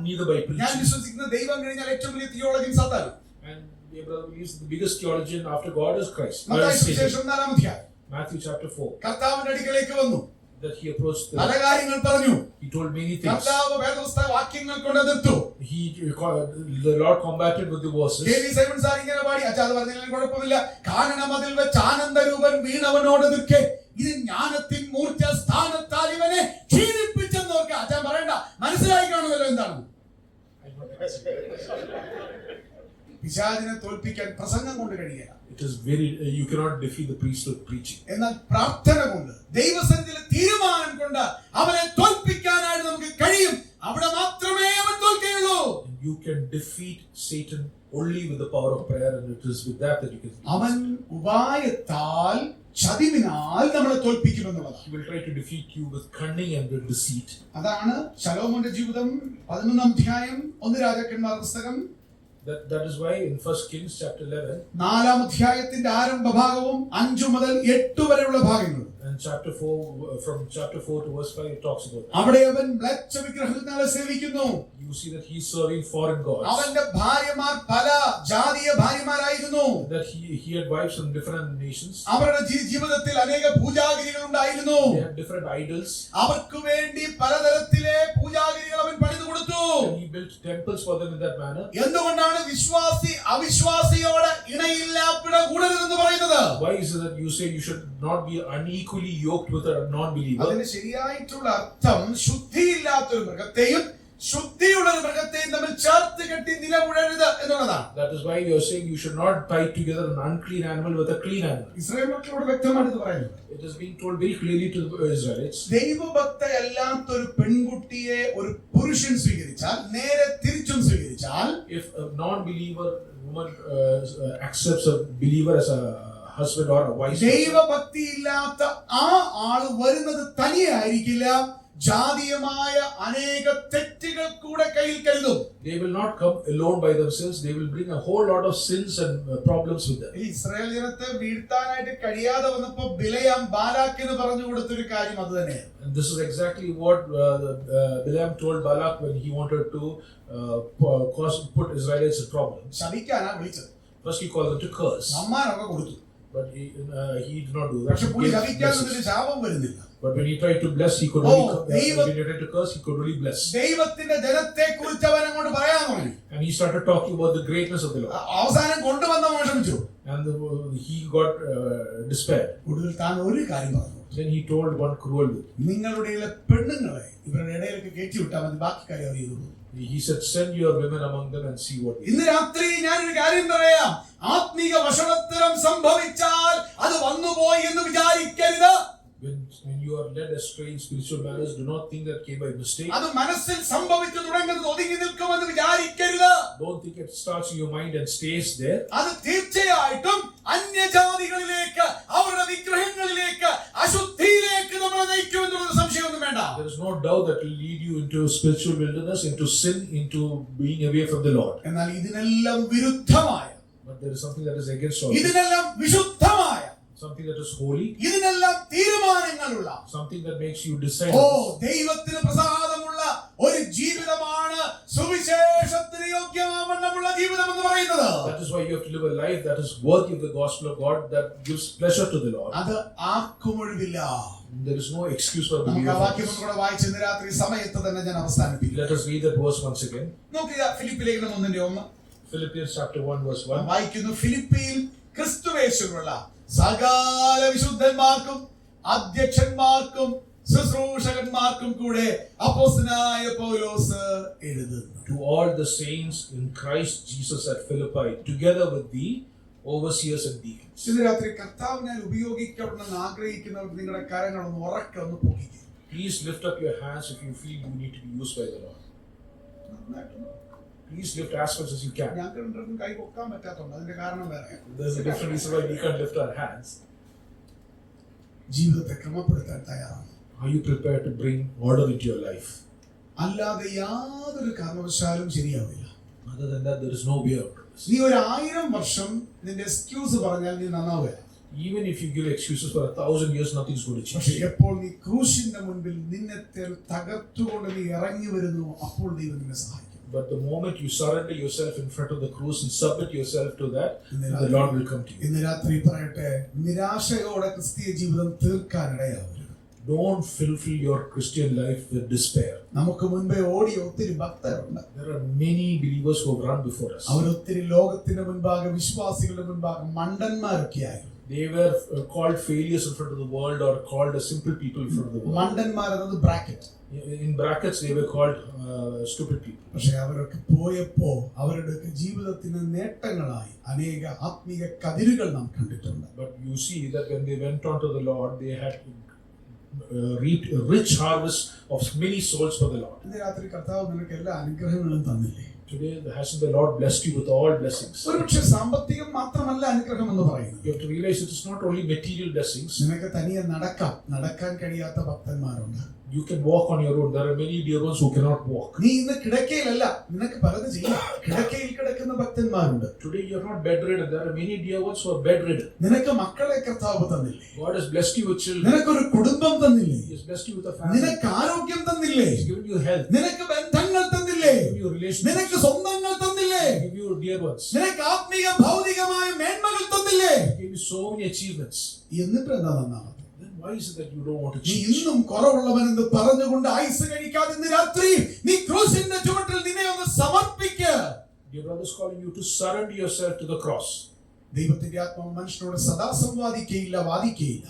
Neither by ഞാൻ preaching. വിശ്വസിക്കുന്ന ദൈവം കഴിഞ്ഞാൽ ഏറ്റവും വലിയ theologian സാത്താനാണ്. And dear brother believes the biggest theologian after God is Christ. Mathai സുവിശേഷം 4 അധ്യായം Matthew chapter 4. കർത്താവിന്റെ അടുക്കലേക്ക് വന്നു, That he approached പല കാര്യങ്ങൾ പറഞ്ഞു. he told many things. കർത്താവ് വേദപുസ്തക വാക്യങ്ങൾ കൊണ്ട് എതിർത്തു. The Lord combated with the verses. K V. Simon sir ഇങ്ങനെ പാടി, അച്ഛാ അത് പറഞ്ഞാലും കുഴപ്പമില്ല, കാരണം അതിൽ വെച്ച് ആനന്ദരൂപൻ വീണവനോട് നിൽക്കെ ഇത് ജ്ഞാനത്തിൻ മൂർച്ച സ്ഥാനത്താൽ ഇവനെ ക്ഷീണിപ്പിച്ചെന്നോർക്ക. അച്ഛാ പറയണ്ട, മനസ്സിലായി കാണുമല്ലോ എന്താണ്. പിശാചിനെ തോൽപ്പിക്കാൻ പ്രസംഗം കൊണ്ട് കഴിയില്ല. It is you cannot defeat the priest with preaching. എന്നാൽ പ്രാർത്ഥന കൊണ്ട്, ദൈവസന്നിധിയിലെ തീരുമാനം കൊണ്ട് അവനെ തോൽപ്പിക്കാനായിട്ട് നമുക്ക് കഴിയും. അവിടെ മാത്രമേ അവൻ തോൽക്കുകയുള്ളൂ. You can defeat Satan only with the power of prayer, and it is with that you can. അവൻ ഉപായത്താൽ ചതിവിനാൽ നമ്മളെ തോൽപ്പിക്കുമെന്നുള്ളതാണ്. He will try to defeat you with cunning and with deceit. അതാണ് ശലോമോന്റെ ജീവിതം 11 അധ്യായം 1 രാജാക്കന്മാർ പുസ്തകം. That is why in 1 Kings chapter 11, 4 അധ്യായത്തിന്റെ ആരംഭ ഭാഗവും 5 മുതൽ 8 വരെയുള്ള ഭാഗങ്ങൾ, and chapter 4 from chapter 4 to verse 5 it talks about that. അവിടെ അവൻ മ്ലേച്ഛ വിഗ്രഹങ്ങളെ സേവിക്കുന്നു. You see that he is serving foreign gods. അവന്റെ ഭാര്യമാർ പല ജാതീയ ഭാര്യമാരായിരുന്നു. That he had wives from different nations. അവരുടെ ജീവിതത്തിൽ അനേക പൂജാഗിരികൾ ഉണ്ടായിരുന്നു. They had different idols. അവർക്ക് വേണ്ടി പലതരത്തിലെ പൂജാഗിരികൾ അവൻ പണിതു കൊടുത്തു. And he built temples for them in that manner. എന്തുകൊണ്ടാണ് വിശ്വാസി അവിശ്വാസിയോട് ഇണയില്ലാപ്പിട കൂടരുതെന്ന് പറയുന്നത്? Why is it that you say you should not be unequally yoked with a non-believer? അതിന് ശരിയായിട്ടുള്ള അർത്ഥം ശുദ്ധിയില്ലാത്തൊരു മൃഗത്തെയും ശുദ്ധിയുള്ള ഒരു മൃഗത്തെയും തമ്മിൽ ചേർത്ത് കെട്ടി നിലമുഴരുത് എന്നുള്ളതാണ്. That is why you are saying you should not tie together an unclean animal with a clean animal. Israel മക്കളോട് വ്യക്തമായിട്ട് പറയുന്നത്. It is being told very clearly to the Israelites. ദൈവഭക്തയല്ലാത്ത ഒരു പെൺകുട്ടിയെ ഒരു പുരുഷൻ സ്വീകരിച്ചാൽ, നേരെ തിരിച്ചും സ്വീകരിച്ചാൽ, If a non-believer woman accepts a believer as a husband or a wife, ദൈവഭക്തിയില്ലാത്ത ആ ആള് വരുന്നത് തനിയെ ആയിരിക്കില്ല, ജാതീയമായ അനേക തെറ്റുകൾ കൂടെ കയ്യിൽ കരുതും. they will not come alone by themselves. They will bring a whole lot of sins and problems with them. Israel ജനത്തെ വീഴ്ത്താനായിട്ട് കഴിയാതെ വന്നപ്പോ ബിലയാം ബാലാക്കിന് പറഞ്ഞു കൊടുത്തൊരു കാര്യം അത് തന്നെയാണ്. And this is exactly what Bilam told Balak when he wanted to put Israelites in problems. ശപിക്കാനാ വിളിച്ചത്. First he called them to curse, സമ്മാനമൊക്കെ കൊടുത്തു. but he did not do that. പക്ഷെ He പുള്ളി gave ശപിക്കാൻ blessings. ശാപം വരുന്നില്ല. But when he tried to bless, he could only when he tried to curse, he could only bless. ദൈവത്തിന്റെ ജനത്തെ കുറിച്ച് അവൻ അങ്ങോട്ട് പറയാൻ തുടങ്ങി. And he started talking about the greatness of the Lord. അവസാനം കൊണ്ടുവന്ന വിഷമിച്ചു. And he got despaired. ഒടുവിൽ താൻ ഒരു കാര്യം പറഞ്ഞു. Then he told one cruel word. നിങ്ങളുടെ പെണ്ണുങ്ങളെ ഇവരുടെ ഇടയിലേക്ക് കയറ്റി വിട്ടാൽ മതി, ബാക്കി കാര്യം അവർ ചെയ്തോളൂ. He said, send your women among them and see what. ഇന്ന് രാത്രി ഞാനൊരു കാര്യം പറയാം. ആത്മീക വഷളത്തരം സംഭവിച്ചാൽ അത് വന്നുപോയി എന്ന് വിചാരിക്കരുത്. When you are led astray in spiritual matters, do not think that came by mistake. അത് മനസ്സിൽ സംഭവിച്ചു തുടങ്ങുന്നത് ഒതുങ്ങി നിൽക്കുമെന്ന് വിചാരിക്കരുത്. Don't think it starts in your mind and stays there. അത് തീർച്ചയായിട്ടും അന്യജാതികളിലേക്ക്, അവരുടെ വിഗ്രഹങ്ങളിലേക്ക്, അശുദ്ധിയിലേക്ക് നമ്മളെ നയിക്കുമെന്നുള്ള സംശയമൊന്നും വേണ്ട. There is no doubt that will lead you into spiritual wilderness, into sin, into being away from the Lord. എന്നാൽ ഇതിനെല്ലാം വിരുദ്ധമായ, But there is something that is against all this. ഇതിനെല്ലാം വിശുദ്ധമായ, Something that is holy, ഇതിനെല്ലാം തീരുമാനങ്ങളുള്ള, something that makes you decide. ദൈവത്തിന് പ്രസാദമുള്ള ഒരു ജീവിതമാണ് സുവിശേഷത്തിന് യോഗ്യമാവണ്ണമുള്ള ജീവിതം എന്ന് പറയുന്നത്. That is why you have to live a life that is worthy of the gospel of God, that gives pleasure to the Lord. അത് ആർക്കും ഒഴിവില്ല. There is no excuse for നമുക്ക് ആ വാക്യം believers. കൂടെ വായിച്ച് ഇന്ന് രാത്രി സമയത്ത് തന്നെ ഞാൻ അവസാനിപ്പിക്കും. Let us read that verse once again. നോക്കുക, ഫിലിപ്പി ലേഖനം 1:1 Philippians chapter 1 verse 1. വായിക്കുന്നു. ഫിലിപ്പിയിൽ ക്രിസ്തുവേശുവിലുള്ള സകല വിശുദ്ധന്മാർക്കും അധ്യക്ഷന്മാർക്കും ശുശ്രൂഷകന്മാർക്കും കൂടെ അപ്പോസ്തലനായ പൗലോസ് എഴുതുന്നു. To all the saints in Christ Jesus at Philippi, together with the overseers and deacons. ഇന്ന് രാത്രി കർത്താവിനാൽ ഉപയോഗിക്കണമെന്ന് ആഗ്രഹിക്കുന്നവർക്ക് നിങ്ങളുടെ കരങ്ങളൊന്ന് ഉറക്കെ ഒന്ന് പൊക്കിക്കുക. Please lift up your hands if you feel you need to be used by the Lord. Please lift as much as you can. ഞങ്ങൾക്ക് രണ്ടുപേർക്കും കൈ പൊക്കാൻ പറ്റാത്തതുണ്ട്, അതിന്റെ കാരണം വേറെ. There's a different reason why we can't lift our hands. ജീവിതത്തെ ക്രമപ്പെടുത്താൻ തയ്യാറാണ്. Are you prepared to bring order into your life? അല്ലാതെ യാതൊരു കാരണവശാലും ശരിയാവില്ല. Other than that, there is no way out of this. നീ 1000 വർഷം നിന്റെ എക്സ്ക്യൂസ് പറഞ്ഞാൽ നീ നന്നാവുക. Even if you give excuses for 1000 years, nothing is going to പക്ഷെ change. എപ്പോൾ നീ ക്രൂശിന്റെ മുൻപിൽ നിന്നെ തകർത്തുകൊണ്ട് നീ ഇറങ്ങി വരുന്നു, അപ്പോൾ ദൈവം നിന്നെ സഹായിക്കും. But the moment you surrender yourself in front of the cross and submit yourself to that, the Lord will come to you. ഇന്ന് രാത്രി പറയട്ടെ, നിരാശയോടെ ക്രിസ്തീയ ജീവിതം തീർക്കാനിടയാവരുത്. Don't fulfill your Christian life with despair. നമുക്ക് മുൻപേ ഓടിയ ഒത്തിരി ഭക്തരുണ്ട്. There are many believers who have run before us. അവരൊത്തിരി ലോകത്തിന്റെ മുൻപാകെ, വിശ്വാസികളുടെ മുൻപാകെ മണ്ടന്മാരൊക്കെ ആയിരുന്നു. They were called failures in front of the world, or called as simple people in front of the world. മണ്ടന്മാർ എന്നത് bracket. In brackets, they were called stupid people. പക്ഷെ അവരൊക്കെ പോയപ്പോ അവരുടെയൊക്കെ ജീവിതത്തിന് നേട്ടങ്ങളായി അനേക ആത്മീയ കതിരുകൾ നാം കണ്ടിട്ടുണ്ട്. But you see that when they went on to the Lord, they had reaped a rich harvest of many souls for the Lord. ഇന്ന് രാത്രി കർത്താവ് നിനക്ക് എല്ലാ അനുഗ്രഹങ്ങളും തന്നില്ലേ? Today, hasn't the Lord blessed you with all blessings? ഒരുപക്ഷെ സാമ്പത്തികം മാത്രമല്ല അനുഗ്രഹം എന്ന് പറയുന്നത്. You have to realize it is not only material blessings. നിനക്ക് തനിയെ നടക്കാൻ കഴിയാത്ത ഭക്തന്മാരുണ്ട്. You can walk on your own. There are many dear ones who cannot walk. നീ ഇന്ന് കിടക്കയിലല്ല, നിനക്ക് പലത് ചെയ്യാം. കിടക്കയിൽ കിടക്കുന്ന ഭക്തന്മാരുണ്ട്. Today you are not bedridden. There are many dear ones who are bedridden. നിനക്ക് മക്കളെ കർത്താവ് തന്നില്ലേ? God has blessed you with children. നിനക്കൊരു കുടുംബം തന്നില്ലേ? He has blessed you with a family. നിനക്ക് ആരോഗ്യം തന്നില്ലേ? He has given you health. നിനക്ക് ബന്ധങ്ങൾ തന്നില്ലേ? He has given you relationships. നിനക്ക് സ്വന്തങ്ങൾ തന്നില്ലേ? He has given you dear ones. നിനക്ക് ആത്മീയ ഭൗതികമായ മേന്മകൾ തന്നില്ലേ? He gave you so many achievements. എന്നിട്ട് എന്താ നന്നാമത്? Then why is it that you don't want to നീ change? ഇന്നും കുറവുള്ളവൻ എന്ന് പറഞ്ഞുകൊണ്ട് ആയുസ് കഴിക്കാതെ ഇന്ന് രാത്രി നീ ക്രൂശിന്റെ ചുവട്ടിൽ നിന്നെ ഒന്ന് സമർപ്പിക്കുക. Your brother is calling you to surrender yourself to the cross. ദൈവത്തിന്റെ ആത്മാവ് മനുഷ്യനോട് സദാ സംവാദിക്കുകയില്ല, വാദിക്കുകയില്ല.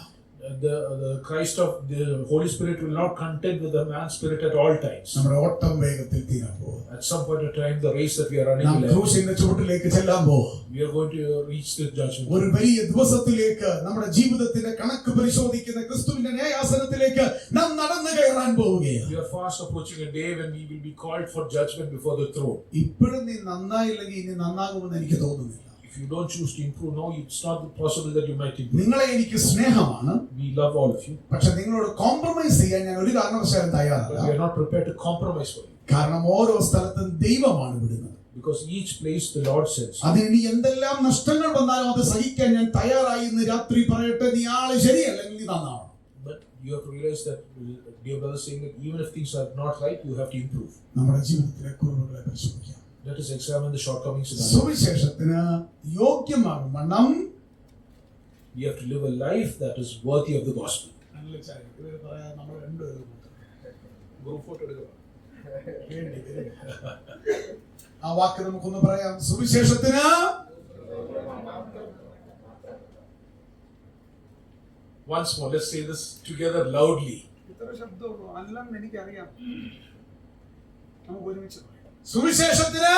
the Christ of the Holy Spirit will not contend with the man's spirit at all times. നമ്മുടെ ഓട്ടം വേഗത്തിൽ തീരാൻ പോകും. At some point in time, the race that we are running, നാം ക്രൂശിന്റെ ചുവട്ടിലേക്ക് ചെല്ലാൻ പോകും. we are going to reach the judgment. ഒരു വലിയ ദിവസത്തിലേക്ക് നമ്മുടെ ജീവിതത്തിന്റെ കണക്ക് പരിശോധിക്കുന്ന ക്രിസ്തുവിന്റെ ന്യായാസനത്തിലേക്ക് നാം നടന്നു കയറാൻ പോവുകയാണ്. We are fast approaching a day when we will be called for judgment before the throne. ഇപ്പോഴും നീ നന്നായില്ലെങ്കിൽ ഇനി നന്നാകുമെന്ന് എനിക്ക് തോന്നുന്നില്ല. If you don't choose to improve now, it's not possible that you might improve. നിങ്ങളെ എനിക്ക് സ്നേഹമാണ്. We love all of you. പക്ഷെ നിങ്ങളോട് കോംപ്രമൈസ് ചെയ്യാൻ ഞാൻ ഒരു കാരണവശാലും But തയ്യാറല്ല. we are not prepared to compromise for you. കാരണം ഓരോ സ്ഥലത്തും ദൈവമാണ് വിടുന്നത്. Because each place the Lord sends. അതിന് എന്തെല്ലാം നഷ്ടങ്ങൾ വന്നാലും അത് സഹിക്കാൻ ഞാൻ തയ്യാറായി എന്ന് രാത്രി പറയട്ടെ. നീ ആള് ശരിയല്ലെങ്കിൽ നീ നന്നാവണം. But you have to realize that, dear brother, saying that even if things are not right, you have to improve. നമ്മുടെ ജീവിതത്തിലെ കുറവുകളെ പരിശോധിക്കാം. Let us examine the shortcomings in our life. സുവിശേഷത്തിന് യോഗ്യമാകും വണ്ണം We have to live a life that is worthy of the gospel. ആ വാക്ക് നമുക്കൊന്ന് പറയാം. സുവിശേഷത്തിന് Once more, let's say this together loudly. ഇത്ര ശബ്ദമുള്ളൂ അല്ലെന്ന് എനിക്കറിയാം. നമുക്ക് ഒരുമിച്ച് പറയാം. സുവിശേഷത്തിന്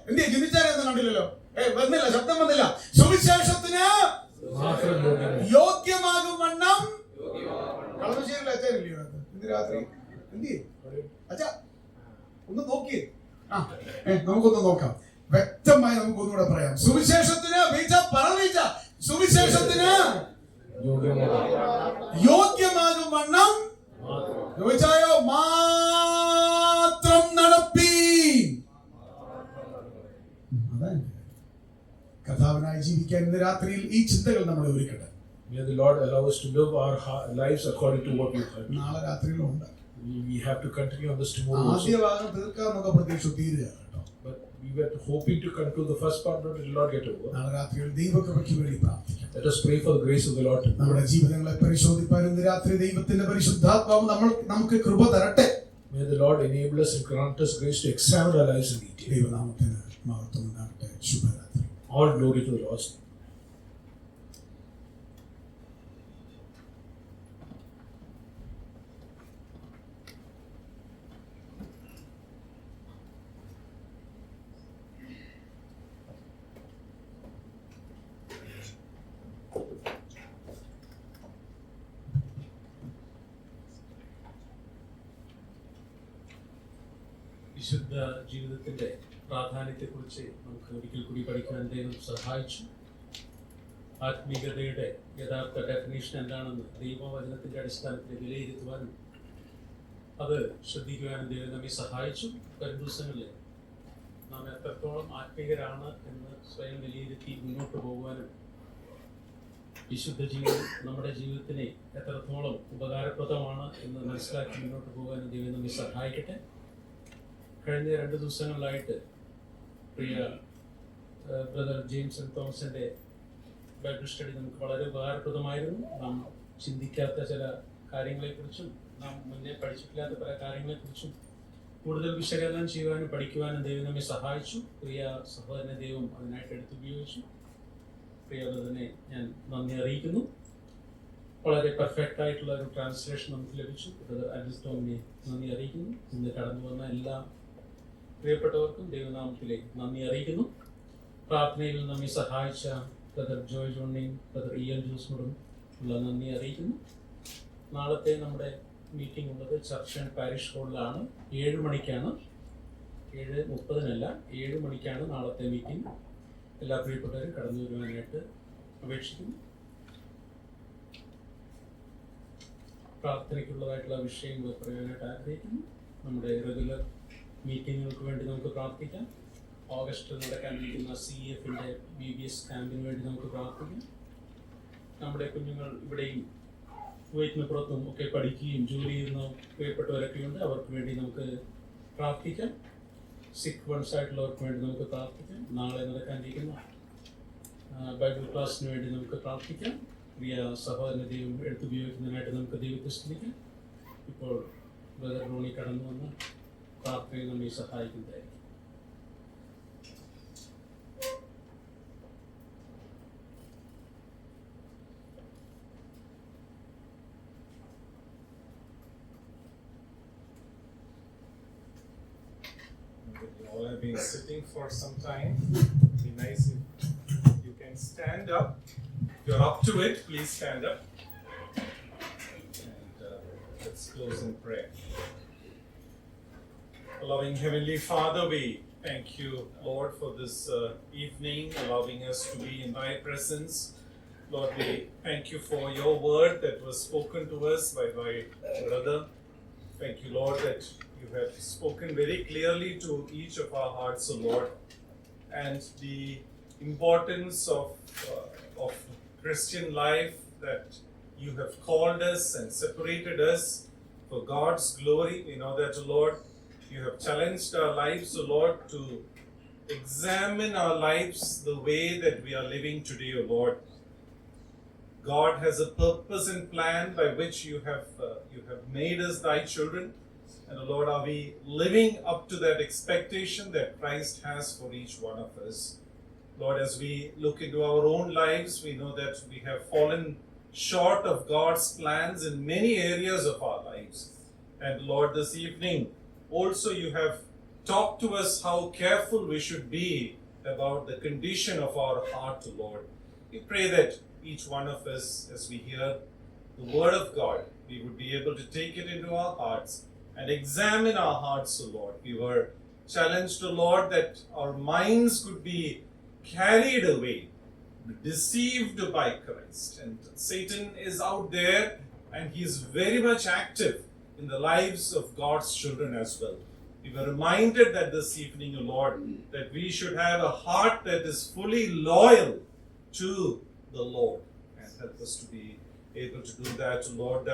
എന്ത് ചിന്തിച്ചാലൊന്നും കണ്ടില്ലല്ലോ. വന്നില്ല, ശബ്ദം വന്നില്ല. സുവിശേഷത്തിന് യോഗ്യമാകും വണ്ണം കളമശ്ശേരിയിൽ അച്ഛനില്ലയോ ഇന്ന് രാത്രി? എന്ത് അച്ഛാ ഒന്ന് നോക്കിയേ. നമുക്കൊന്ന് നോക്കാം. വ്യക്തമായി നമുക്കൊന്നുകൂടെ പറയാം. സുവിശേഷത്തിന് സുവിശേഷത്തിന് യോഗ്യമാകും വണ്ണം ചോദിച്ചായോ മാത്രം നടപ്പീൻ. കർത്താവിനായി ജീവിക്കാൻ ഇന്ന് രാത്രിയിൽ ഈ ചിന്തകൾ നമ്മളെ ഒരുക്കട്ടെ. May the Lord allow us to live our lives according to what we have. നാളെ രാത്രിയിലുണ്ട്. We have to continue on this tomorrow also. ആദ്യ ഭാഗം തീർക്കാമെന്നൊക്കെ പ്രതീക്ഷ തീരുക കേട്ടോ. But we were hoping to conclude the first part, but it will not get over. നാളെ രാത്രിയിൽ ദൈവകൃപയ്ക്ക് വേണ്ടി പ്രാർത്ഥിക്കാം. Let us pray for the grace of the Lord. നമ്മുടെ ജീവിതങ്ങളെ പരിശോധിപ്പാൻ ഇന്ന് രാത്രി ദൈവത്തിന്റെ പരിശുദ്ധാത്മാവ് നമുക്ക് കൃപ തരട്ടെ. May the Lord enable us and grant us grace to examine our lives in detail. ദൈവനാമത്തിന് മഹത്വം ഉണ്ടാകട്ടെ. ശുഭരാത്രി. All glory to the Lord. വിശുദ്ധ ജീവിതത്തിന്റെ പ്രാധാന്യത്തെക്കുറിച്ച് നമുക്ക് ഒരിക്കൽ കൂടി പഠിക്കാൻ ദൈവം സഹായിച്ചു. ആത്മീയതയുടെ യഥാർത്ഥ ഡെഫിനേഷൻ എന്താണെന്ന് ദൈവവചനത്തിന്റെ അടിസ്ഥാനത്തിൽ വിലയിരുത്തുവാനും അത് ശ്രദ്ധിക്കുവാനും ദൈവം നമ്മെ സഹായിച്ചു. വരും ദിവസങ്ങളിൽ നാം എത്രത്തോളം ആത്മീയരാണ് എന്ന് സ്വയം വിലയിരുത്തി മുന്നോട്ട് പോകുവാനും വിശുദ്ധ ജീവിതം നമ്മുടെ ജീവിതത്തിന് എത്രത്തോളം ഉപകാരപ്രദമാണ് എന്ന് മനസ്സിലാക്കി മുന്നോട്ട് പോകാനും ദൈവം നമ്മെ സഹായിക്കട്ടെ. കഴിഞ്ഞ 2 ദിവസങ്ങളിലായിട്ട് പ്രിയ ബ്രദർ ജെയിംസ് തോമസിൻ്റെ ബൈബിൾ സ്റ്റഡി നമുക്ക് വളരെ ഉപകാരപ്രദമായിരുന്നു. നാം ചിന്തിക്കാത്ത ചില കാര്യങ്ങളെക്കുറിച്ചും നാം മുന്നേ പഠിച്ചിട്ടില്ലാത്ത പല കാര്യങ്ങളെക്കുറിച്ചും കൂടുതൽ വിശകലനം ചെയ്യുവാനും പഠിക്കുവാനും ദൈവം നമ്മെ സഹായിച്ചു. പ്രിയ സഹോദരനെ ദൈവം അതിനായിട്ട് എടുത്തുപയോഗിച്ചു. പ്രിയ ബ്രദറിനെ ഞാൻ നന്ദി അറിയിക്കുന്നു. വളരെ പെർഫെക്റ്റ് ആയിട്ടുള്ള ഒരു ട്രാൻസ്ലേഷൻ നമുക്ക് ലഭിച്ചു. ബ്രദർ ആലിസ് ടോമിനെ നന്ദി അറിയിക്കുന്നു. ഇന്ന് കടന്നു വന്ന എല്ലാ പ്രിയപ്പെട്ടവർക്കും ദൈവനാമത്തിലെ നന്ദി അറിയിക്കുന്നു. പ്രാർത്ഥനയിൽ നമ്മെ സഹായിച്ച ബ്രദർ ജോയ് ജോണിനെയും ബ്രദർ ഇയൻ ജോസിനോടും ഉള്ള നന്ദി അറിയിക്കുന്നു. നാളത്തെ നമ്മുടെ മീറ്റിംഗ് ഉള്ളത് ചർച്ച് ആൻഡ് പാരിഷ് ഹോളിലാണ്. 7 മണിക്കാണ്, 7:30 7 മണിക്കാണ് നാളത്തെ മീറ്റിംഗ്. എല്ലാ പ്രിയപ്പെട്ടവരും കടന്നു വരുവാനായിട്ട് അപേക്ഷിക്കുന്നു. പ്രാർത്ഥനയ്ക്കുള്ളതായിട്ടുള്ള വിഷയങ്ങൾ പറയാനായിട്ട് ആഗ്രഹിക്കുന്നു. നമ്മുടെ റെഗുലർ മീറ്റിങ്ങുകൾക്ക് വേണ്ടി നമുക്ക് പ്രാർത്ഥിക്കാം. ഓഗസ്റ്റിൽ നടക്കാനിരിക്കുന്ന CEF-ൻ്റെ BBS ക്യാമ്പിന് വേണ്ടി നമുക്ക് പ്രാർത്ഥിക്കാം. നമ്മുടെ കുഞ്ഞുങ്ങൾ ഇവിടെയും കുവൈറ്റിന് പുറത്തും ഒക്കെ പഠിക്കുകയും ജോലി ചെയ്യുന്ന പ്രിയപ്പെട്ടവരൊക്കെ ഉണ്ട്. അവർക്ക് വേണ്ടി നമുക്ക് പ്രാർത്ഥിക്കാം. സിക്ക് വൺസ് ആയിട്ടുള്ളവർക്ക് വേണ്ടി നമുക്ക് പ്രാർത്ഥിക്കാം. നാളെ നടക്കാനിരിക്കുന്ന ബൈബിൾ ക്ലാസ്സിന് വേണ്ടി നമുക്ക് പ്രാർത്ഥിക്കാം. പ്രിയ സഹോദരനെ ദൈവം എടുത്തുപയോഗിക്കുന്നതിനായിട്ട് നമുക്ക് ദൈവത്തെ സ്തുതിക്കാം. ഇപ്പോൾ ബ്രദർ റോണി കടന്നു വന്ന് പ്രാർത്ഥനയിൽ നമ്മെ സഹായിക്കുന്നതായിരിക്കും. You all have been sitting for some time. It'd be nice if you can stand up. If you're up to it, please stand up. And let's close in prayer. Loving Heavenly Father, we thank you, Lord, for this evening, allowing us to be in Thy presence. Lord, we thank you for your word that was spoken to us by my brother. Thank you, Lord, that you have spoken very clearly to each of our hearts, O Lord, and the importance of Christian life, that you have called us and separated us for God's glory. We know that, O Lord, you have challenged our lives, O Lord, to examine our lives the way that we are living today, O Lord. God has a purpose and plan by which you have made us thy children. And, O Lord, are we living up to that expectation that Christ has for each one of us? Lord, as we look into our own lives, we know that we have fallen short of God's plans in many areas of our lives. And, Lord, this evening, also you have talked to us how careful we should be about the condition of our heart, Lord. We pray that each one of us, as we hear the word of God, we would be able to take it into our hearts and examine our hearts, O Lord. We were challenged, O Lord, that our minds could be carried away, deceived by Christ. And Satan is out there and he is very much active in the lives of God's children as well. We were reminded that this evening, O Lord, that we should have a heart that is fully loyal to the Lord, and help us to be able to do that, O Lord.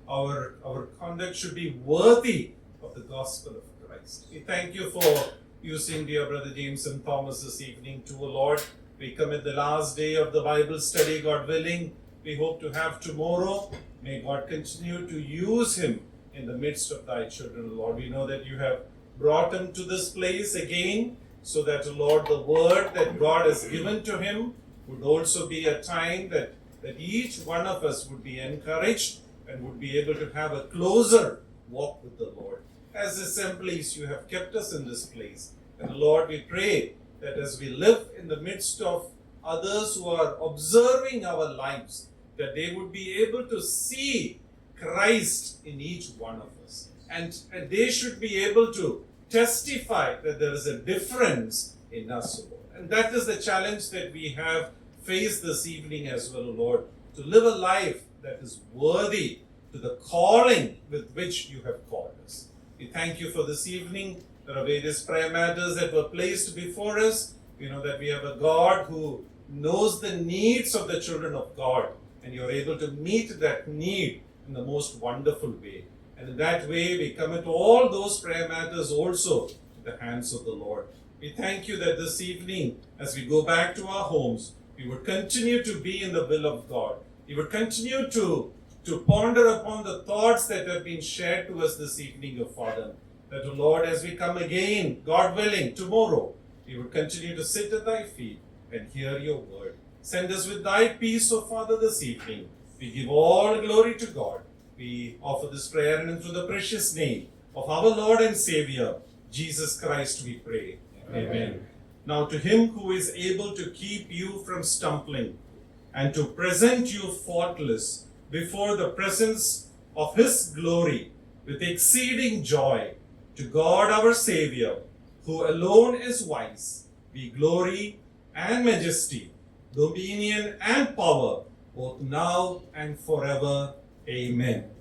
Our conduct should be worthy of the gospel of Christ. We thank you for using dear Brother James and Thomas this evening too, O Lord. We commit the last day of the Bible study, God willing. We hope to have tomorrow. May God continue to use him in the midst of thy children, Lord. We know that you have brought him to this place again, so that, Lord, the word that God has given to him would also be a time that each one of us would be encouraged and would be able to have a closer walk with the Lord. As assemblies, you have kept us in this place. And Lord, we pray that as we live in the midst of others who are observing our lives, that they would be able to see Christ in each one of us. And they should be able to testify that there is a difference in us, Lord. And that is the challenge that we have faced this evening as well, Lord, to live a life that is worthy to the calling with which you have called us. We thank you for this evening. There are various prayer matters that were placed before us. We know that we have a God who knows the needs of the children of God, and you're able to meet that need in the most wonderful way. And in that way, we commit all those prayer matters also to the hands of the Lord. We thank you that this evening, as we go back to our homes, we would continue to be in the will of God. We would continue to ponder upon the thoughts that have been shared to us this evening, O Father. That, O Lord, as we come again, God willing, tomorrow, we would continue to sit at thy feet and hear your word. Send us with thy peace, O Father, this evening. We give all glory to God. We offer this prayer and through the precious name of our Lord and Savior, Jesus Christ, we pray. Amen. Now to him who is able to keep you from stumbling and to present you faultless before the presence of his glory with exceeding joy, to God our Savior, who alone is wise, be glory and majesty, dominion and power, both now and forever. Amen.